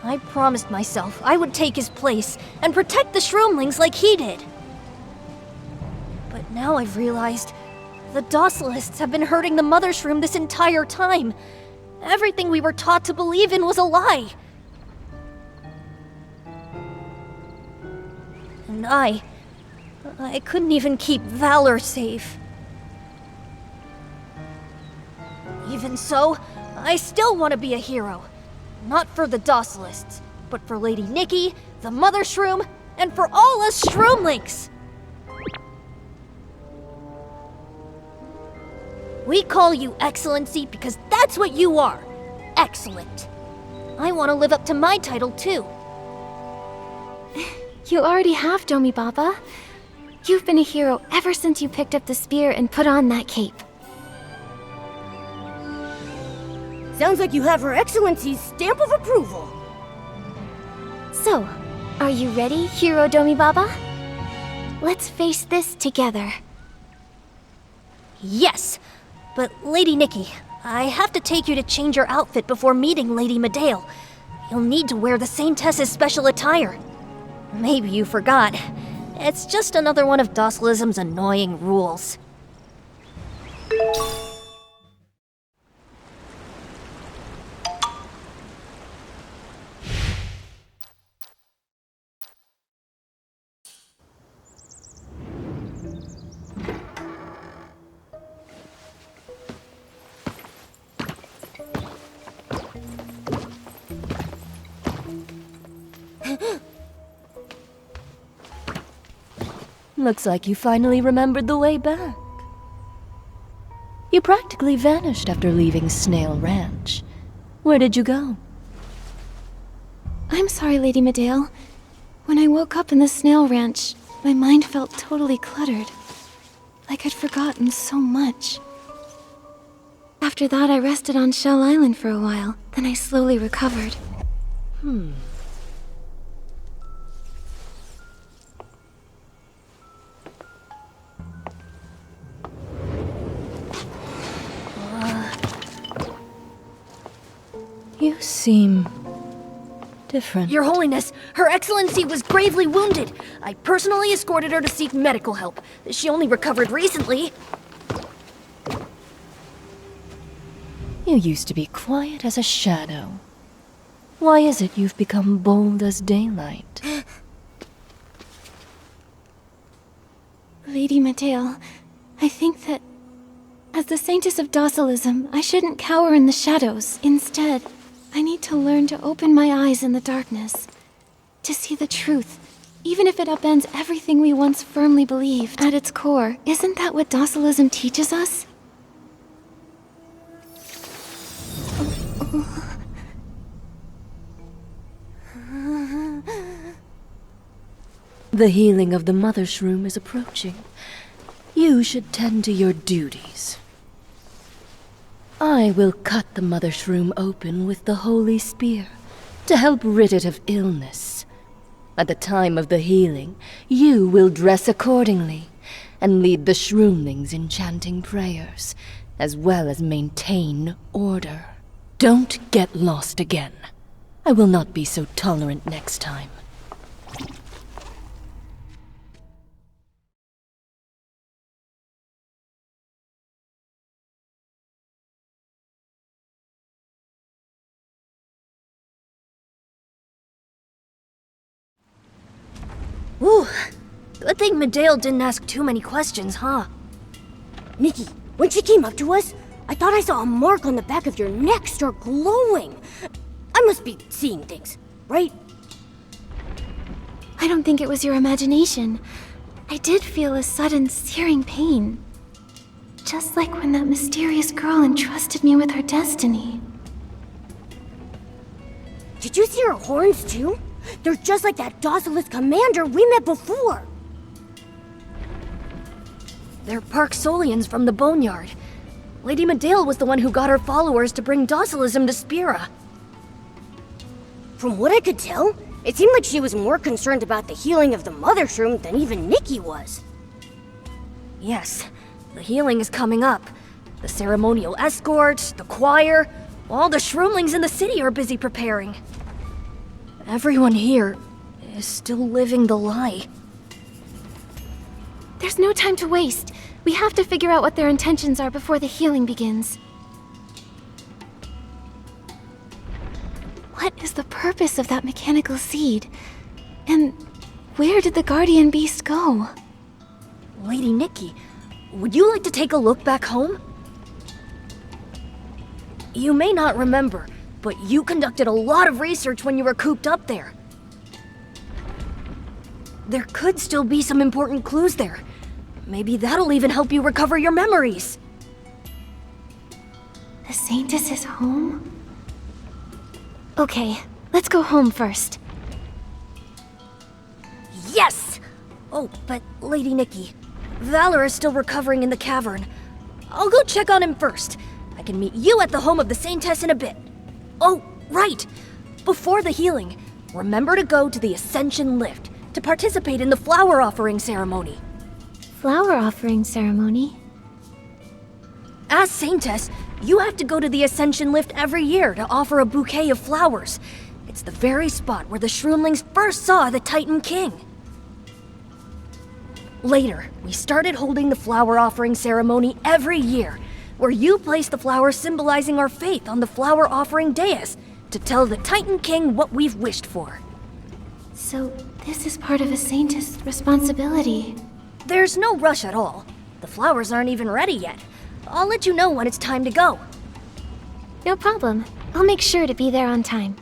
I promised myself I would take his place and protect the Shroomlings like he did. But now I've realized the Docilists have been hurting the Mothershroom this entire time. Everything we were taught to believe in was a lie. And I couldn't even keep Valor safe. Even so, I still want to be a hero. Not for the Docilists, but for Lady Nikki, the Mothershroom, and for all us Shroomlings! We call you Excellency because that's what you are. Excellent. I want to live up to my title too. You already have, Domi Baba. You've been a hero ever since you picked up the spear and put on that cape. Sounds like you have Her Excellency's stamp of approval. So, are you ready, Hero Domi Baba? Let's face this together. Yes, but Lady Nikki, I have to take you to change your outfit before meeting Lady Medale. You'll need to wear the Saintess's special attire. Maybe you forgot. It's just another one of Docelism's annoying rules. Looks like you finally remembered the way back. You practically vanished after leaving Snail Ranch. Where did you go? I'm sorry, Lady Medale. When I woke up in the Snail Ranch, my mind felt totally cluttered. Like I'd forgotten so much. After that, I rested on Shell Island for a while, then I slowly recovered. You seem different. Your Holiness, Her Excellency was gravely wounded. I personally escorted her to seek medical help. She only recovered recently. You used to be quiet as a shadow. Why is it you've become bold as daylight? Lady Medale, I think that as the Saintess of Docelism, I shouldn't cower in the shadows. Instead, I need to learn to open my eyes in the darkness, to see the truth, even if it upends everything we once firmly believed. At its core, isn't that what Docelism teaches us? The healing of the Mothershroom is approaching. You should tend to your duties. I will cut the Mothershroom open with the Holy Spir to help rid it of illness. At the time of the healing, you will dress accordingly and lead the Shroomlings in chanting prayers, as well as maintain order. Don't get lost again. I will not be so tolerant next time. Ooh, good thing Medale didn't ask too many questions, huh? Nikki, when she came up to us, I thought I saw a mark on the back of your neck start glowing. I must be seeing things, right? I don't think it was your imagination. I did feel a sudden, searing pain. Just like when that mysterious girl entrusted me with her destiny. Did you see her horns too? They're just like that Docilist commander we met before. They're Park Solians from the Boneyard. Lady Medale was the one who got her followers to bring Docelism to Spira. From what I could tell, it seemed like she was more concerned about the healing of the Mothershroom than even Nikki was. Yes, the healing is coming up. The ceremonial escort, the choir, all the Shroomlings in the city are busy preparing. Everyone here is still living the lie. There's no time to waste. We have to figure out what their intentions are before the healing begins. What is the purpose of that mechanical seed? And where did the guardian beast go? Lady Nikki, would you like to take a look back home? You may not remember, but you conducted a lot of research when you were cooped up there. There could still be some important clues there. Maybe that'll even help you recover your memories. The Saintess is home? Okay, let's go home first. Yes! Oh, but Lady Nikki, Valor is still recovering in the cavern. I'll go check on him first. I can meet you at the home of the Saintess in a bit. Oh, right! Before the healing, remember to go to the Ascension Lift to participate in the flower offering ceremony. Flower offering ceremony? As Saintess, you have to go to the Ascension Lift every year to offer a bouquet of flowers. It's the very spot where the Shroomlings first saw the Titan King. Later, we started holding the flower offering ceremony every year, where you place the flowers symbolizing our faith on the flower offering dais to tell the Titan King what we've wished for. So, this is part of a Saintess' responsibility. There's no rush at all. The flowers aren't even ready yet. I'll let you know when it's time to go. No problem. I'll make sure to be there on time.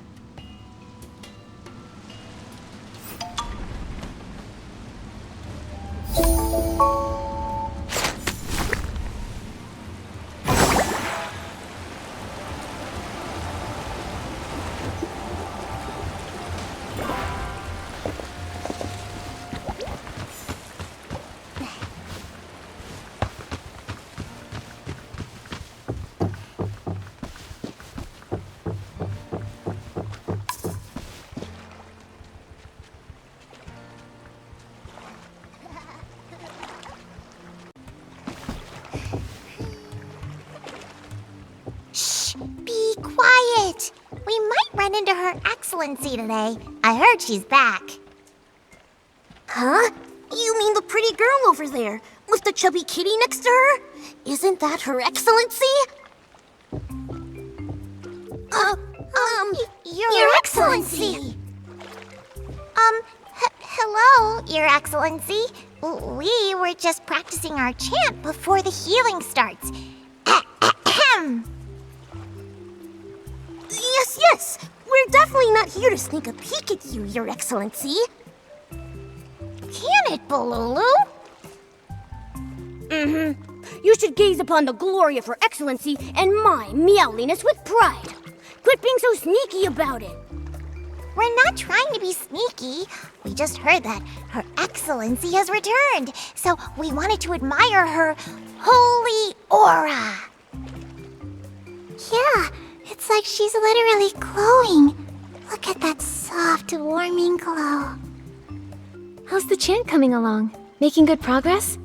Be quiet! We might run into Her Excellency today. I heard she's back. Huh? You mean the pretty girl over there, with the chubby kitty next to her? Isn't that Her Excellency? Your Excellency! Hello, Your Excellency. We were just practicing our chant before the healing starts. Yes! We're definitely not here to sneak a peek at you, Your Excellency. Can it, Bolulu? You should gaze upon the glory of Her Excellency and my meowliness with pride. Quit being so sneaky about it. We're not trying to be sneaky. We just heard that Her Excellency has returned, so we wanted to admire her holy aura. Yeah, it's like she's literally glowing. Look at that soft, warming glow. How's the chant coming along? Making good progress?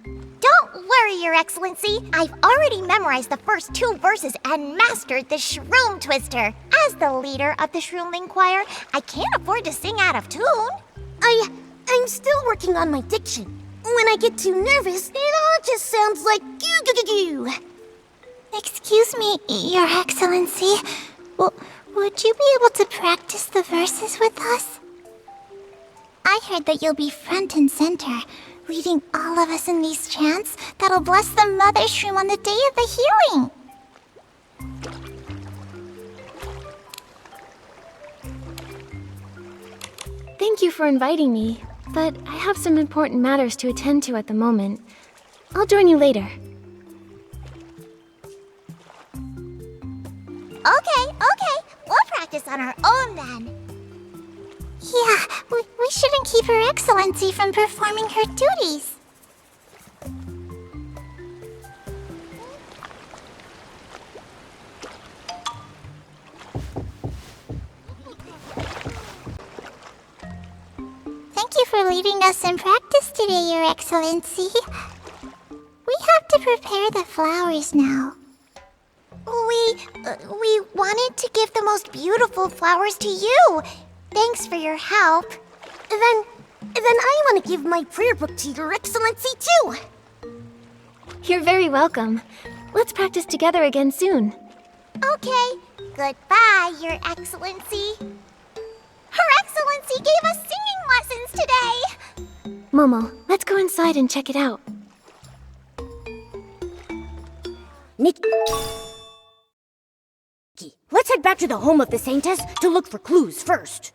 Don't worry, Your Excellency. I've already memorized the first 2 verses and mastered the Shroom Twister. As the leader of the Shroomling choir, I can't afford to sing out of tune. I'm still working on my diction. When I get too nervous, it all just sounds like goo. Excuse me, Your Excellency. Would you be able to practice the verses with us? I heard that you'll be front and center, leading all of us in these chants that'll bless the Mothershroom on the day of the healing. Thank you for inviting me, but I have some important matters to attend to at the moment. I'll join you later. Okay. We'll practice on our own then. Yeah, we shouldn't keep Her Excellency from performing her duties. Thank you for leading us in practice today, Your Excellency. We have to prepare the flowers now. We wanted to give the most beautiful flowers to you. Thanks for your help. Then I want to give my prayer book to Your Excellency too. You're very welcome. Let's practice together again soon. Okay. Goodbye, Your Excellency. Her Excellency gave us singing lessons today. Momo, let's go inside and check it out. Nikki, let's head back to the home of the Saintess to look for clues first.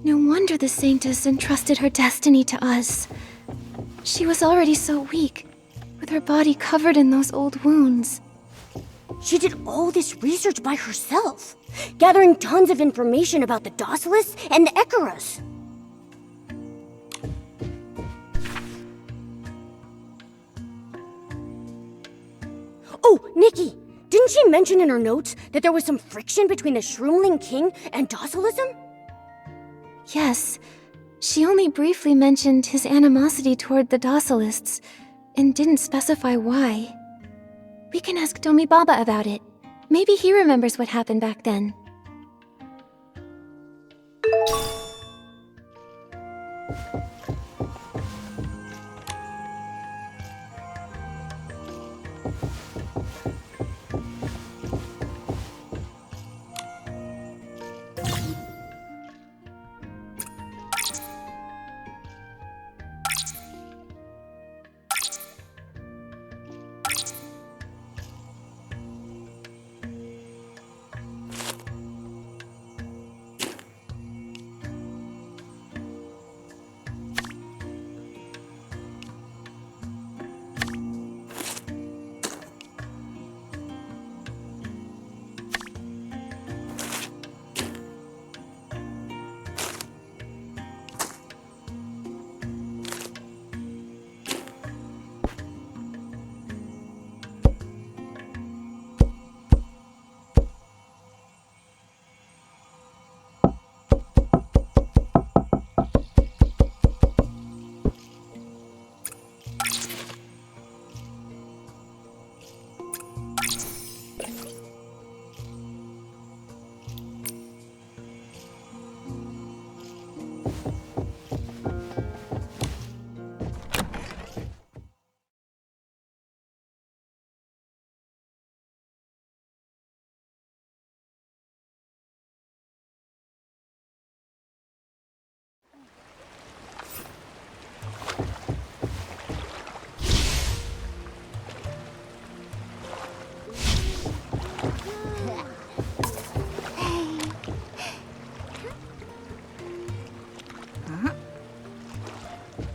No wonder the Saintess entrusted her destiny to us. She was already so weak, with her body covered in those old wounds. She did all this research by herself, gathering tons of information about the Docilist and the Ecarus. Oh, Nikki! Didn't she mention in her notes that there was some friction between the Shroomling King and Docelism? Yes, she only briefly mentioned his animosity toward the Docilists, and didn't specify why. We can ask Domi Baba about it. Maybe he remembers what happened back then.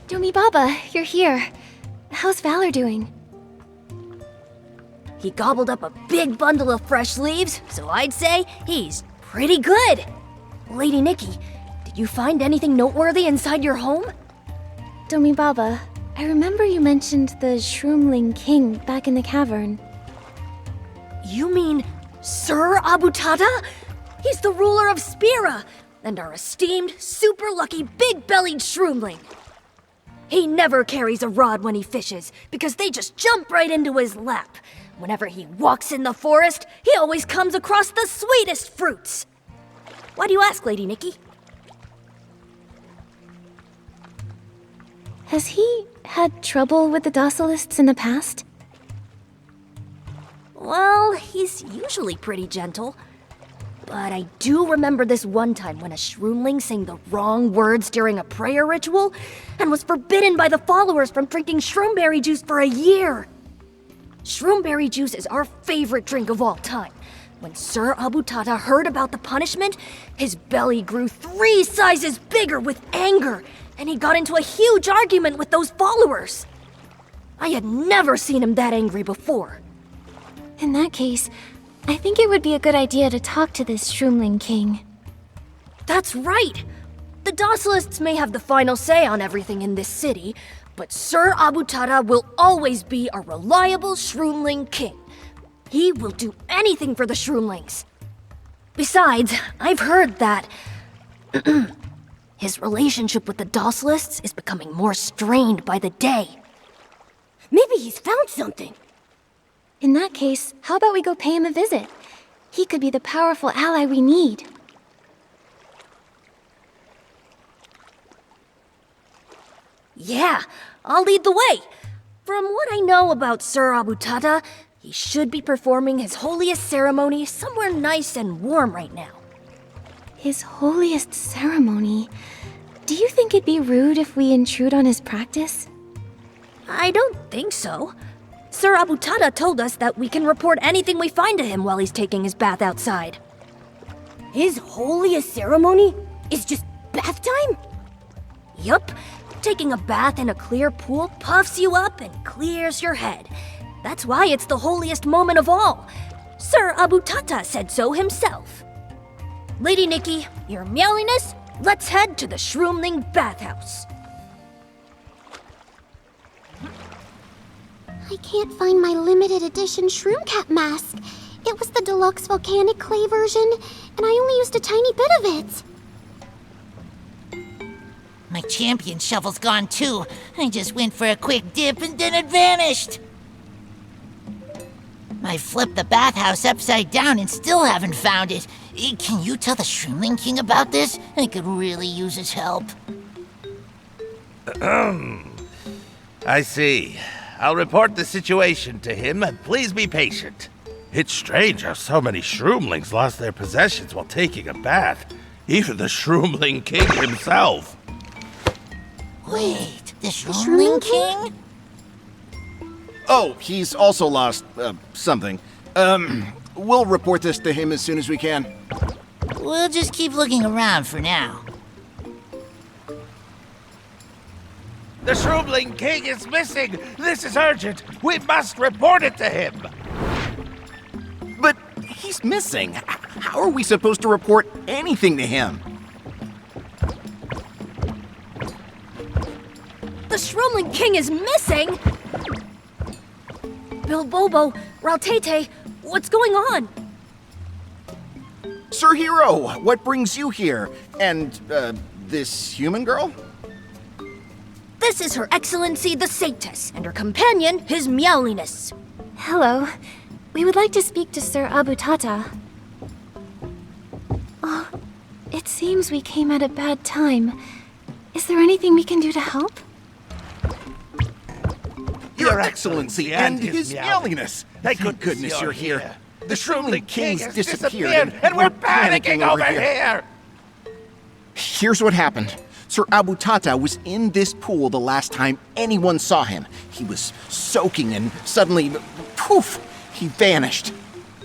Domi Baba, you're here. How's Valor doing? He gobbled up a big bundle of fresh leaves, so I'd say he's pretty good. Lady Nikki, did you find anything noteworthy inside your home? Domi Baba, I remember you mentioned the Shroomling King back in the cavern. You mean Sir Abutata? He's the ruler of Spira, and our esteemed, super lucky, big-bellied Shroomling. He never carries a rod when he fishes, because they just jump right into his lap. Whenever he walks in the forest, he always comes across the sweetest fruits. Why do you ask, Lady Nikki? Has he had trouble with the Docilists in the past? Well, he's usually pretty gentle. But I do remember this one time when a Shroomling sang the wrong words during a prayer ritual and was forbidden by the followers from drinking shroomberry juice for a year. Shroomberry juice is our favorite drink of all time. When Sir Abutata heard about the punishment, his belly grew 3 sizes bigger with anger, and he got into a huge argument with those followers. I had never seen him that angry before. In that case, I think it would be a good idea to talk to this Shroomling King. That's right! The Docilists may have the final say on everything in this city, but Sir Abutata will always be a reliable Shroomling King. He will do anything for the Shroomlings. Besides, I've heard that his relationship with the Docilists is becoming more strained by the day. Maybe he's found something. In that case, how about we go pay him a visit? He could be the powerful ally we need. Yeah, I'll lead the way. From what I know about Sir Abutata, he should be performing his holiest ceremony somewhere nice and warm right now. His holiest ceremony? Do you think it'd be rude if we intrude on his practice? I don't think so. Sir Abutata told us that we can report anything we find to him while he's taking his bath outside. His holiest ceremony is just bath time? Yup. Taking a bath in a clear pool puffs you up and clears your head. That's why it's the holiest moment of all. Sir Abutata said so himself. Lady Nikki, your meowliness, let's head to the Shroomling bathhouse. I can't find my limited edition Shroom Cat mask. It was the deluxe volcanic clay version, and I only used a tiny bit of it. My champion shovel's gone too. I just went for a quick dip and then it vanished. I flipped the bathhouse upside down and still haven't found it. Can you tell the Shroomling King about this? I could really use his help. I see. I'll report the situation to him, and please be patient. It's strange how so many Shroomlings lost their possessions while taking a bath. Even the Shroomling King himself. Wait, the Shroomling King? Oh, he's also lost, something. We'll report this to him as soon as we can. We'll just keep looking around for now. The Shroomling King is missing! This is urgent! We must report it to him! But he's missing. How are we supposed to report anything to him? The Shroomling King is missing? Bilbobo, Rautete, what's going on? Sir Hero, what brings you here? And, this human girl? This is Her Excellency the Sanctus, and her companion, his meowliness. Hello. We would like to speak to Sir Abutata. Oh, it seems we came at a bad time. Is there anything we can do to help? Your Excellency and his meowliness! Thank goodness you're here. The Shroomling King's disappeared, and we're panicking over here! Here's what happened. Sir Abutata was in this pool the last time anyone saw him. He was soaking and suddenly, poof, he vanished.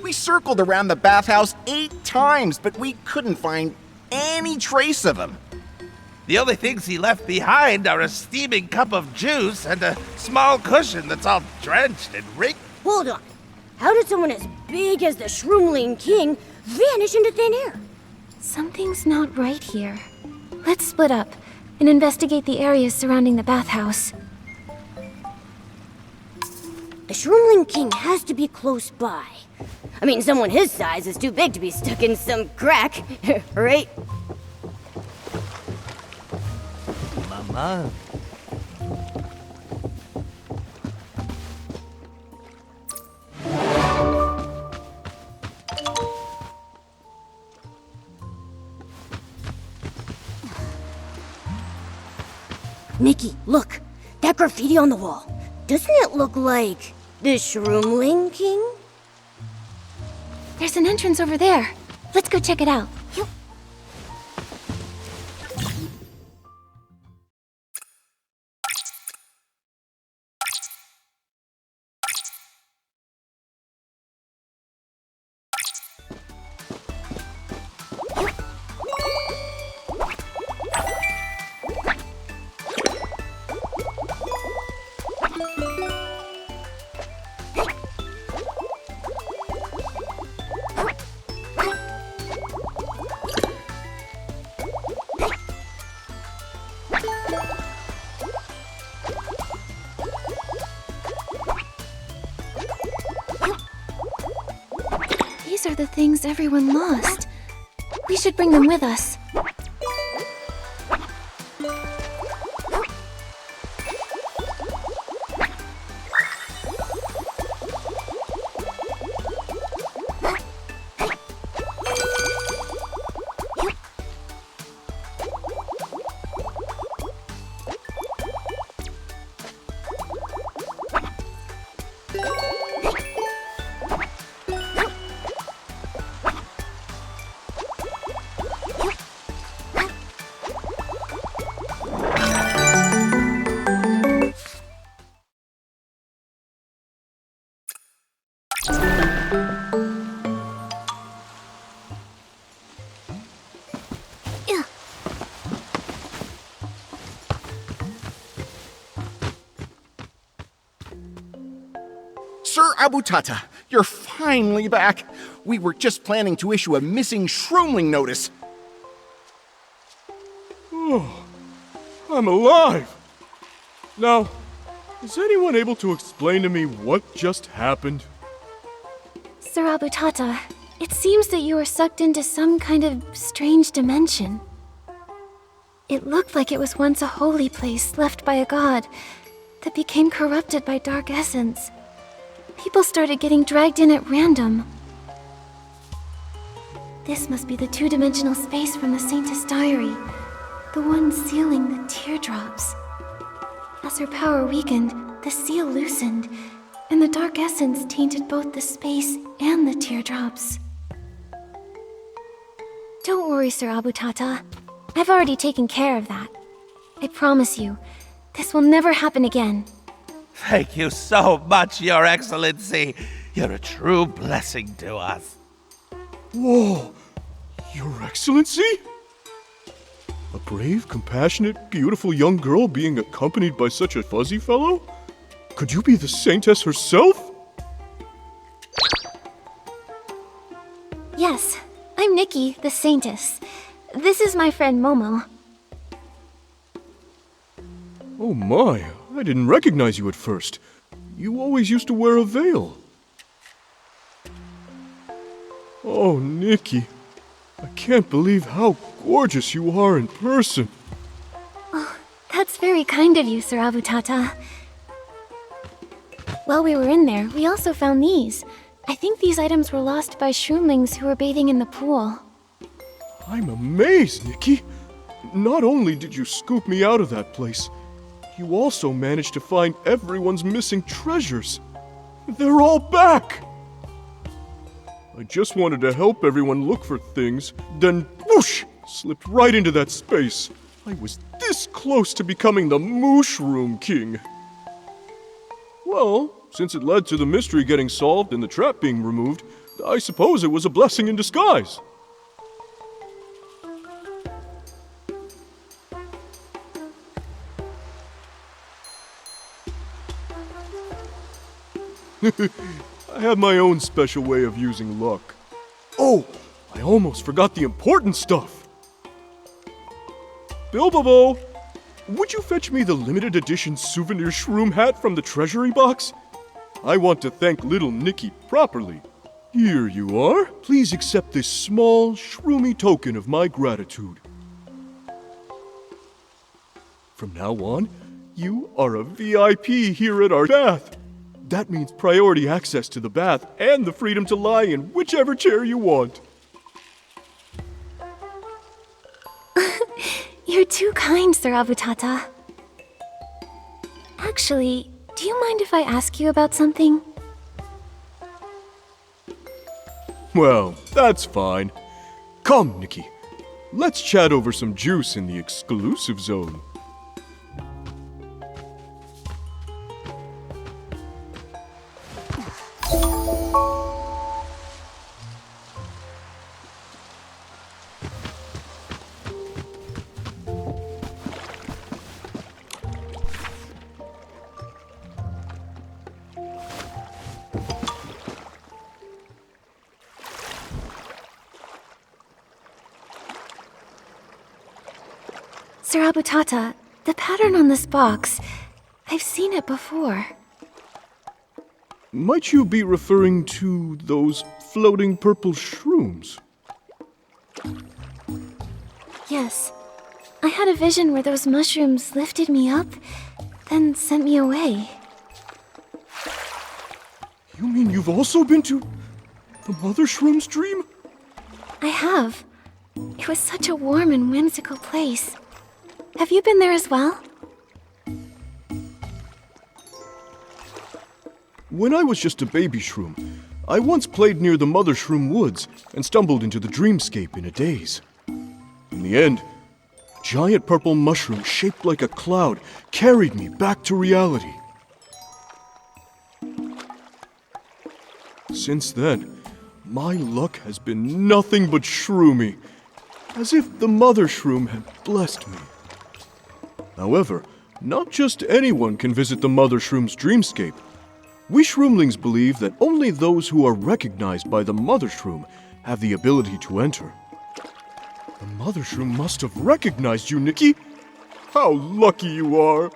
We circled around the bathhouse 8 times, but we couldn't find any trace of him. The only things he left behind are a steaming cup of juice and a small cushion that's all drenched in wrinkles. Hold on. How did someone as big as the Shroomling King vanish into thin air? Something's not right here. Let's split up and investigate the areas surrounding the bathhouse. The Shroomling King has to be close by. I mean, someone his size is too big to be stuck in some crack, right? Mama. Nikki, look. That graffiti on the wall. Doesn't it look like the Shroomling King? There's an entrance over there. Let's go check it out. These are the things everyone lost. We should bring them with us. Sir Abutata, you're finally back. We were just planning to issue a missing Shroomling notice. Oh, I'm alive! Now, is anyone able to explain to me what just happened? Sir Abutata, it seems that you were sucked into some kind of strange dimension. It looked like it was once a holy place left by a god that became corrupted by dark essence. People started getting dragged in at random. This must be the two-dimensional space from the Saintess' diary, the one sealing the teardrops. As her power weakened, the seal loosened, and the dark essence tainted both the space and the teardrops. Don't worry, Sir Abutata. I've already taken care of that. I promise you, this will never happen again. Thank you so much, Your Excellency. You're a true blessing to us. Whoa! Your Excellency? A brave, compassionate, beautiful young girl being accompanied by such a fuzzy fellow? Could you be the Saintess herself? Yes, I'm Nikki, the Saintess. This is my friend Momo. Oh my, I didn't recognize you at first. You always used to wear a veil. Oh, Nikki. I can't believe how gorgeous you are in person. Oh, that's very kind of you, Sir Abutata. While we were in there, we also found these. I think these items were lost by Shroomlings who were bathing in the pool. I'm amazed, Nikki. Not only did you scoop me out of that place, you also managed to find everyone's missing treasures. They're all back! I just wanted to help everyone look for things, then whoosh! Slipped right into that space. I was this close to becoming the Mothershroom King. Well, since it led to the mystery getting solved and the trap being removed, I suppose it was a blessing in disguise. I have my own special way of using luck. Oh, I almost forgot the important stuff. Bilbobo, would you fetch me the limited edition souvenir Shroom hat from the treasury box? I want to thank little Nikki properly. Here you are. Please accept this small, shroomy token of my gratitude. From now on, you are a VIP here at our bath. That means priority access to the bath and the freedom to lie in whichever chair you want. You're too kind, Sir Abutata. Actually, do you mind if I ask you about something? Well, that's fine. Come, Nikki. Let's chat over some juice in the exclusive zone. Sir Abutata, the pattern on this box, I've seen it before. Might you be referring to those floating purple shrooms? Yes. I had a vision where those mushrooms lifted me up, then sent me away. You mean you've also been to the Mothershroom's dream? I have. It was such a warm and whimsical place. Have you been there as well? When I was just a baby shroom, I once played near the Mothershroom woods and stumbled into the dreamscape in a daze. In the end, a giant purple mushroom shaped like a cloud carried me back to reality. Since then, my luck has been nothing but shroomy, as if the Mothershroom had blessed me. However, not just anyone can visit the Mothershroom's dreamscape. We Shroomlings believe that only those who are recognized by the Mothershroom have the ability to enter. The Mothershroom must have recognized you, Nikki. How lucky you are!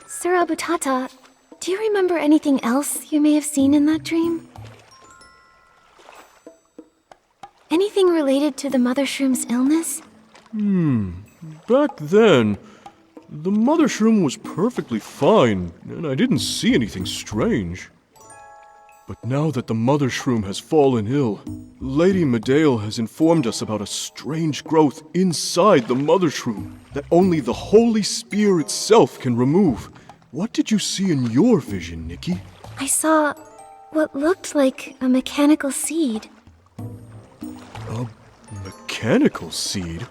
Sir Abutata, do you remember anything else you may have seen in that dream? Anything related to the Mothershroom's illness? Back then, the Mothershroom was perfectly fine, and I didn't see anything strange. But now that the Mothershroom has fallen ill, Lady Medale has informed us about a strange growth inside the Mothershroom that only the Holy Spir itself can remove. What did you see in your vision, Nikki? I saw what looked like a mechanical seed. A mechanical seed?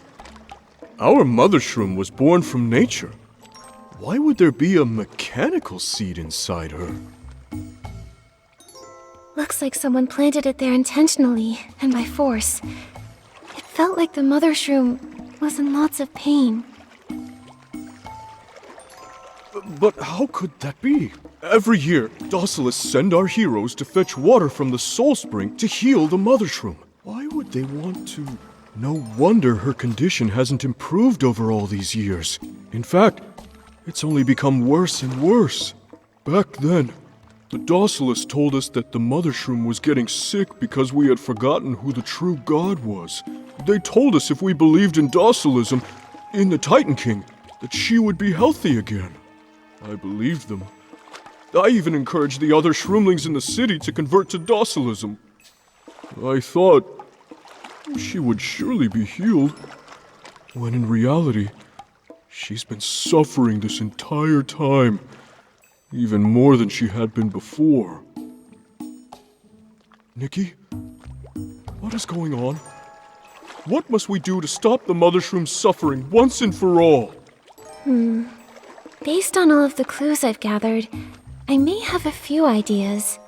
Our Mothershroom was born from nature. Why would there be a mechanical seed inside her? Looks like someone planted it there intentionally and by force. It felt like the Mothershroom was in lots of pain. But how could that be? Every year, Docilists send our heroes to fetch water from the Soul Spring to heal the Mothershroom. Why would they want to? No wonder her condition hasn't improved over all these years. In fact, it's only become worse and worse. Back then, the Docilist told us that the Mothershroom was getting sick because we had forgotten who the true god was. They told us if we believed in Docelism, in the Titan King, that she would be healthy again. I believed them. I even encouraged the other Shroomlings in the city to convert to Docelism. I thought she would surely be healed, when in reality, she's been suffering this entire time, even more than she had been before. Nikki, what is going on? What must we do to stop the Mothershroom's suffering once and for all? Based on all of the clues I've gathered, I may have a few ideas.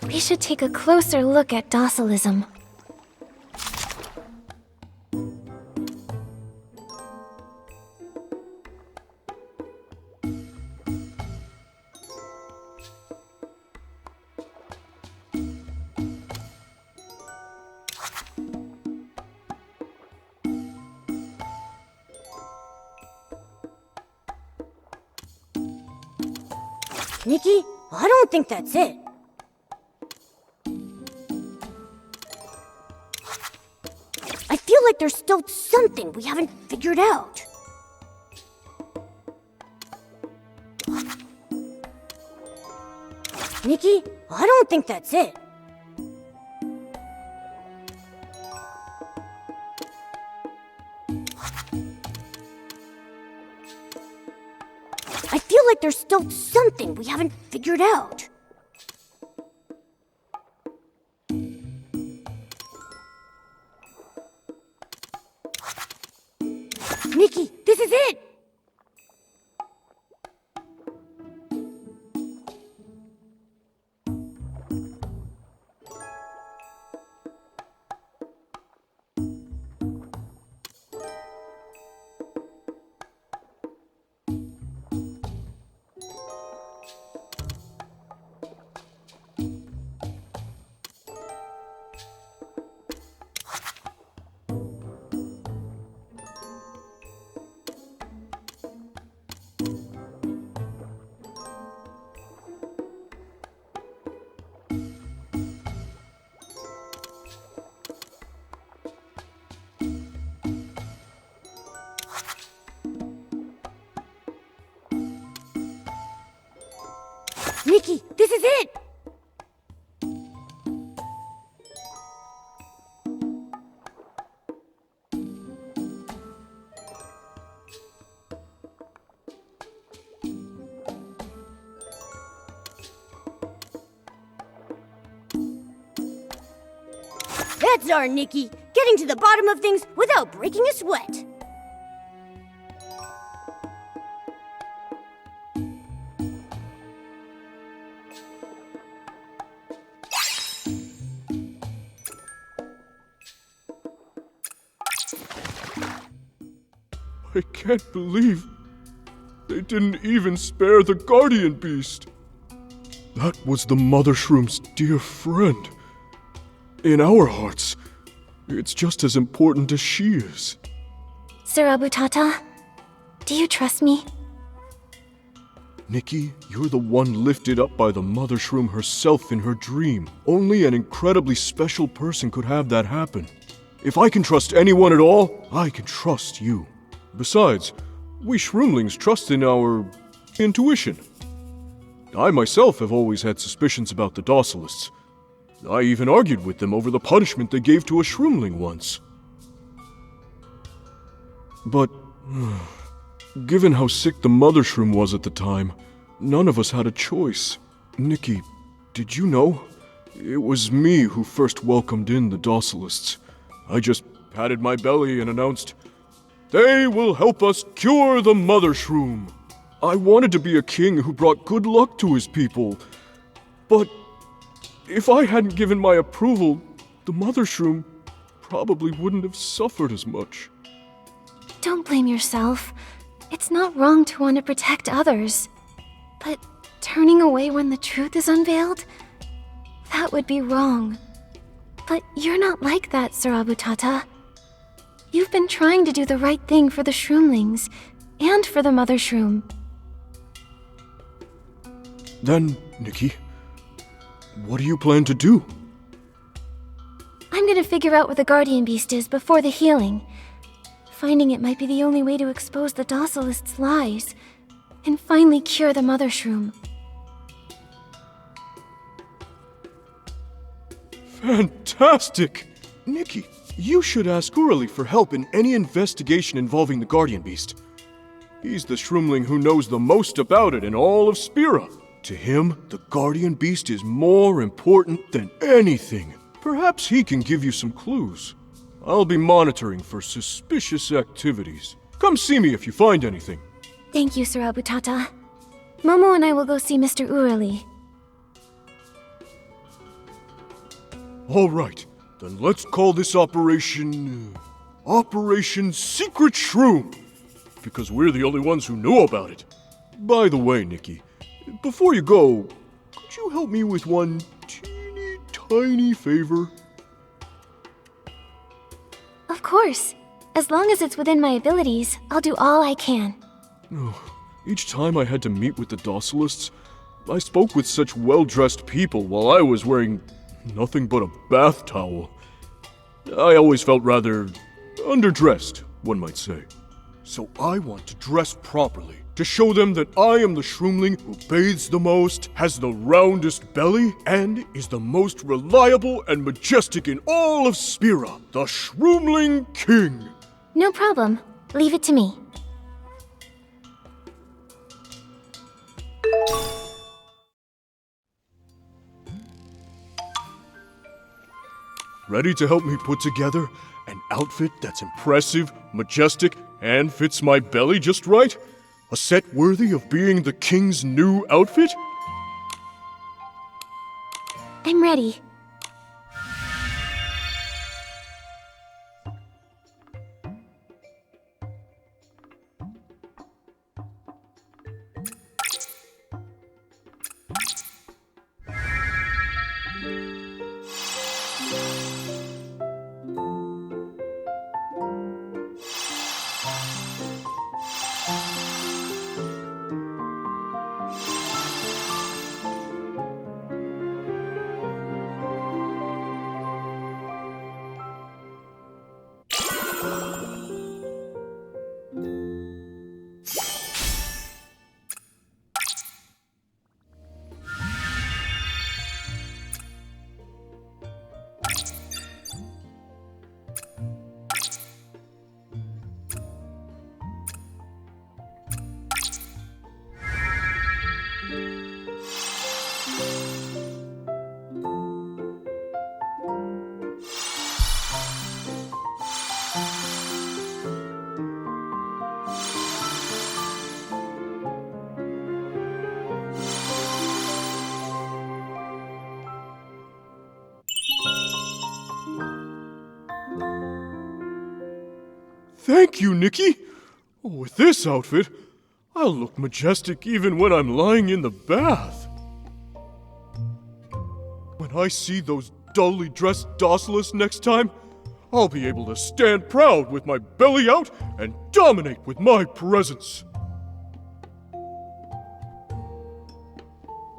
We should take a closer look at Docelism. Nikki, I don't think that's it. I feel like there's still something we haven't figured out. Nikki, I don't think that's it. I feel like there's still something we haven't figured out. Nikki, this is it! Nikki, this is it! That's our Nikki, getting to the bottom of things without breaking a sweat. I can't believe they didn't even spare the guardian beast. That was the Mothershroom's dear friend. In our hearts, it's just as important as she is. Sir Abutata, do you trust me? Nikki, you're the one lifted up by the Mothershroom herself in her dream. Only an incredibly special person could have that happen. If I can trust anyone at all, I can trust you. Besides, we Shroomlings trust in our intuition. I myself have always had suspicions about the Docilists. I even argued with them over the punishment they gave to a Shroomling once. But given how sick the Mothershroom was at the time, none of us had a choice. Nikki, did you know? It was me who first welcomed in the Docilists. I just patted my belly and announced, "They will help us cure the Mothershroom." I wanted to be a king who brought good luck to his people. But if I hadn't given my approval, the Mothershroom probably wouldn't have suffered as much. Don't blame yourself. It's not wrong to want to protect others. But turning away when the truth is unveiled? That would be wrong. But you're not like that, Sir Abutata. You've been trying to do the right thing for the Shroomlings, and for the Mothershroom. Then, Nikki, what do you plan to do? I'm gonna figure out where the Guardian Beast is before the healing. Finding it might be the only way to expose the Docilist's lies, and finally cure the Mothershroom. Fantastic! Nikki, you should ask Whirly for help in any investigation involving the Guardian Beast. He's the Shroomling who knows the most about it in all of Spira. To him, the Guardian Beast is more important than anything. Perhaps he can give you some clues. I'll be monitoring for suspicious activities. Come see me if you find anything. Thank you, Sir Abutata. Momo and I will go see Mr. Whirly. All right, then let's call this Operation Secret Shroom, because we're the only ones who know about it. By the way, Nikki, before you go, could you help me with one teeny tiny favor? Of course. As long as it's within my abilities, I'll do all I can. Each time I had to meet with the Docilists, I spoke with such well-dressed people while I was wearing nothing but a bath towel. I always felt rather underdressed, one might say. So I want to dress properly, to show them that I am the Shroomling who bathes the most, has the roundest belly, and is the most reliable and majestic in all of Spira, the Shroomling King. No problem. Leave it to me. Ready to help me put together an outfit that's impressive, majestic, and fits my belly just right? A set worthy of being the king's new outfit? I'm ready. Thank you, Nikki. With this outfit, I'll look majestic even when I'm lying in the bath. When I see those dully dressed Docilists next time, I'll be able to stand proud with my belly out and dominate with my presence.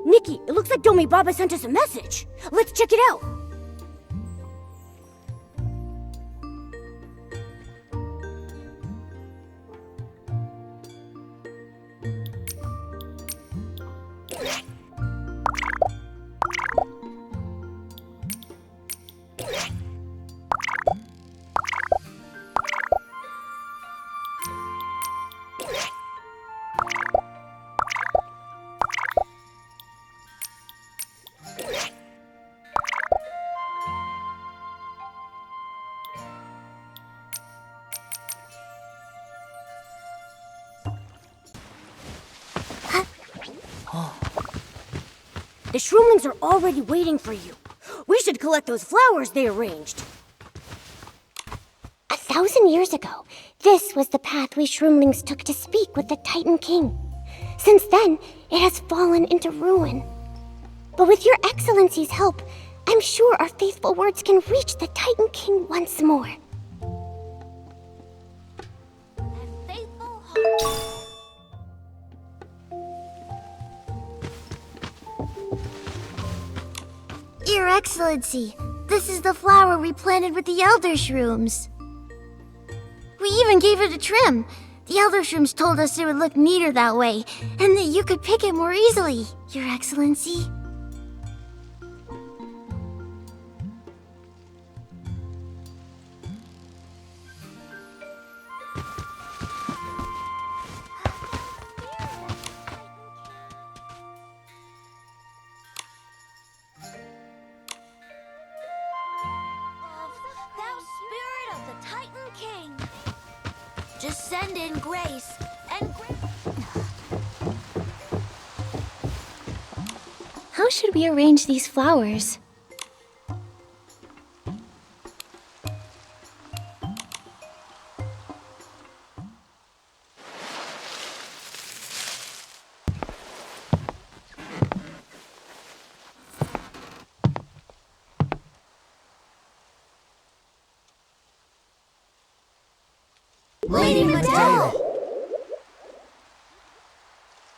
Nikki, it looks like Domi Baba sent us a message. Let's check it out. The Shroomlings are already waiting for you. We should collect those flowers they arranged. 1,000 years ago, this was the path we Shroomlings took to speak with the Titan King. Since then, it has fallen into ruin. But with your Excellency's help, I'm sure our faithful words can reach the Titan King once more. Your Excellency, this is the flower we planted with the Elder Shrooms. We even gave it a trim. The Elder Shrooms told us it would look neater that way, and that you could pick it more easily, Your Excellency. Just send in grace, and How should we arrange these flowers? Lady Medale!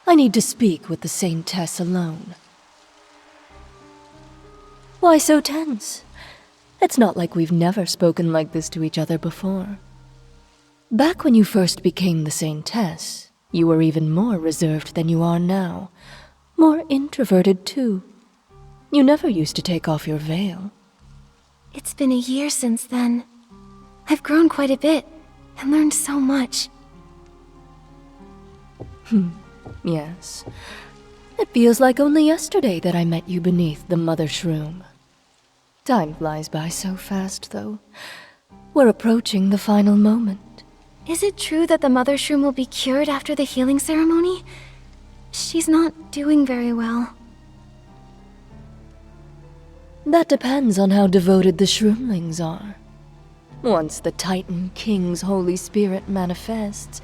I need to speak with the Saintess alone. Why so tense? It's not like we've never spoken like this to each other before. Back when you first became the Saintess, you were even more reserved than you are now. More introverted, too. You never used to take off your veil. It's been a year since then. I've grown quite a bit, and learned so much. Yes. It feels like only yesterday that I met you beneath the Mothershroom. Time flies by so fast, though. We're approaching the final moment. Is it true that the Mothershroom will be cured after the healing ceremony? She's not doing very well. That depends on how devoted the Shroomlings are. Once the Titan King's Holy Spirit manifests,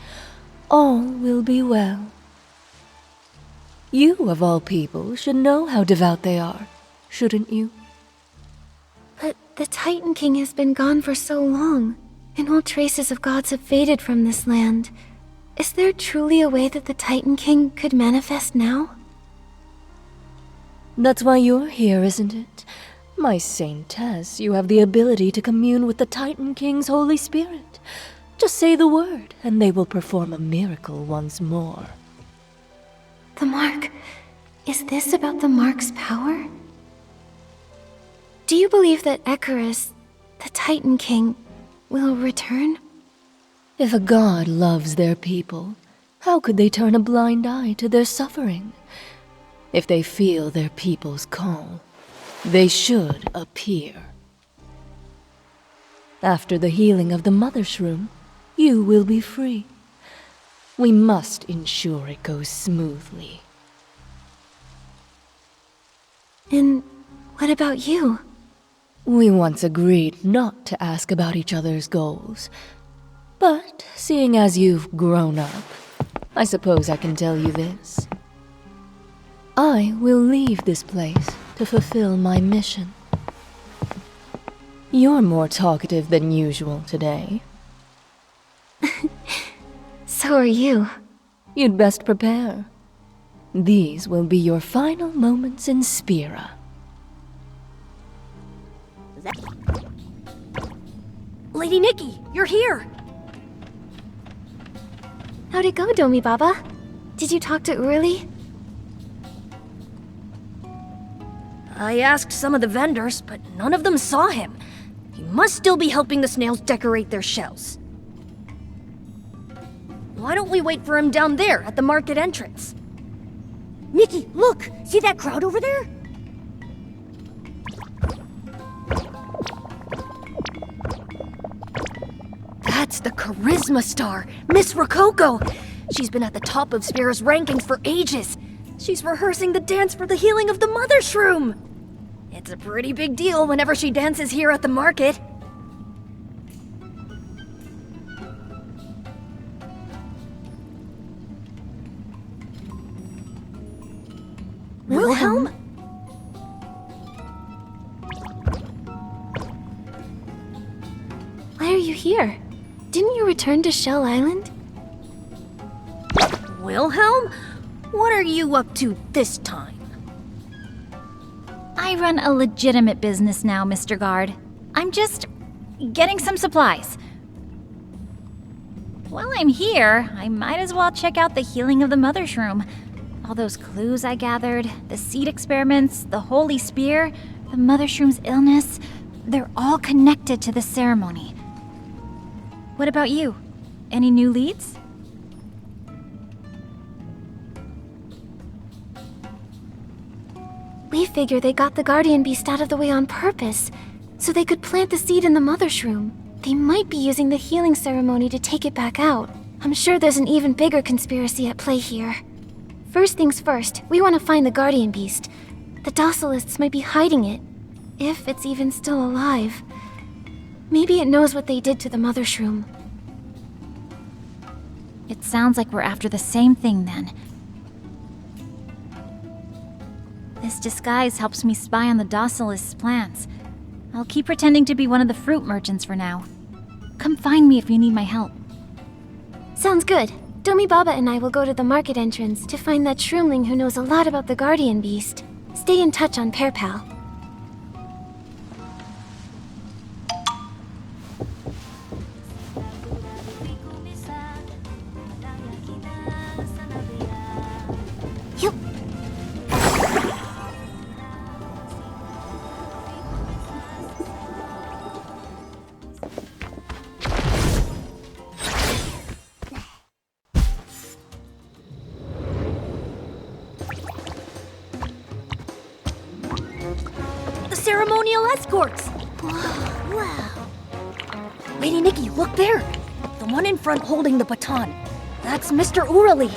all will be well. You, of all people, should know how devout they are, shouldn't you? But the Titan King has been gone for so long, and all traces of gods have faded from this land. Is there truly a way that the Titan King could manifest now? That's why you're here, isn't it? My Saintess, you have the ability to commune with the Titan King's Holy Spirit. Just say the word, and they will perform a miracle once more. The Mark. Is this about the Mark's power? Do you believe that Ecarus, the Titan King, will return? If a god loves their people, how could they turn a blind eye to their suffering? If they feel their people's call, they should appear. After the healing of the Mothershroom, you will be free. We must ensure it goes smoothly. And what about you? We once agreed not to ask about each other's goals. But seeing as you've grown up, I suppose I can tell you this. I will leave this place to fulfill my mission. You're more talkative than usual today. So are you. You'd best prepare. These will be your final moments in Spira. Lady Nikki, you're here! How'd it go, Domi Baba? Did you talk to Whirly? I asked some of the vendors, but none of them saw him. He must still be helping the snails decorate their shells. Why don't we wait for him down there at the market entrance? Nikki, look! See that crowd over there? That's the Charisma Star, Miss Rococo! She's been at the top of Spira's rankings for ages. She's rehearsing the dance for the healing of the Mothershroom. It's a pretty big deal whenever she dances here at the market. Wilhelm? Why are you here? Didn't you return to Shell Island? Wilhelm? What are you up to this time? I run a legitimate business now, Mr. Guard. I'm just getting some supplies. While I'm here, I might as well check out the healing of the Mothershroom. All those clues I gathered, the seed experiments, the holy spear, the Mothershroom's illness, they're all connected to the ceremony. What about you? Any new leads? We figure they got the Guardian Beast out of the way on purpose, so they could plant the seed in the Mothershroom. They might be using the healing ceremony to take it back out. I'm sure there's an even bigger conspiracy at play here. First things first, we want to find the Guardian Beast. The Docilists might be hiding it, if it's even still alive. Maybe it knows what they did to the Mothershroom. It sounds like we're after the same thing then. This disguise helps me spy on the Docilist's plans. I'll keep pretending to be one of the fruit merchants for now. Come find me if you need my help. Sounds good. Domi Baba and I will go to the market entrance to find that Shroomling who knows a lot about the Guardian Beast. Stay in touch on PairPal. Ceremonial escorts! Wow. Lady Nikki, look there! The one in front holding the baton. That's Mr. Whirly.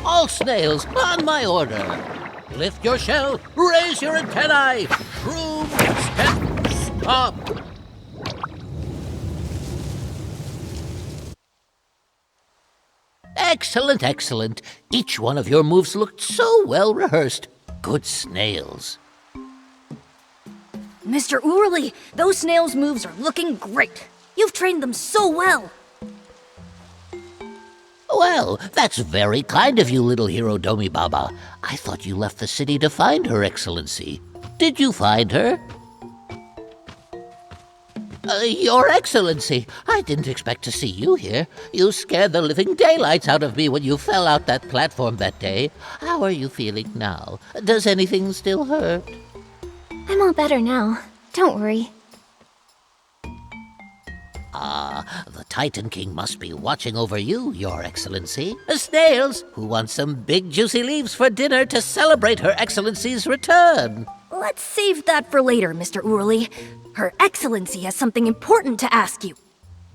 All snails on my order. Lift your shell, raise your antennae. Shroom, step, stop. Excellent, excellent. Each one of your moves looked so well rehearsed. Good snails. Mr. Whirly, those snails' moves are looking great. You've trained them so well. Well, that's very kind of you, little hero Domi Baba. I thought you left the city to find Her Excellency. Did you find her? Your Excellency, I didn't expect to see you here. You scared the living daylights out of me when you fell out that platform that day. How are you feeling now? Does anything still hurt? I'm all better now. Don't worry. The Titan King must be watching over you, Your Excellency. Snails, who wants some big juicy leaves for dinner to celebrate Her Excellency's return? Let's save that for later, Mr. Whirly. Her Excellency has something important to ask you.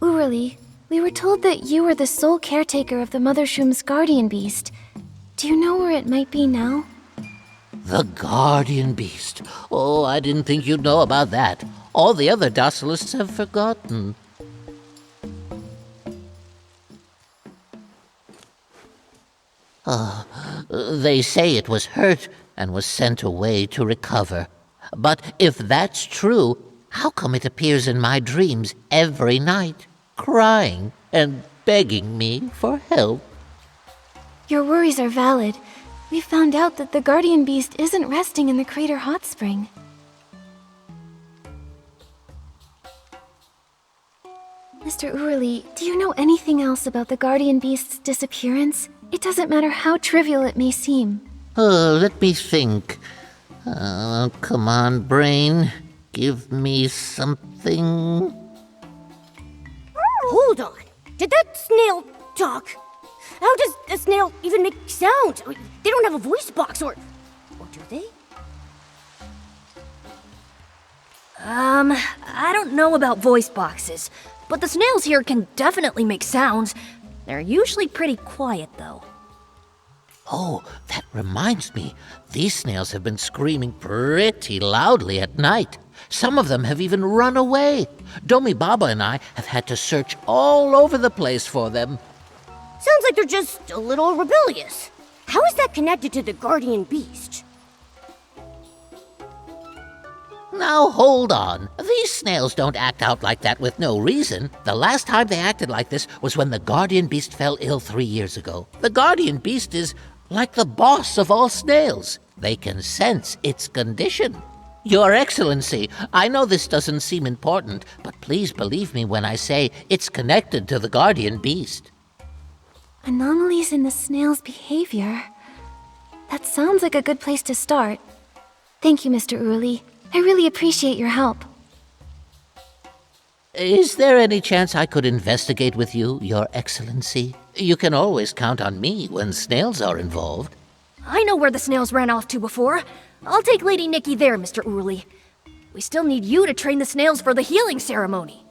Whirly, we were told that you were the sole caretaker of the Mothershroom's Guardian Beast. Do you know where it might be now? The Guardian Beast. Oh, I didn't think you'd know about that. All the other Docilists have forgotten. They say it was hurt and was sent away to recover. But if that's true, how come it appears in my dreams every night, crying and begging me for help? Your worries are valid. We found out that the guardian beast isn't resting in the crater hot spring. Mr. Whirly, do you know anything else about the guardian beast's disappearance? It doesn't matter how trivial it may seem. Let me think. Come on, brain. Give me something. Hold on. Did that snail talk? How does a snail even make sound? They don't have a voice box, or do they? I don't know about voice boxes, but the snails here can definitely make sounds. They're usually pretty quiet, though. Oh, that reminds me. These snails have been screaming pretty loudly at night. Some of them have even run away. Domi Baba and I have had to search all over the place for them. Sounds like they're just a little rebellious. How is that connected to the guardian beast? Now hold on. These snails don't act out like that with no reason. The last time they acted like this was when the guardian beast fell ill 3 years ago. The guardian beast is like the boss of all snails. They can sense its condition. Your Excellency, I know this doesn't seem important, but please believe me when I say it's connected to the guardian beast. Anomalies in the snail's behavior. That sounds like a good place to start. Thank you, Mr. Whirly. I really appreciate your help. Is there any chance I could investigate with you, Your Excellency? You can always count on me when snails are involved. I know where the snails ran off to before. I'll take Lady Nikki there, Mr. Whirly. We still need you to train the snails for the healing ceremony.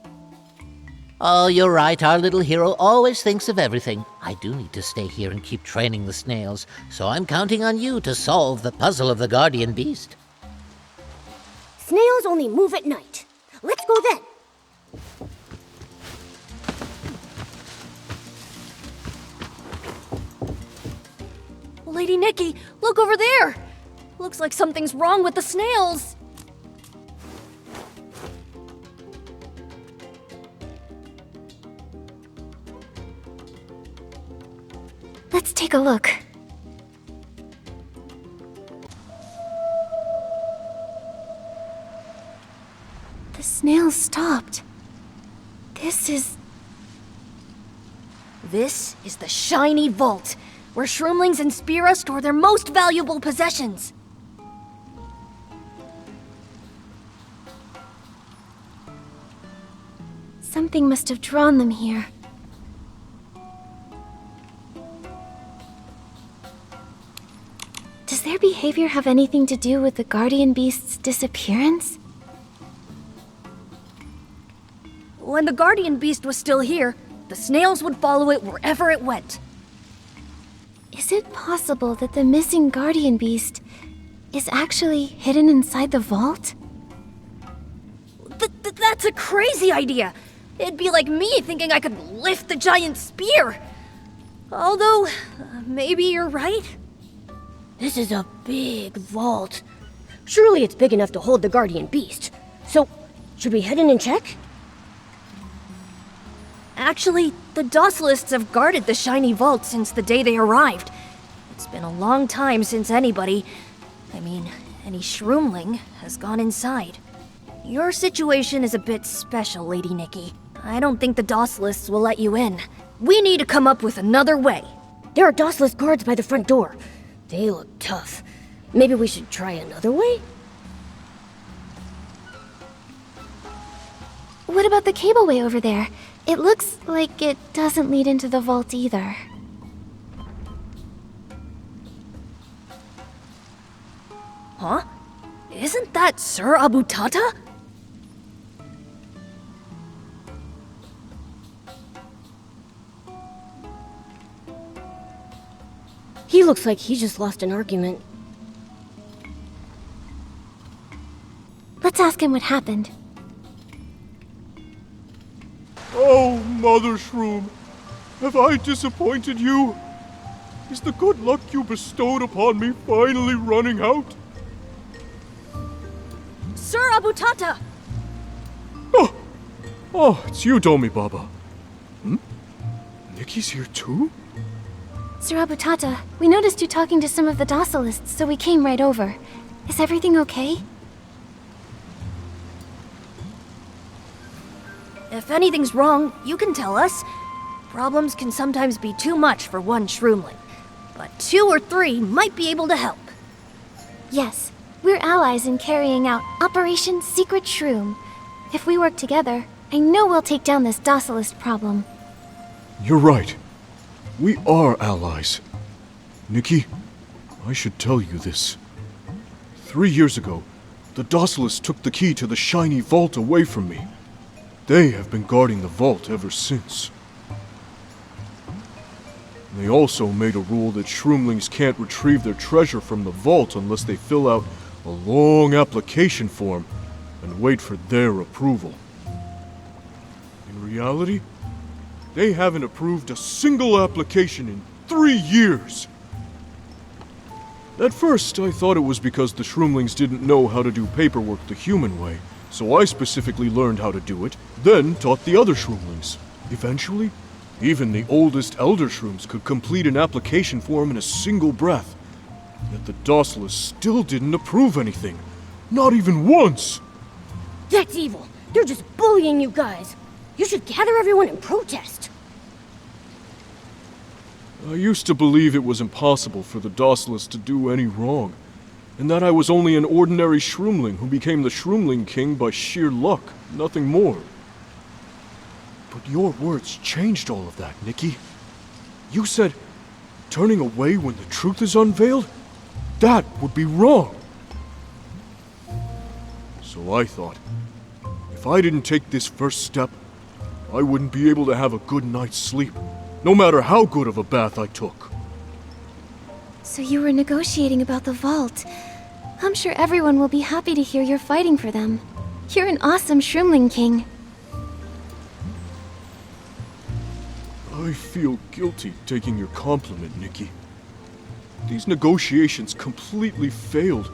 Oh, you're right. Our little hero always thinks of everything. I do need to stay here and keep training the snails, so I'm counting on you to solve the puzzle of the guardian beast. Snails only move at night. Let's go then. Lady Nikki, look over there! Looks like something's wrong with the snails. Let's take a look. The snails stopped. This is the shiny vault, where Shroomlings and Spir store their most valuable possessions. Something must have drawn them here. Does their behavior have anything to do with the guardian beast's disappearance? When the guardian beast was still here, the snails would follow it wherever it went. Is it possible that the missing guardian beast is actually hidden inside the vault? That's a crazy idea! It'd be like me thinking I could lift the giant spear! Although, maybe you're right? This is a big vault. Surely it's big enough to hold the guardian beast. So, should we head in and check? Actually, the Docilists have guarded the shiny vault since the day they arrived. It's been a long time since any Shroomling has gone inside. Your situation is a bit special, Lady Nikki. I don't think the Docilists will let you in. We need to come up with another way. There are Docilist guards by the front door. They look tough. Maybe we should try another way? What about the cableway over there? It looks like it doesn't lead into the vault either. Huh? Isn't that Sir Abutata? He looks like he just lost an argument. Let's ask him what happened. Oh, Mothershroom, have I disappointed you? Is the good luck you bestowed upon me finally running out? Sir Abutata! Oh, it's you, Domi Baba. Nikki's here too? Sir Abutata, we noticed you talking to some of the Docilists, so we came right over. Is everything okay? If anything's wrong, you can tell us. Problems can sometimes be too much for one Shroomling, but 2 or 3 might be able to help. Yes, we're allies in carrying out Operation Secret Shroom. If we work together, I know we'll take down this Docilist problem. You're right. We are allies. Nikki, I should tell you this. 3 years ago, the Docilists took the key to the shiny vault away from me. They have been guarding the vault ever since. They also made a rule that Shroomlings can't retrieve their treasure from the vault unless they fill out a long application form and wait for their approval. In reality, they haven't approved a single application in 3 years. At first, I thought it was because the Shroomlings didn't know how to do paperwork the human way, so I specifically learned how to do it, then taught the other Shroomlings. Eventually, even the oldest Elder Shrooms could complete an application form in a single breath. Yet the Docilists still didn't approve anything. Not even once! That's evil. They're just bullying you guys. You should gather everyone and protest. I used to believe it was impossible for the Docilists to do any wrong, and that I was only an ordinary Shroomling who became the Shroomling King by sheer luck, nothing more. But your words changed all of that, Nikki. You said, turning away when the truth is unveiled? That would be wrong. So I thought, if I didn't take this first step, I wouldn't be able to have a good night's sleep, no matter how good of a bath I took. So you were negotiating about the vault. I'm sure everyone will be happy to hear you're fighting for them. You're an awesome Shroomling King. I feel guilty taking your compliment, Nikki. These negotiations completely failed.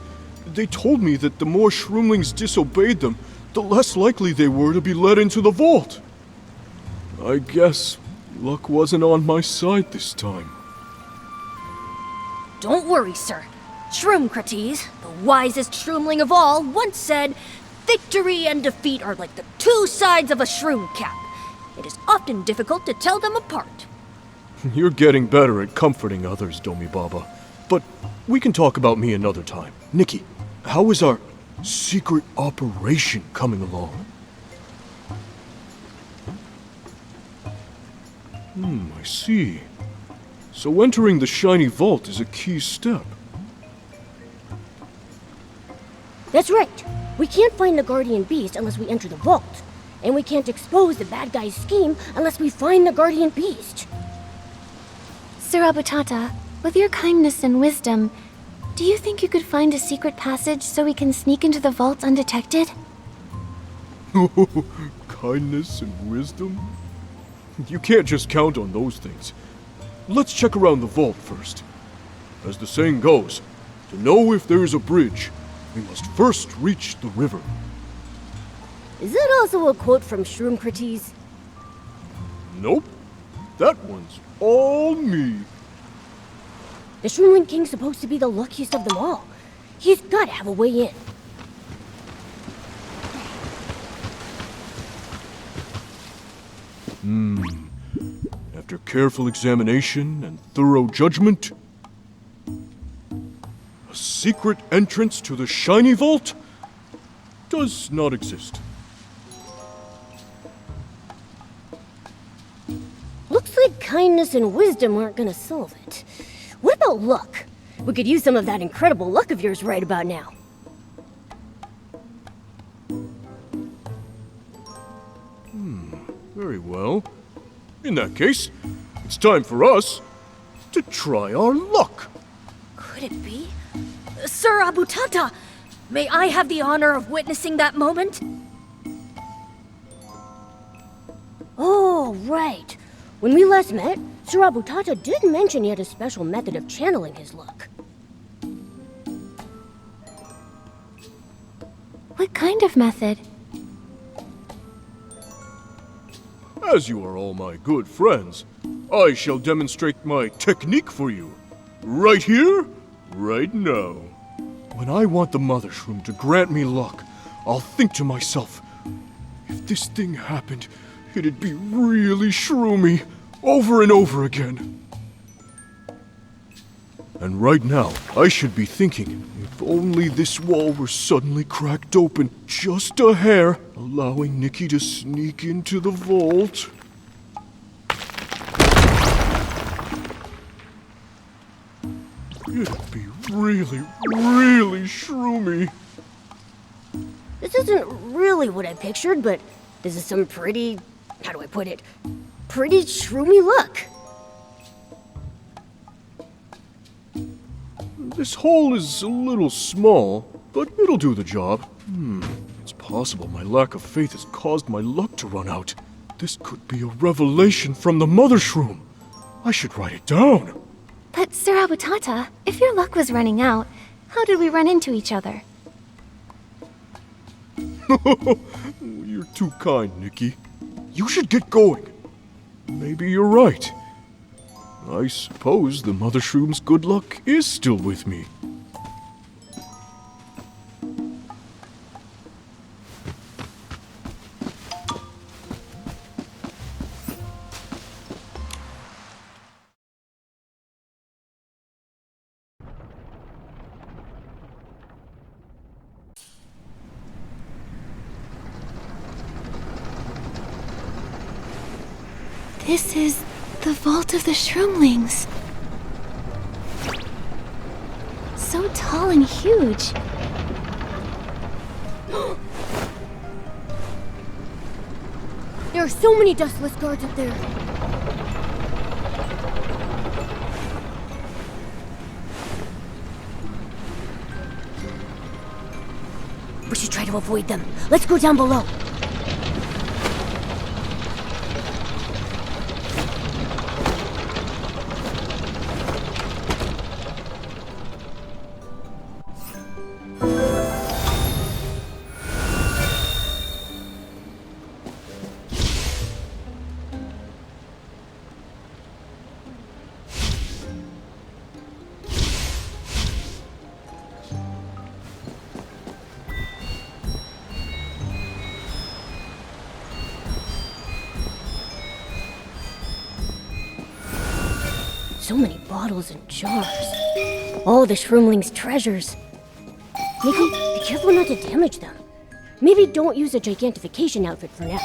They told me that the more Shroomlings disobeyed them, the less likely they were to be let into the vault. I guess luck wasn't on my side this time. Don't worry, sir. Shroomcrates, the wisest Shroomling of all, once said, "Victory and defeat are like the 2 sides of a shroom cap. It is often difficult to tell them apart." You're getting better at comforting others, Domi Baba. But we can talk about me another time. Nikki, how is our secret operation coming along? I see. So entering the shiny vault is a key step. That's right. We can't find the Guardian Beast unless we enter the vault. And we can't expose the bad guy's scheme unless we find the Guardian Beast. Sir Abutata, with your kindness and wisdom, do you think you could find a secret passage so we can sneak into the vault undetected? Kindness and wisdom? You can't just count on those things. Let's check around the vault first. As the saying goes, to know if there is a bridge, we must first reach the river. Is that also a quote from Shroomcrates? Nope. That one's all me. The Shroomling King's supposed to be the luckiest of them all. He's gotta have a way in. After careful examination and thorough judgment, a secret entrance to the shiny vault does not exist. Looks like kindness and wisdom aren't gonna solve it. What about luck? We could use some of that incredible luck of yours right about now. Very well. In that case, it's time for us to try our luck. Could it be? Sir Abutata, may I have the honor of witnessing that moment? Oh, right. When we last met, Sir Abutata did mention he had a special method of channeling his luck. What kind of method? As you are all my good friends, I shall demonstrate my technique for you. Right here, right now. When I want the Mothershroom to grant me luck, I'll think to myself, if this thing happened, it'd be really shroomy, over and over again. And right now, I should be thinking, if only this wall were suddenly cracked open just a hair, allowing Nikki to sneak into the vault. It'd be really, really shroomy. This isn't really what I pictured, but this is some pretty, how do I put it, pretty shroomy luck. This hole is a little small, but it'll do the job. It's possible my lack of faith has caused my luck to run out. This could be a revelation from the Mothershroom. I should write it down. But Sir Abutata, if your luck was running out, how did we run into each other? You're too kind, Nikki. You should get going. Maybe you're right. I suppose the Mothershroom's good luck is still with me. This is the Vault of the Shroomlings. So tall and huge. There are so many Docilist guards up there. We should try to avoid them. Let's go down below. So many bottles and jars. All the Shroomlings' treasures. Nikki, be careful not to damage them. Maybe don't use a gigantification outfit for now.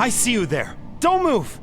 I see you there. Don't move!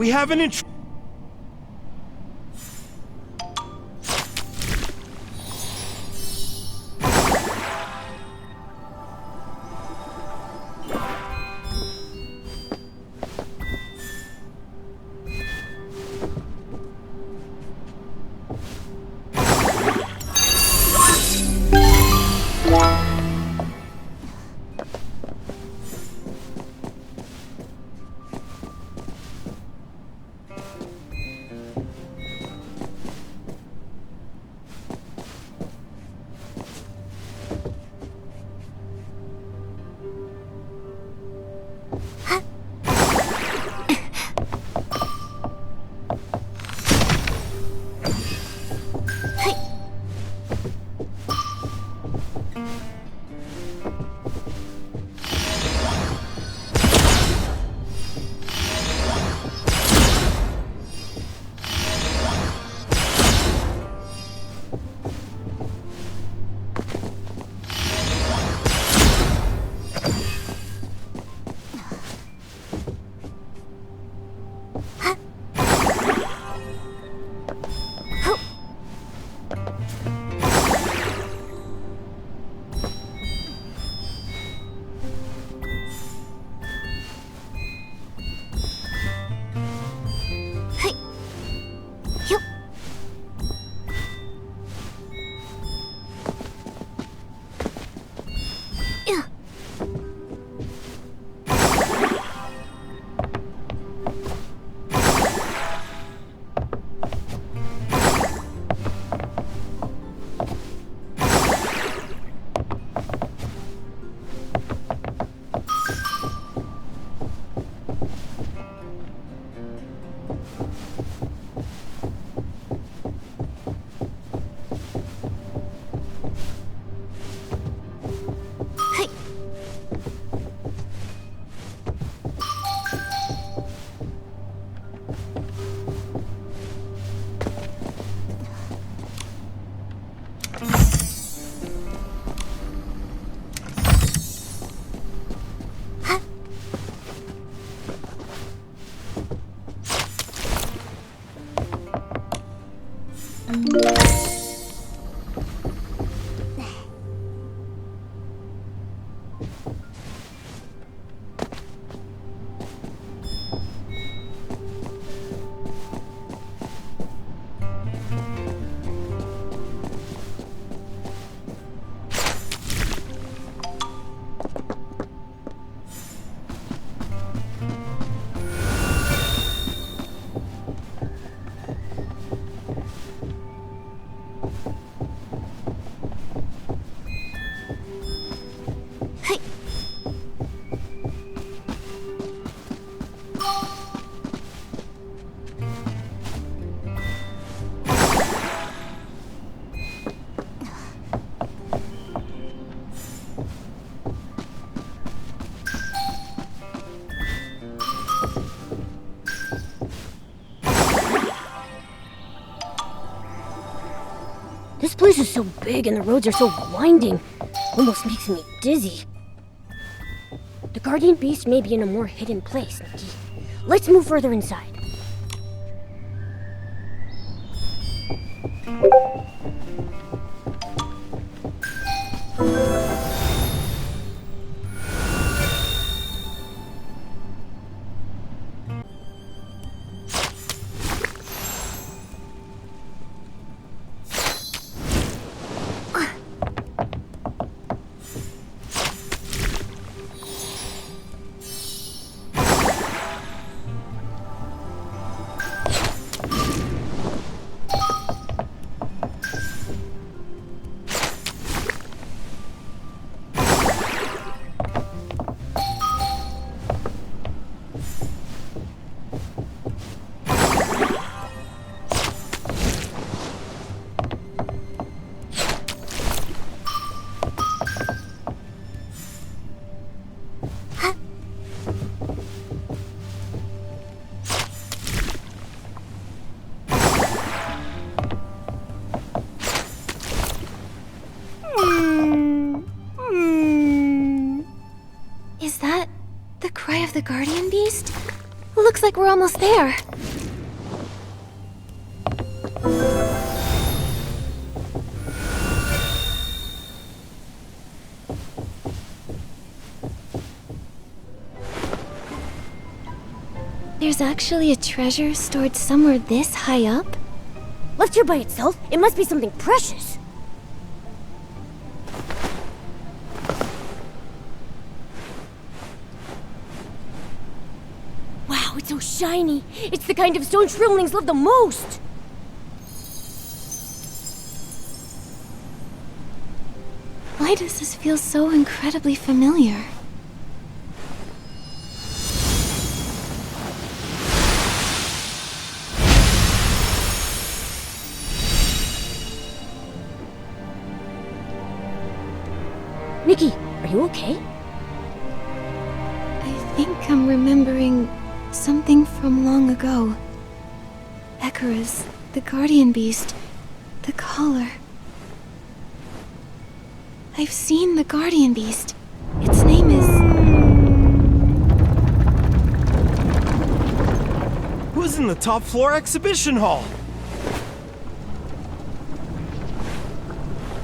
We have an This place is so big and the roads are so winding. Almost makes me dizzy. The guardian beast may be in a more hidden place, Nikki. Let's move further inside. of the Guardian Beast? Looks like we're almost there. There's actually a treasure stored somewhere this high up? Left here by itself? It must be something precious. Wow, it's so shiny. It's the kind of stone Shroomlings love the most. Why does this feel so incredibly familiar? Nikki, are you okay? I think I'm remembering something from long ago. Ecarus, the Guardian Beast, the collar. I've seen the Guardian Beast. Its name is... Who's in the top floor exhibition hall?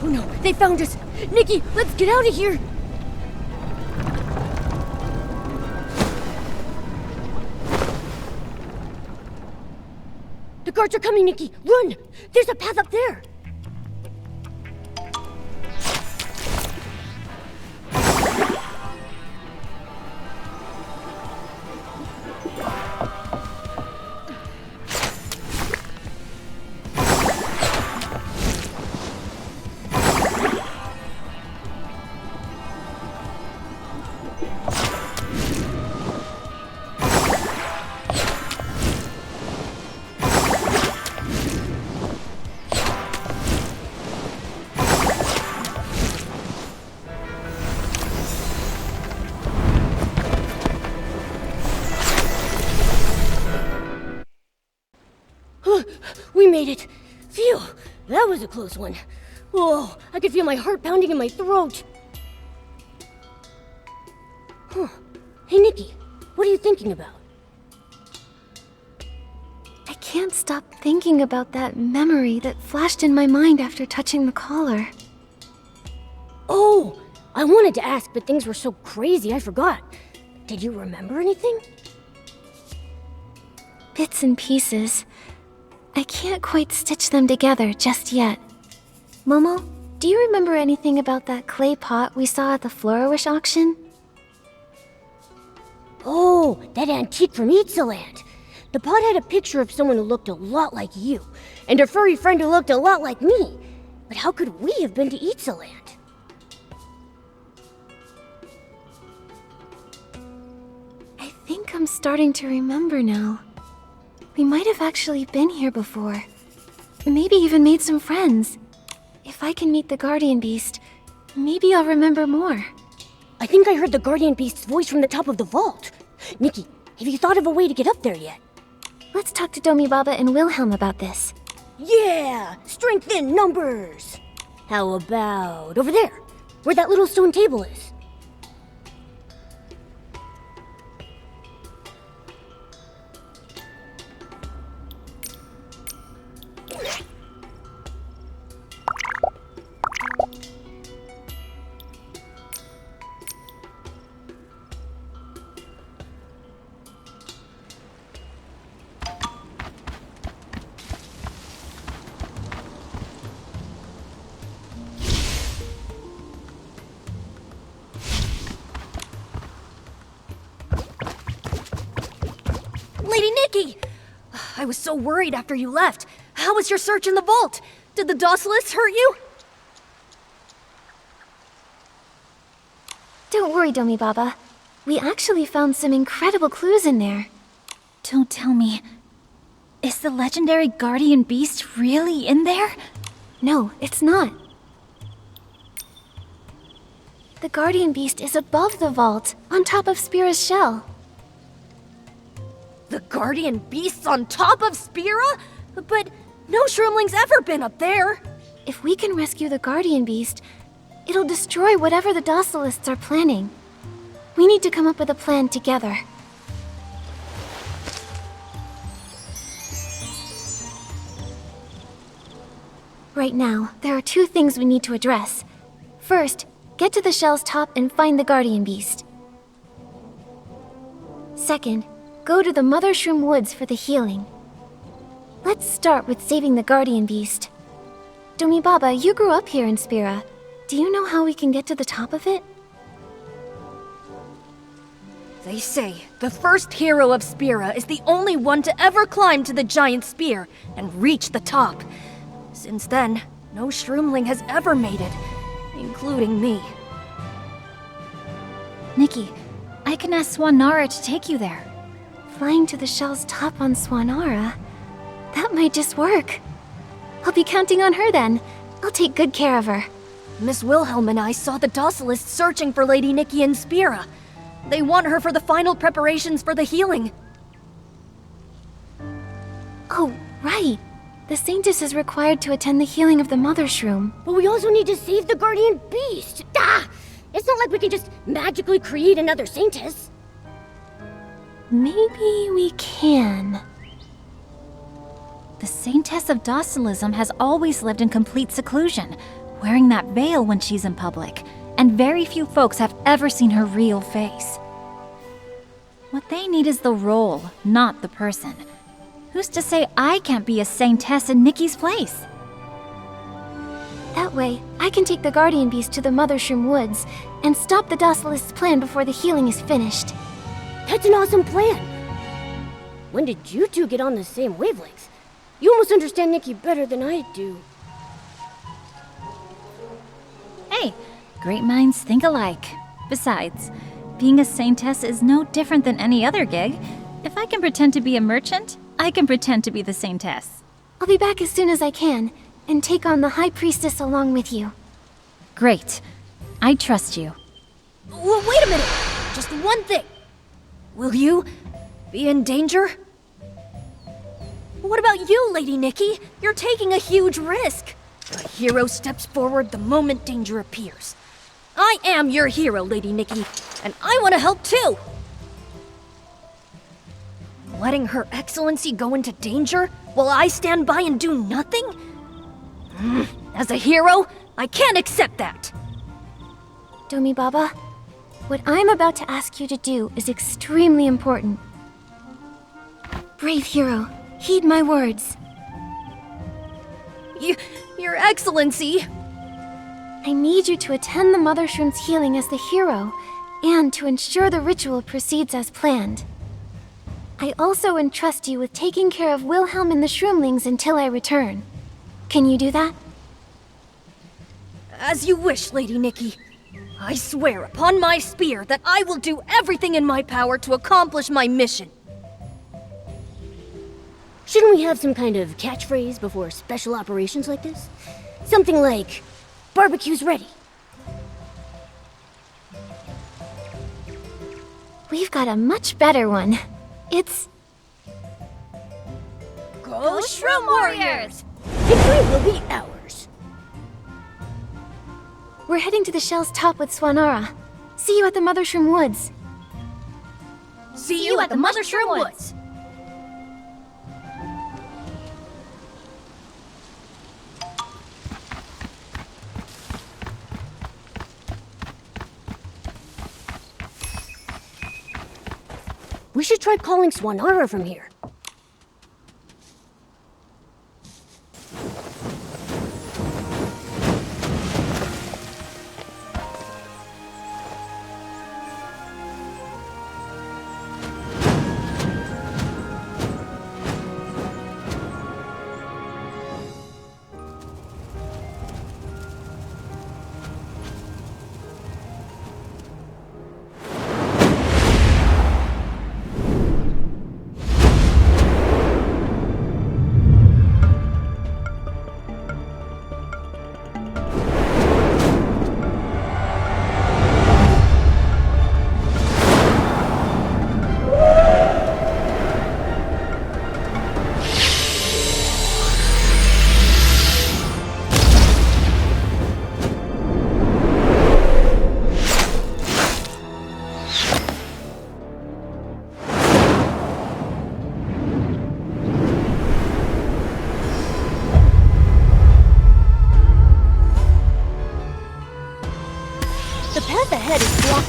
Oh no, they found us! Nikki, let's get out of here! The guards are coming, Nikki! Run! There's a path up there! We made it! Phew! That was a close one. Whoa, I could feel my heart pounding in my throat. Huh. Hey, Nikki, what are you thinking about? I can't stop thinking about that memory that flashed in my mind after touching the collar. Oh! I wanted to ask, but things were so crazy I forgot. Did you remember anything? Bits and pieces. I can't quite stitch them together just yet. Momo, do you remember anything about that clay pot we saw at the Flourish auction? Oh, that antique from Izzyland. The pot had a picture of someone who looked a lot like you, and a furry friend who looked a lot like me. But how could we have been to Izzyland? I think I'm starting to remember now. We might have actually been here before. Maybe even made some friends. If I can meet the Guardian Beast, maybe I'll remember more. I think I heard the Guardian Beast's voice from the top of the vault. Nikki, have you thought of a way to get up there yet? Let's talk to Domi Baba and Wilhelm about this. Yeah! Strength in numbers! How about over there, where that little stone table is? Lady Nikki! I was so worried after you left. How was your search in the vault? Did the Docilists hurt you? Don't worry, Domi Baba. We actually found some incredible clues in there. Don't tell me. Is the legendary Guardian Beast really in there? No, it's not. The Guardian Beast is above the vault, on top of Spira's shell. The Guardian Beast's on top of Spira? But no Shroomling's ever been up there. If we can rescue the Guardian Beast, it'll destroy whatever the Docilists are planning. We need to come up with a plan together. Right now, there are two things we need to address. First, get to the shell's top and find the guardian beast. Second, go to the Mothershroom woods for the healing. Let's start with saving the guardian beast. Domi Baba, you grew up here in Spira. Do you know how we can get to the top of it? They say the first hero of Spira is the only one to ever climb to the giant spear and reach the top. Since then, no Shroomling has ever made it, including me. Nikki, I can ask Swanara to take you there. Flying to the shell's top on Swanara? That might just work. I'll be counting on her then. I'll take good care of her. Miss Wilhelm and I saw the Docilist searching for Lady Nikki in Spira. They want her for the final preparations for the healing. Oh, right. The Saintess is required to attend the healing of the Mothershroom. But we also need to save the guardian beast. It's not like we can just magically create another Saintess. Maybe we can. The Saintess of Docelism has always lived in complete seclusion, wearing that veil when she's in public, and very few folks have ever seen her real face. What they need is the role, not the person. Who's to say I can't be a Saintess in Nikki's place? That way, I can take the Guardian Beast to the Mothershroom woods and stop the Docilist's plan before the healing is finished. That's an awesome plan! When did you two get on the same wavelengths? You almost understand Nikki better than I do. Hey, great minds think alike. Besides, being a Saintess is no different than any other gig. If I can pretend to be a merchant, I can pretend to be the Saintess. I'll be back as soon as I can, and take on the High Priestess along with you. Great. I trust you. Wait a minute! Just one thing. Will you be in danger? What about you, Lady Nikki? You're taking a huge risk. A hero steps forward the moment danger appears. I am your hero, Lady Nikki, and I want to help too. Letting Her Excellency go into danger while I stand by and do nothing? As a hero, I can't accept that. Domi Baba, what I'm about to ask you to do is extremely important. Brave hero, heed my words. Your Excellency! I need you to attend the Mothershroom's healing as the hero, and to ensure the ritual proceeds as planned. I also entrust you with taking care of Wilhelm and the Shroomlings until I return. Can you do that? As you wish, Lady Nikki. I swear upon my spear that I will do everything in my power to accomplish my mission. Shouldn't we have some kind of catchphrase before special operations like this? Something like, barbecue's ready. We've got a much better one. It's... Go Shroom Warriors! Victory will be ours. We're heading to the shell's top with Swanara. See you at the Mothershroom woods. See you at the Mothershroom woods! We should try calling Swanara from here.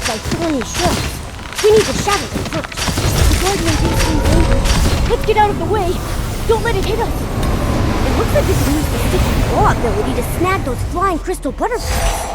by thorny shrubs. We need to shatter them first. The Guardian thinks he's angry. Let's get out of the way. Don't let it hit us. It looks like we can use the sticky claw ability to snag those flying crystal butterflies.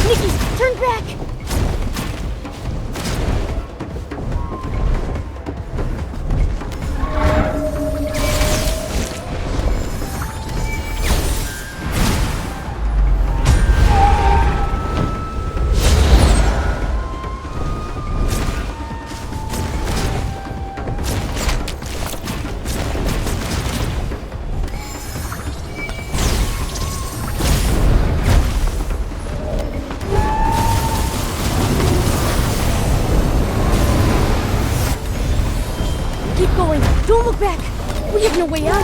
Nikki, turn back! Don't look back! We have no way out!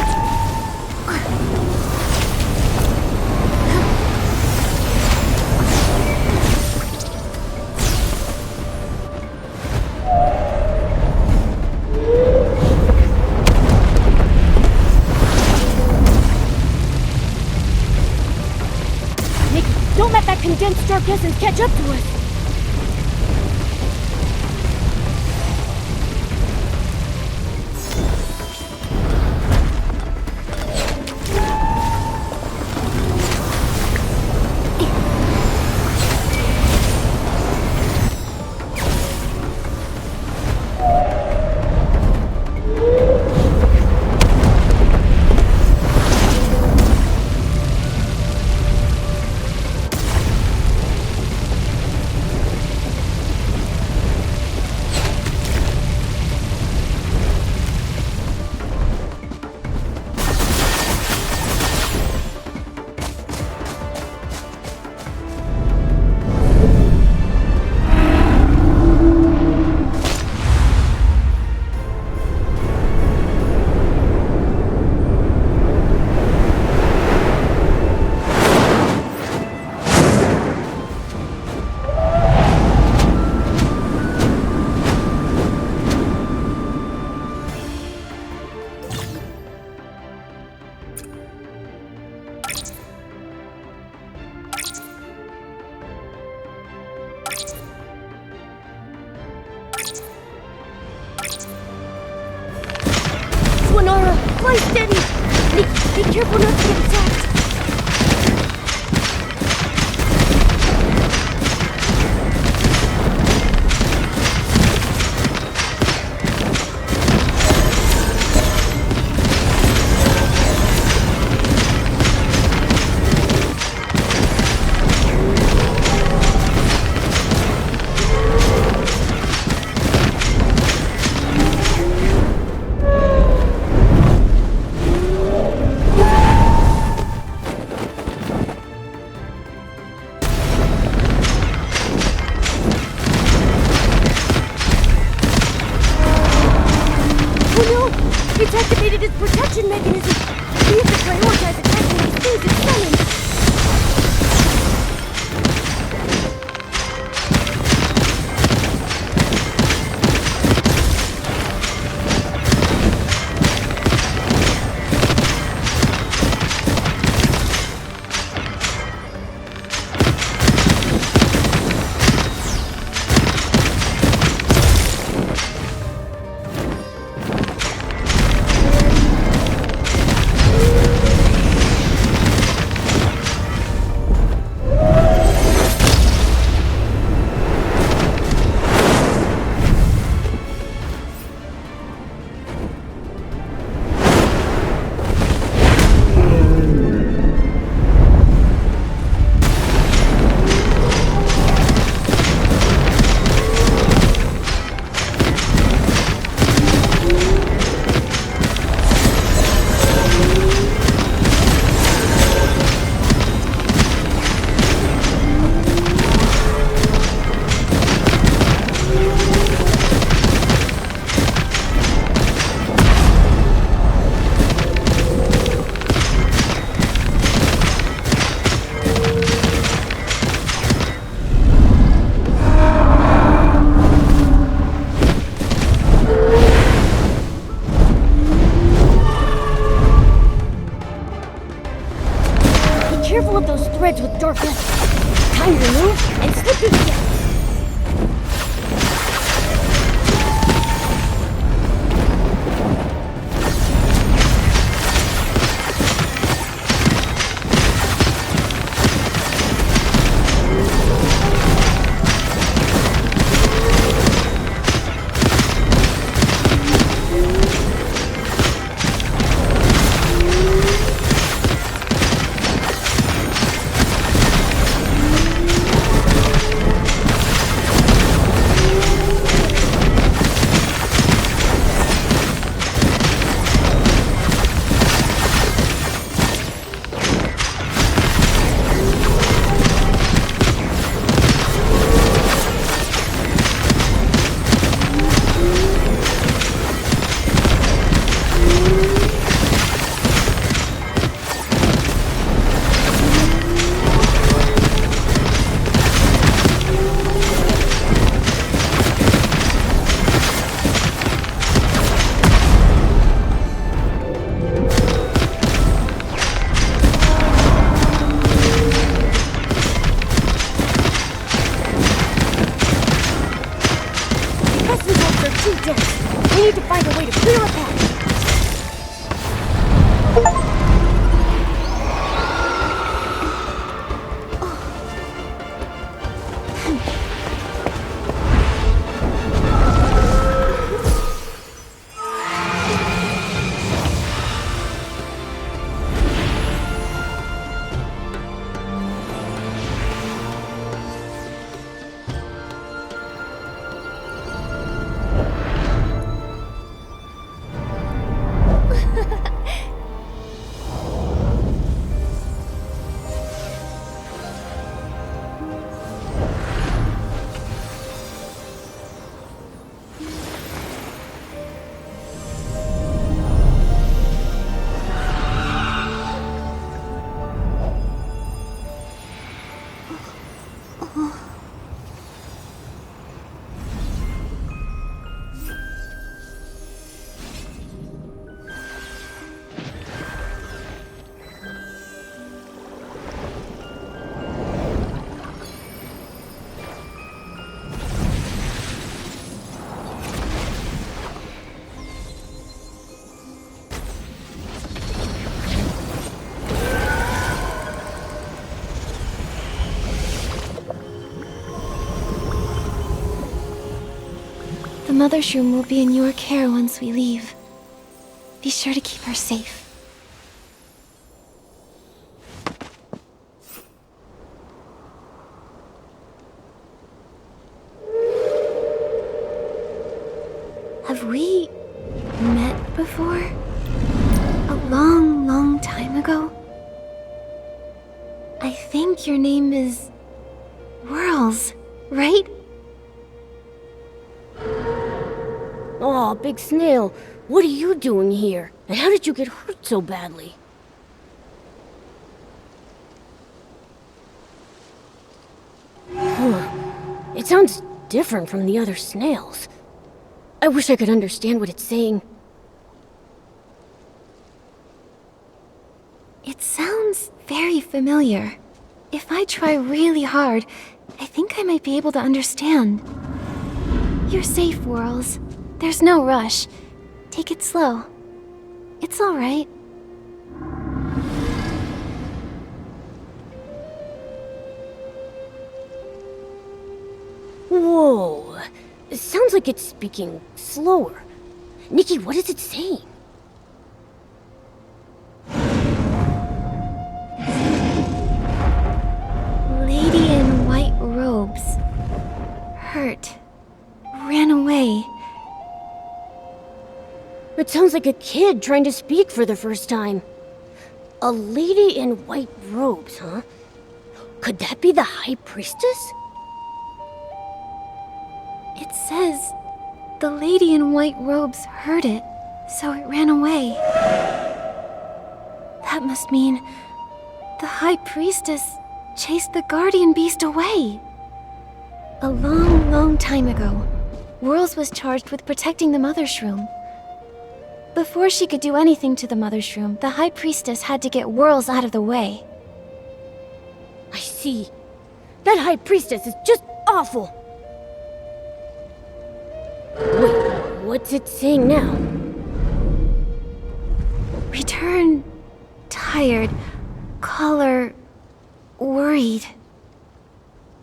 Nikki, don't let that condensed dark essence catch up to us! Fly steady! Nikki, be careful not to get attacked! It's activated its protection mechanism. We have to prioritize attacking these things it's summoned. Careful of those threads with dark levels. Time to move and slip through the gaps. We need to find a way to clear a path. The Mothershroom will be in your care once we leave. Be sure to keep her safe. Have we met before? A long, long time ago? I think your name is Whirls, right? Aw, Big Snail, what are you doing here? And how did you get hurt so badly? It sounds different from the other snails. I wish I could understand what it's saying. It sounds very familiar. If I try really hard, I think I might be able to understand. You're safe, Whirls. There's no rush. Take it slow. It's all right. Whoa. It sounds like it's speaking slower. Nikki, what is it saying? Lady in white robes. Hurt. Ran away. It sounds like a kid trying to speak for the first time. A lady in white robes, huh? Could that be the High Priestess? It says the lady in white robes heard it, so it ran away. That must mean the High Priestess chased the guardian beast away. A long, long time ago, Whirls was charged with protecting the Mothershroom. Before she could do anything to the Mothershroom, the High Priestess had to get Whirls out of the way. I see. That High Priestess is just awful. Wait, what's it saying now? Return tired, caller worried.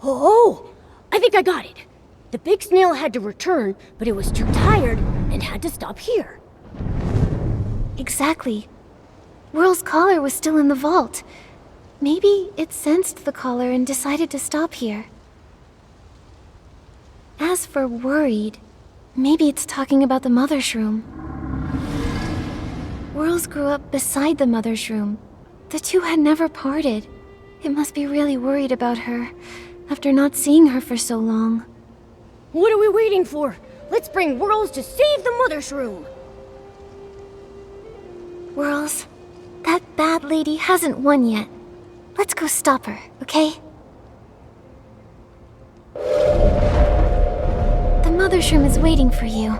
Oh, I think I got it. The big snail had to return, but it was too tired and had to stop here. Exactly. Whirl's collar was still in the vault. Maybe it sensed the collar and decided to stop here. As for worried, maybe it's talking about the Mothershroom. Whirls grew up beside the Mothershroom. The two had never parted. It must be really worried about her, after not seeing her for so long. What are we waiting for? Let's bring Whirls to save the Mothershroom! Whirls, that bad lady hasn't won yet. Let's go stop her, okay? The Mothershroom is waiting for you.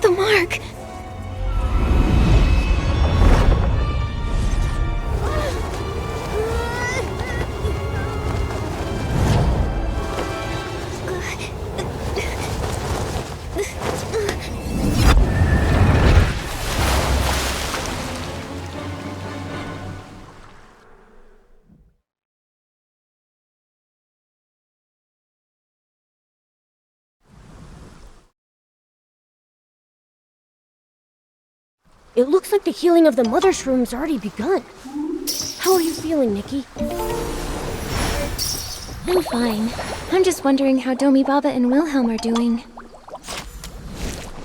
The mark! It looks like the healing of the Mothershroom's already begun. How are you feeling, Nikki? I'm fine. I'm just wondering how Domi Baba and Wilhelm are doing.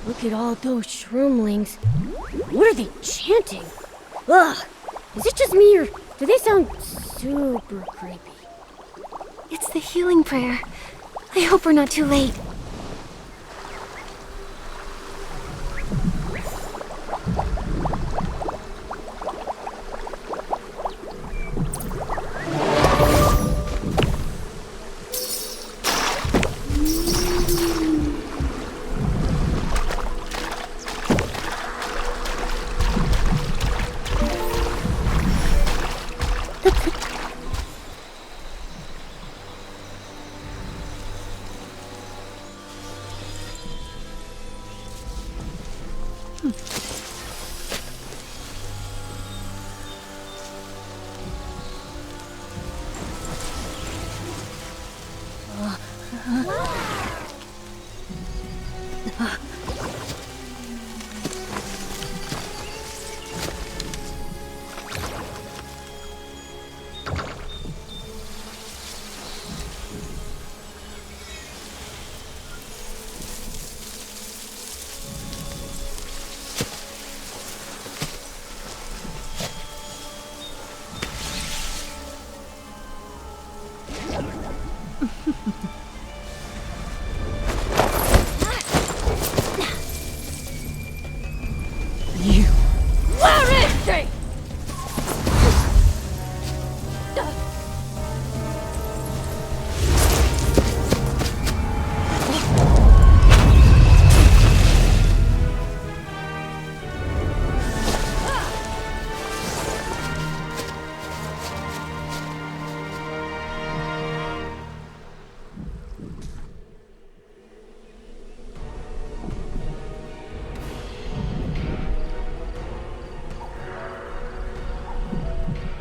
Look at all those Shroomlings. What are they chanting? Ugh! Is it just me, or do they sound super creepy. It's the healing prayer. I hope we're not too late.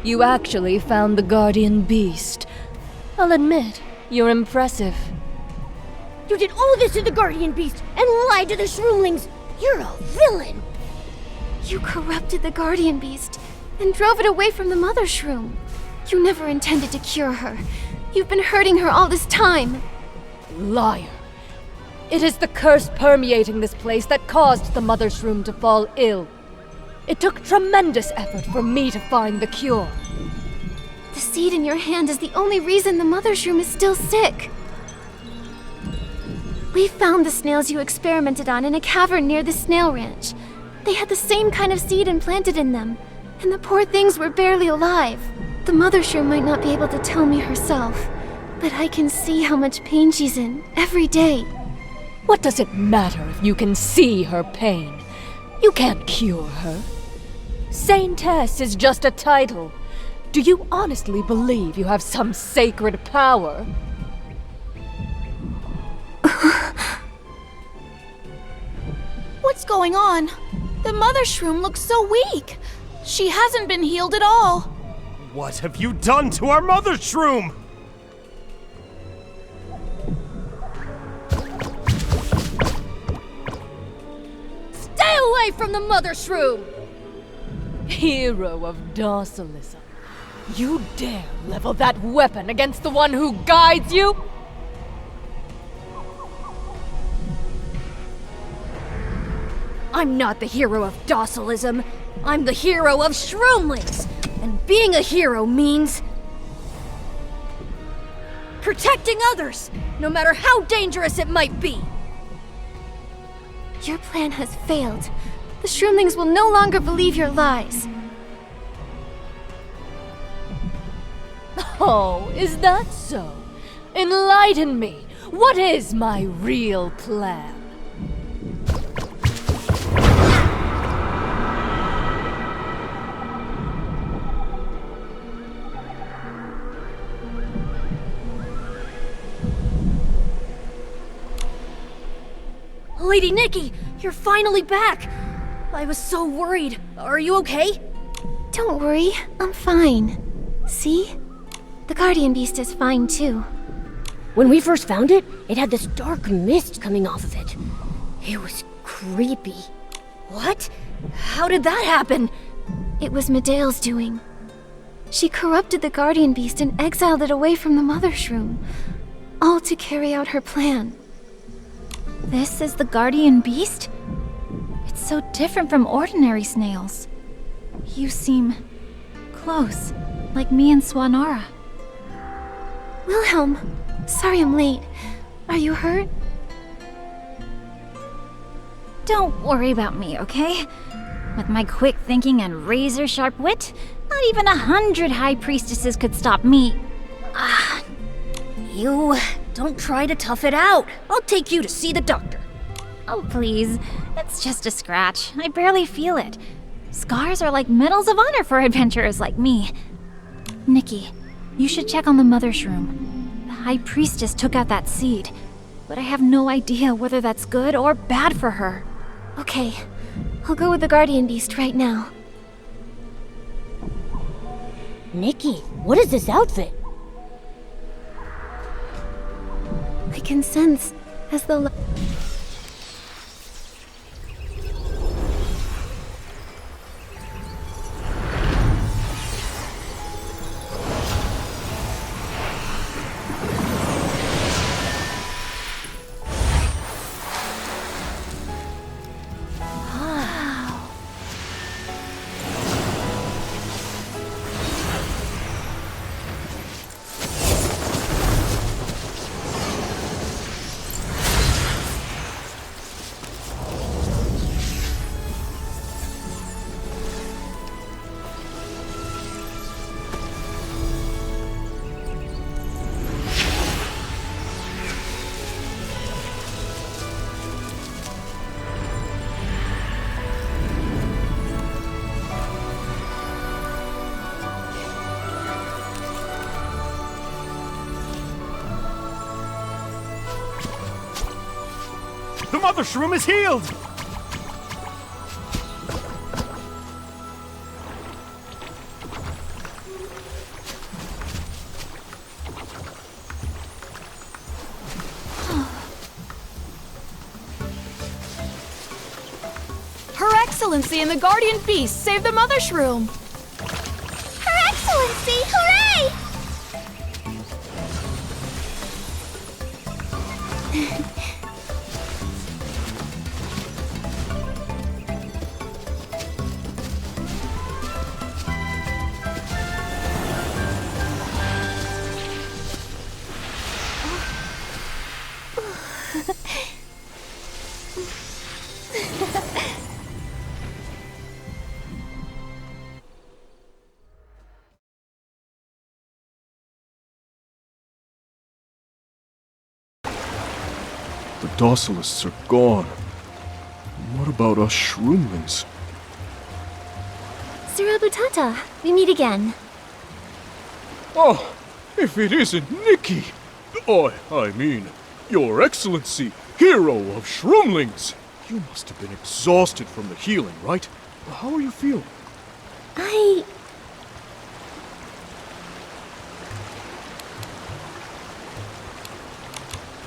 You actually found the guardian beast. I'll admit, you're impressive. You did all this to the guardian beast and lied to the Shroomlings! You're a villain! You corrupted the guardian beast and drove it away from the Mothershroom. You never intended to cure her. You've been hurting her all this time. Liar. It is the curse permeating this place that caused the Mothershroom to fall ill. It took tremendous effort for me to find the cure. The seed in your hand is the only reason the Mothershroom is still sick. We found the snails you experimented on in a cavern near the Snail Ranch. They had the same kind of seed implanted in them, and the poor things were barely alive. The Mothershroom might not be able to tell me herself, but I can see how much pain she's in every day. What does it matter if you can see her pain? You can't cure her. Saintess is just a title. Do you honestly believe you have some sacred power? What's going on? The Mothershroom looks so weak. She hasn't been healed at all. What have you done to our Mothershroom? Stay away from the Mothershroom! Hero of Docelism. You dare level that weapon against the one who guides you? I'm not the hero of Docelism. I'm the hero of Shroomlings. And being a hero means protecting others, no matter how dangerous it might be. Your plan has failed. The Shroomlings will no longer believe your lies. Oh, is that so? Enlighten me. What is my real plan? Lady Nikki, you're finally back! I was so worried. Are you okay? Don't worry, I'm fine. See? The guardian beast is fine too. When we first found it, it had this dark mist coming off of it. It was creepy. What? How did that happen? It was Medale's doing. She corrupted the guardian beast and exiled it away from the Mothershroom, all to carry out her plan. This is the guardian beast? It's so different from ordinary snails. You seem close. like me and Swanara. Wilhelm, sorry I'm late. Are you hurt? Don't worry about me, okay? With my quick thinking and razor-sharp wit, not even 100 High Priestesses could stop me. You don't try to tough it out. I'll take you to see the doctor. Oh, please. It's just a scratch. I barely feel it. Scars are like medals of honor for adventurers like me. Nikki, you should check on the Mothershroom. The High Priestess took out that seed, but I have no idea whether that's good or bad for her. Okay, I'll go with the Guardian Beast right now. Nikki, what is this outfit? I can sense as the The Mothershroom is healed! Her Excellency and the Guardian Beast saved the Mothershroom! Her Excellency! Hooray! The Docilists are gone. What about us Shroomlings? Sir Abutata, we meet again. Oh, if it isn't Nikki! Oh, I mean, Your Excellency, hero of Shroomlings! You must have been exhausted from the healing, right? How are you feeling?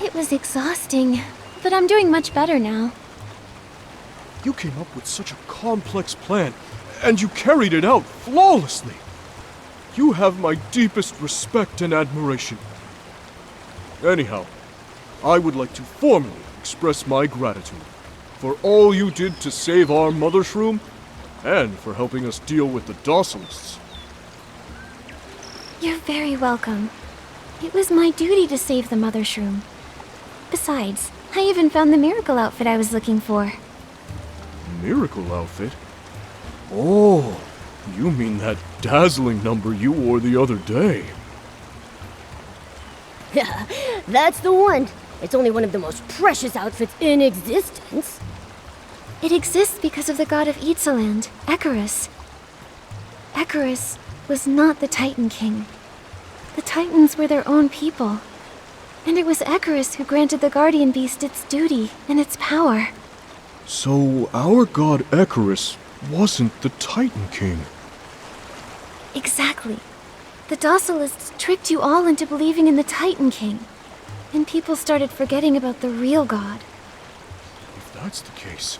It was exhausting, but I'm doing much better now. You came up with such a complex plan, and you carried it out flawlessly. You have my deepest respect and admiration. Anyhow, I would like to formally express my gratitude for all you did to save our Mothershroom, and for helping us deal with the Docilists. You're very welcome. It was my duty to save the Mothershroom. Besides, I even found the miracle outfit I was looking for. Miracle outfit? Oh, you mean that dazzling number you wore the other day. That's the one. It's only one of the most precious outfits in existence. It exists because of the god of Itzaland, Ecarus. Ecarus was not the Titan King. The Titans were their own people. And it was Ecarus who granted the Guardian Beast its duty and its power. So our god Ecarus wasn't the Titan King. Exactly. The Docilists tricked you all into believing in the Titan King. And people started forgetting about the real god. If that's the case,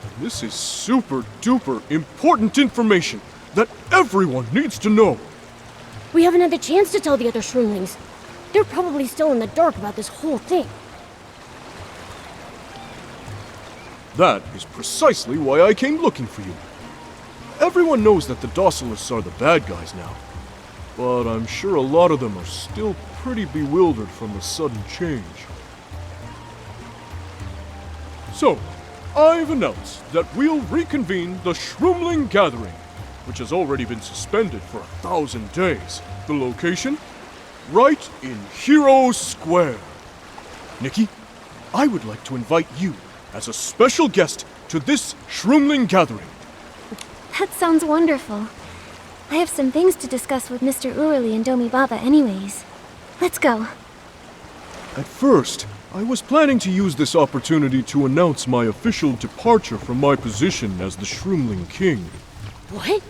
then this is super duper important information that everyone needs to know. We haven't had the chance to tell the other Shroomlings. They're probably still in the dark about this whole thing. That is precisely why I came looking for you. Everyone knows that the Docilists are the bad guys now, but I'm sure a lot of them are still pretty bewildered from the sudden change. So, I've announced that we'll reconvene the Shroomling Gathering, which has already been suspended for 1,000 days. The location? Right in Hero Square. Nikki, I would like to invite you as a special guest to this Shroomling Gathering. That sounds wonderful. I have some things to discuss with Mr. Whirly and Domi Baba anyways. Let's go. At first, I was planning to use this opportunity to announce my official departure from my position as the Shroomling King. What?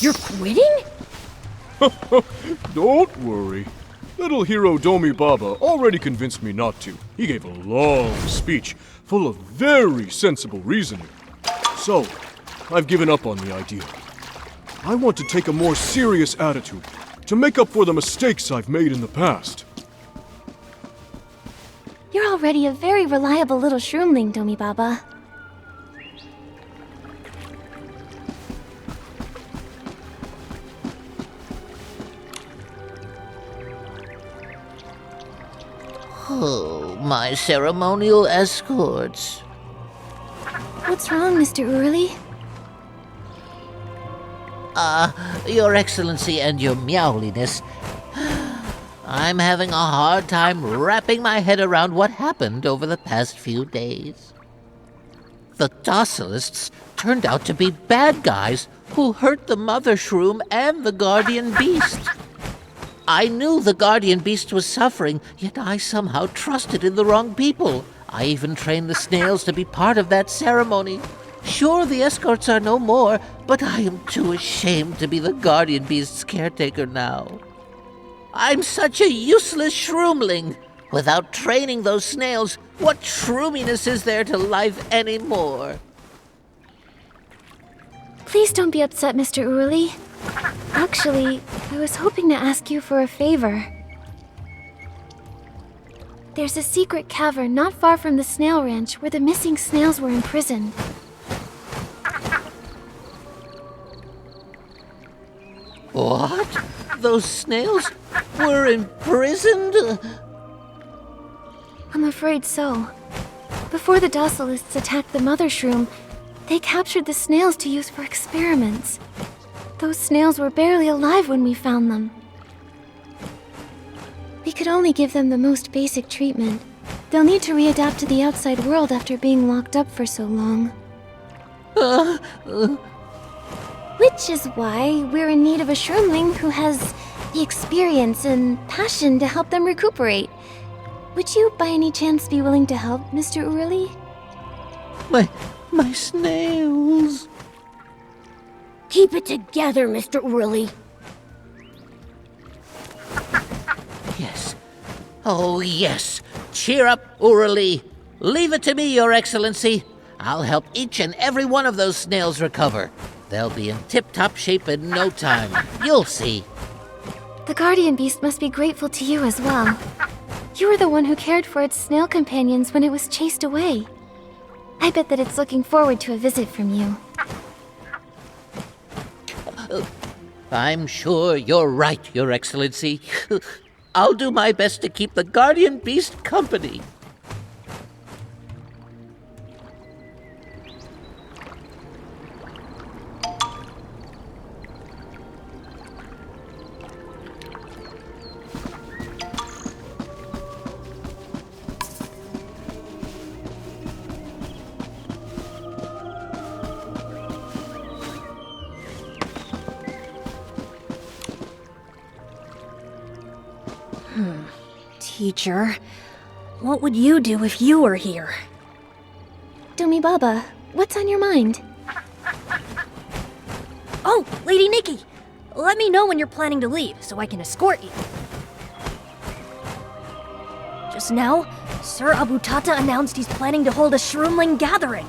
You're quitting? Don't worry. Little hero Domi Baba already convinced me not to. He gave a long speech full of very sensible reasoning. So, I've given up on the idea. I want to take a more serious attitude to make up for the mistakes I've made in the past. You're already a very reliable little Shroomling, Domi Baba. Oh, my ceremonial escorts. What's wrong, Mr. Whirly? Your Excellency and your meowliness. I'm having a hard time wrapping my head around what happened over the past few days. The Docilists turned out to be bad guys who hurt the Mothershroom and the Guardian Beast. I knew the Guardian Beast was suffering, yet I somehow trusted in the wrong people. I even trained the Snails to be part of that ceremony. Sure, the escorts are no more, but I am too ashamed to be the Guardian Beast's caretaker now. I'm such a useless Shroomling. Without training those Snails, what shroominess is there to life anymore? Please don't be upset, Mr. Whirly. Actually, I was hoping to ask you for a favor. There's a secret cavern not far from the Snail Ranch where the missing snails were imprisoned. What? Those snails were imprisoned? I'm afraid so. Before the Docilists attacked the Mothershroom, they captured the snails to use for experiments. Those snails were barely alive when we found them. We could only give them the most basic treatment. They'll need to readapt to the outside world after being locked up for so long. Which is why we're in need of a Shroomling who has the experience and passion to help them recuperate. Would you, by any chance, be willing to help, Mr. Whirly? My snails. Keep it together, Mr. Whirly. Yes. Oh, yes. Cheer up, Whirly. Leave it to me, Your Excellency. I'll help each and every one of those snails recover. They'll be in tip-top shape in no time. You'll see. The Guardian Beast must be grateful to you as well. You were the one who cared for its snail companions when it was chased away. I bet that it's looking forward to a visit from you. I'm sure you're right, Your Excellency. I'll do my best to keep the Guardian Beast company. Teacher, what would you do if you were here? Domi Baba, what's on your mind? Oh, Lady Nikki! Let me know when you're planning to leave so I can escort you. Just now, Sir Abutata announced he's planning to hold a Shroomling gathering.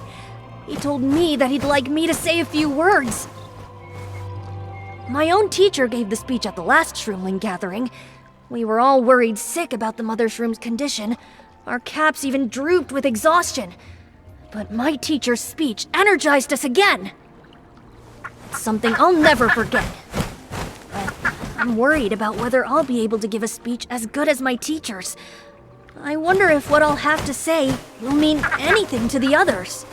He told me that he'd like me to say a few words. My own teacher gave the speech at the last Shroomling gathering. We were all worried sick about the Mothershroom's condition. Our caps even drooped with exhaustion. But my teacher's speech energized us again. It's something I'll never forget. I'm worried about whether I'll be able to give a speech as good as my teachers. I wonder if what I'll have to say will mean anything to the others.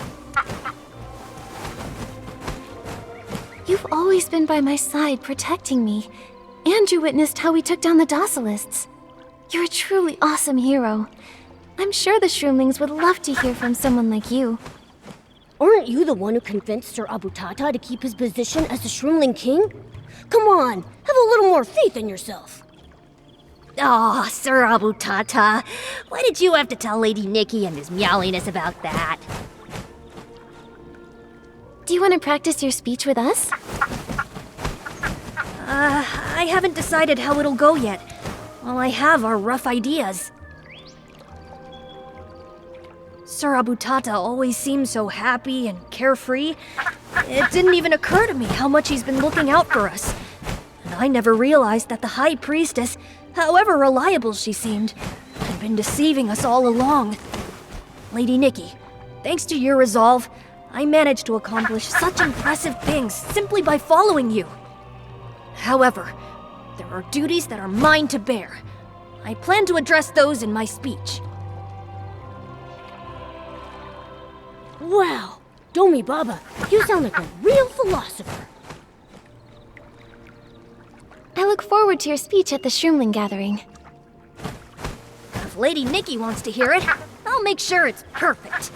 You've always been by my side, protecting me. And you witnessed how we took down the Docilists. You're a truly awesome hero. I'm sure the Shroomlings would love to hear from someone like you. Aren't you the one who convinced Sir Abutata to keep his position as the Shroomling King? Come on, have a little more faith in yourself. Aw, Sir Abutata. Why did you have to tell Lady Nikki and His Meowliness about that? Do you want to practice your speech with us? I haven't decided how it'll go yet. All I have are rough ideas. Sir Abutata always seems so happy and carefree. It didn't even occur to me how much he's been looking out for us. And I never realized that the High Priestess, however reliable she seemed, had been deceiving us all along. Lady Nikki, thanks to your resolve, I managed to accomplish such impressive things simply by following you. However, there are duties that are mine to bear. I plan to address those in my speech. Wow, Domi Baba, you sound like a real philosopher. I look forward to your speech at the Shroomling gathering. If Lady Nikki wants to hear it, I'll make sure it's perfect.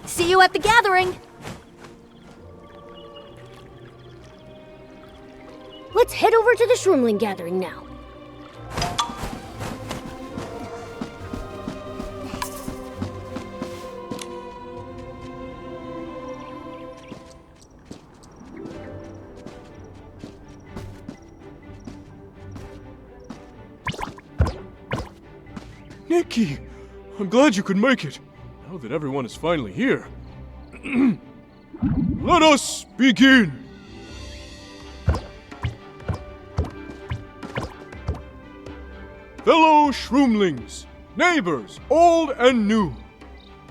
See you at the gathering! Let's head over to the Shroomling gathering now. Nikki, I'm glad you could make it. Now that everyone is finally here. Let us begin! Fellow Shroomlings, neighbors, old and new,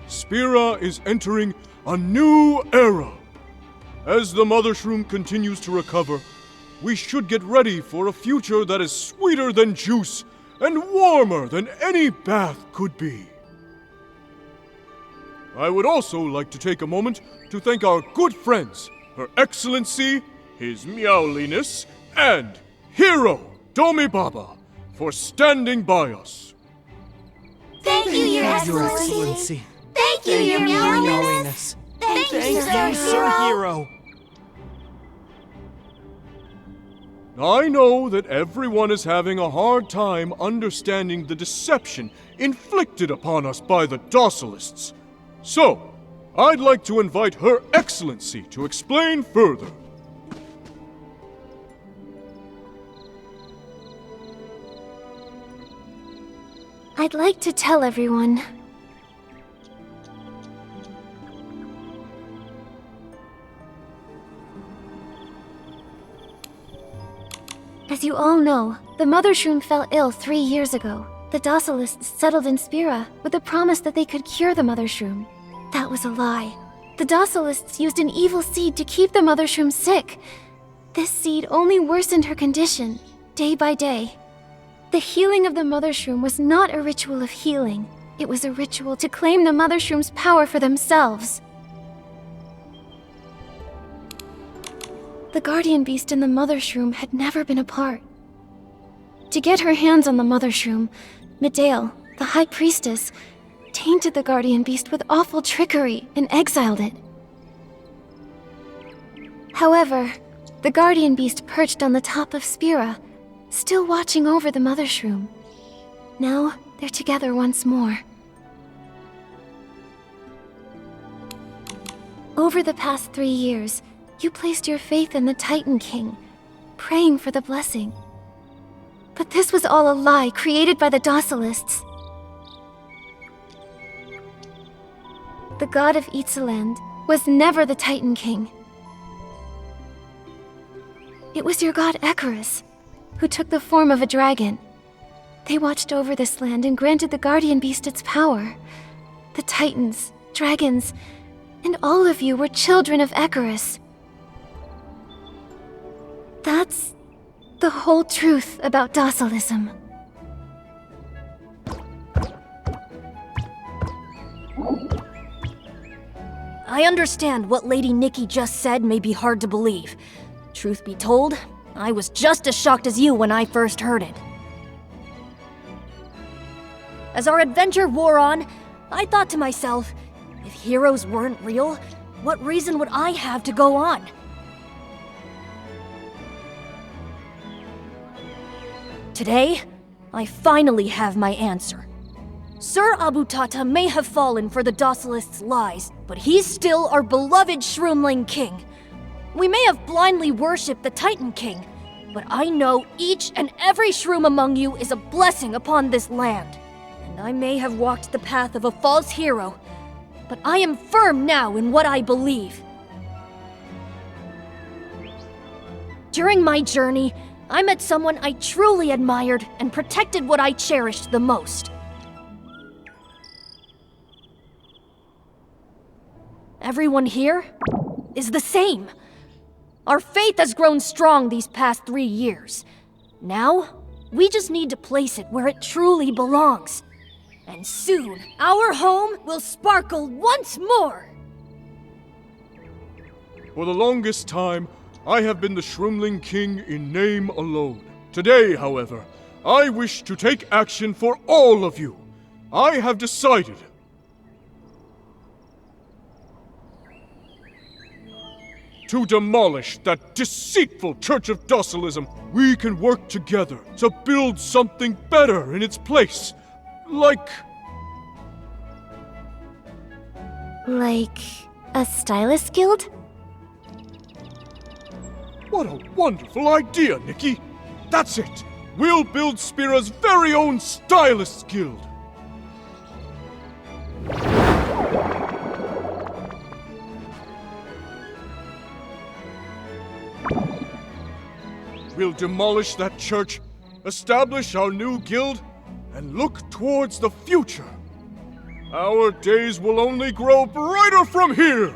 Spira is entering a new era. As the Mothershroom continues to recover, we should get ready for a future that is sweeter than juice and warmer than any bath could be. I would also like to take a moment to thank our good friends, Her Excellency, His Meowliness, and Hero Domi Baba, for standing by us. Thank you, Your Excellency. Thank you, Your Meowliness. Thank you, Sir Hero. I know that everyone is having a hard time understanding the deception inflicted upon us by the Docilists. So, I'd like to invite Her Excellency to explain further. I'd like to tell everyone. As you all know, the Mothershroom fell ill 3 years ago. The Docilists settled in Spira with the promise that they could cure the Mothershroom. That was a lie. The Docilists used an evil seed to keep the Mothershroom sick. This seed only worsened her condition, day by day. The healing of the Mothershroom was not a ritual of healing. It was a ritual to claim the Mothershroom's power for themselves. The Guardian Beast and the Mothershroom had never been apart. To get her hands on the Mothershroom, Medale, the High Priestess, tainted the Guardian Beast with awful trickery and exiled it. However, the Guardian Beast perched on the top of Spira, still watching over the Mothershroom. Now, they're together once more. Over the past 3 years, you placed your faith in the Titan King, praying for the blessing. But this was all a lie created by the Docilists. The god of Ixaland was never the Titan King. It was your god Ecarus, who took the form of a dragon. They watched over this land and granted the Guardian Beast its power. The Titans, dragons, and all of you were children of Ecarus. That's The whole truth about Docelism. I understand what Lady Nikki just said may be hard to believe. Truth be told, I was just as shocked as you when I first heard it. As our adventure wore on, I thought to myself, if heroes weren't real, what reason would I have to go on? Today, I finally have my answer. Sir Abutata may have fallen for the Docilist's lies, but he's still our beloved Shroomling King. We may have blindly worshipped the Titan King, but I know each and every shroom among you is a blessing upon this land. And I may have walked the path of a false hero, but I am firm now in what I believe. During my journey, I met someone I truly admired and protected what I cherished the most. Everyone here is the same. Our faith has grown strong these past 3 years. Now, we just need to place it where it truly belongs. And soon, our home will sparkle once more! For the longest time, I have been the Shroomling King in name alone. Today, however, I wish to take action for all of you. I have decided. To demolish that deceitful Church of Docelism, we can work together to build something better in its place. Like a Stylist guild? What a wonderful idea, Nikki! That's it! We'll build Spira's very own Stylist guild! We'll demolish that church, establish our new guild, and look towards the future. Our days will only grow brighter from here!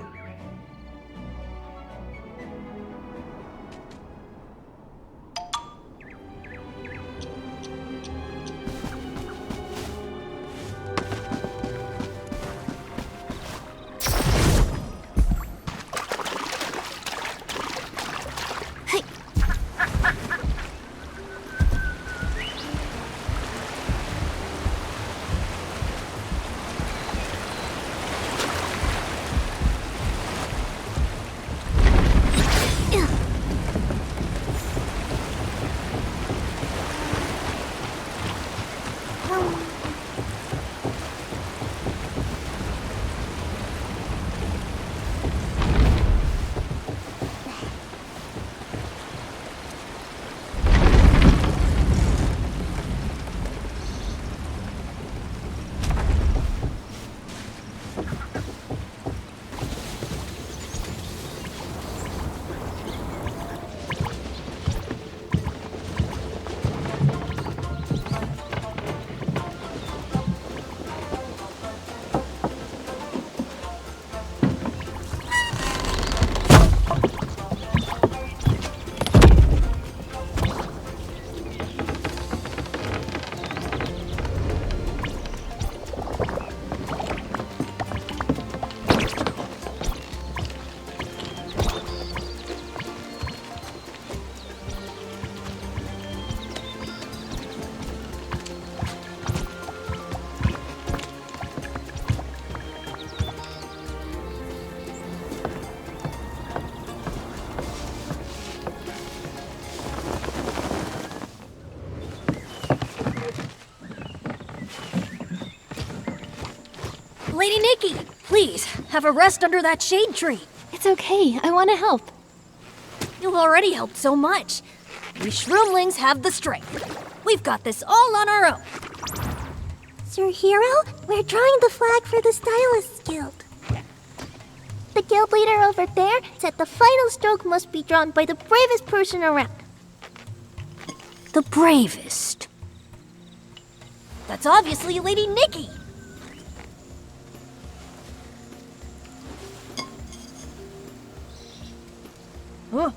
Lady Nikki, please, have a rest under that shade tree. It's okay, I want to help. You've already helped so much. We Shroomlings have the strength. We've got this all on our own. Sir Hero, we're drawing the flag for the Stylist Guild. The guild leader over there said the final stroke must be drawn by the bravest person around. The bravest? That's obviously Lady Nikki. Huh?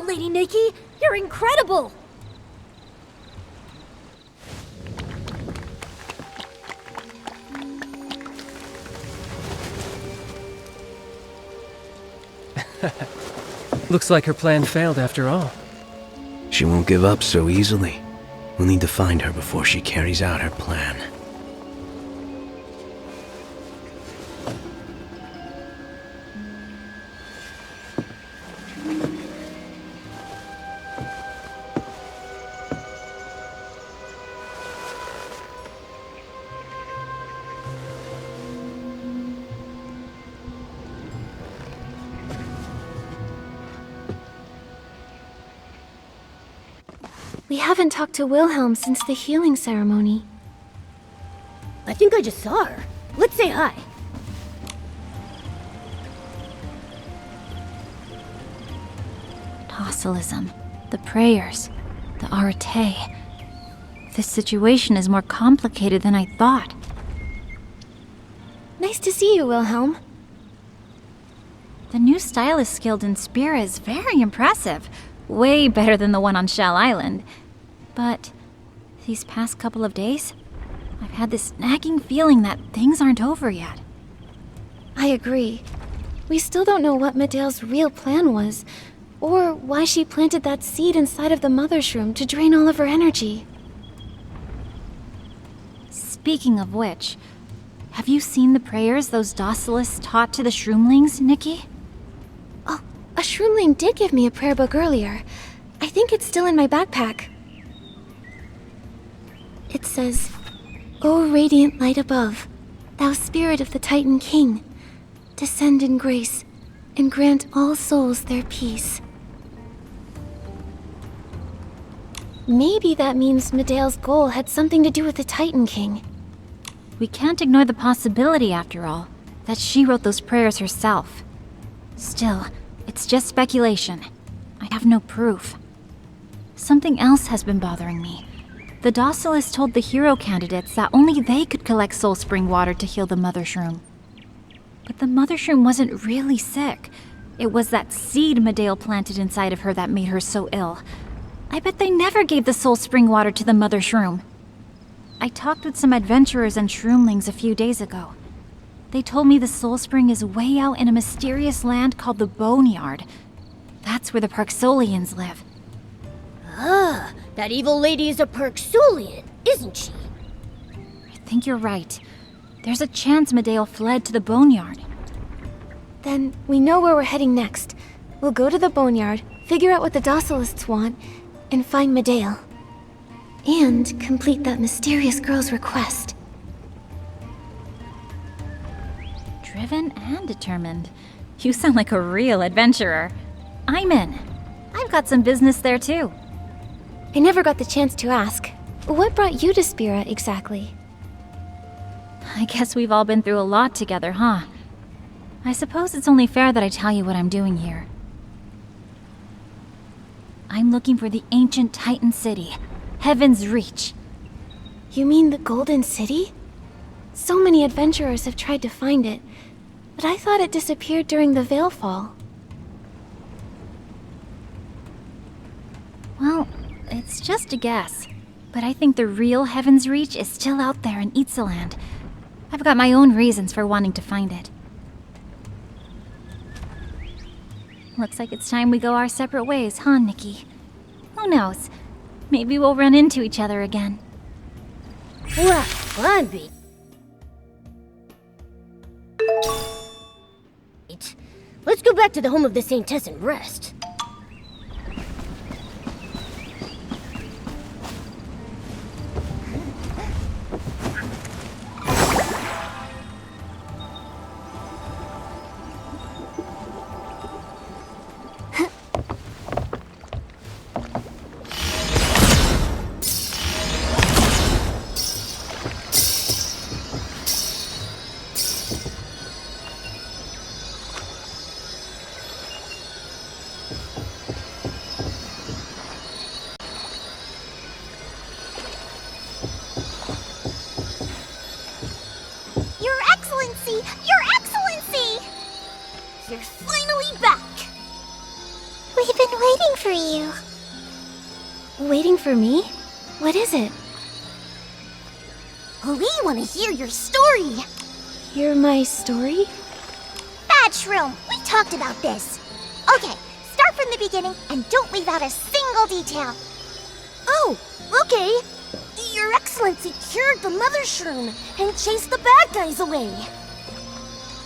job, Lady Nikki! You're incredible! Looks like her plan failed after all. She won't give up so easily. We'll need to find her before she carries out her plan. We haven't talked to Wilhelm since the healing ceremony. I think I just saw her. Let's say hi. Docelism, the prayers, the arete. This situation is more complicated than I thought. Nice to see you, Wilhelm. The new Stylist guild in Spir is very impressive. Way better than the one on Shell Island. But these past couple of days, I've had this nagging feeling that things aren't over yet. I agree. We still don't know what Medale's real plan was, or why she planted that seed inside of the Mothershroom to drain all of her energy. Speaking of which, have you seen the prayers those Docilists taught to the Shroomlings, Nikki? Oh, a Shroomling did give me a prayer book earlier. I think it's still in my backpack. It says, "O radiant light above, thou spirit of the Titan King, descend in grace, and grant all souls their peace." Maybe that means Medale's goal had something to do with the Titan King. We can't ignore the possibility, after all, that she wrote those prayers herself. Still, it's just speculation. I have no proof. Something else has been bothering me. The Docilist told the hero candidates that only they could collect Soul Spring water to heal the Mothershroom. But the Mothershroom wasn't really sick. It was that seed Medale planted inside of her that made her so ill. I bet they never gave the Soul Spring water to the Mothershroom. I talked with some adventurers and Shroomlings a few days ago. They told me the Soul Spring is way out in a mysterious land called the Boneyard. That's where the Parksolians live. Ah, that evil lady is a Parksolian, isn't she? I think you're right. There's a chance Medale fled to the Boneyard. Then we know where we're heading next. We'll go to the Boneyard, figure out what the Docilists want, and find Medale. And complete that mysterious girl's request. Driven and determined. You sound like a real adventurer. I'm in. I've got some business there too. I never got the chance to ask. What brought you to Spira exactly? I guess we've all been through a lot together, huh? I suppose it's only fair that I tell you what I'm doing here. I'm looking for the ancient Titan city, Heaven's Reach. You mean the Golden City? So many adventurers have tried to find it, but I thought it disappeared during the Veilfall. Well, it's just a guess, but I think the real Heaven's Reach is still out there in Itzaland. I've got my own reasons for wanting to find it. Looks like it's time we go our separate ways, huh, Nikki? Who knows? Maybe we'll run into each other again. Wow, fun, B. Let's go back to the home of the Saintess and rest. waiting for you. Waiting for me? What is it? We want to hear your story. Hear my story? Bad Shroom, we talked about this. Okay, start from the beginning and don't leave out a single detail. Oh, okay. Your Excellency cured the Mothershroom and chased the bad guys away.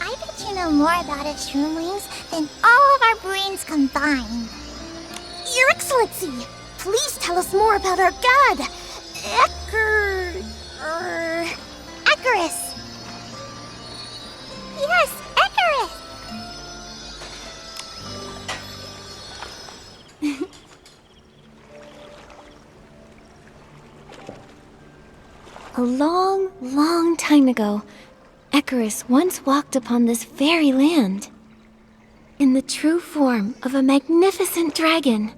I bet you know more about us Shroomlings than all of our brains combined. Your Excellency, please tell us more about our god, Ecarus. Yes, Ecarus. A long, long time ago, Ecarus once walked upon this very land. In the true form of a magnificent dragon.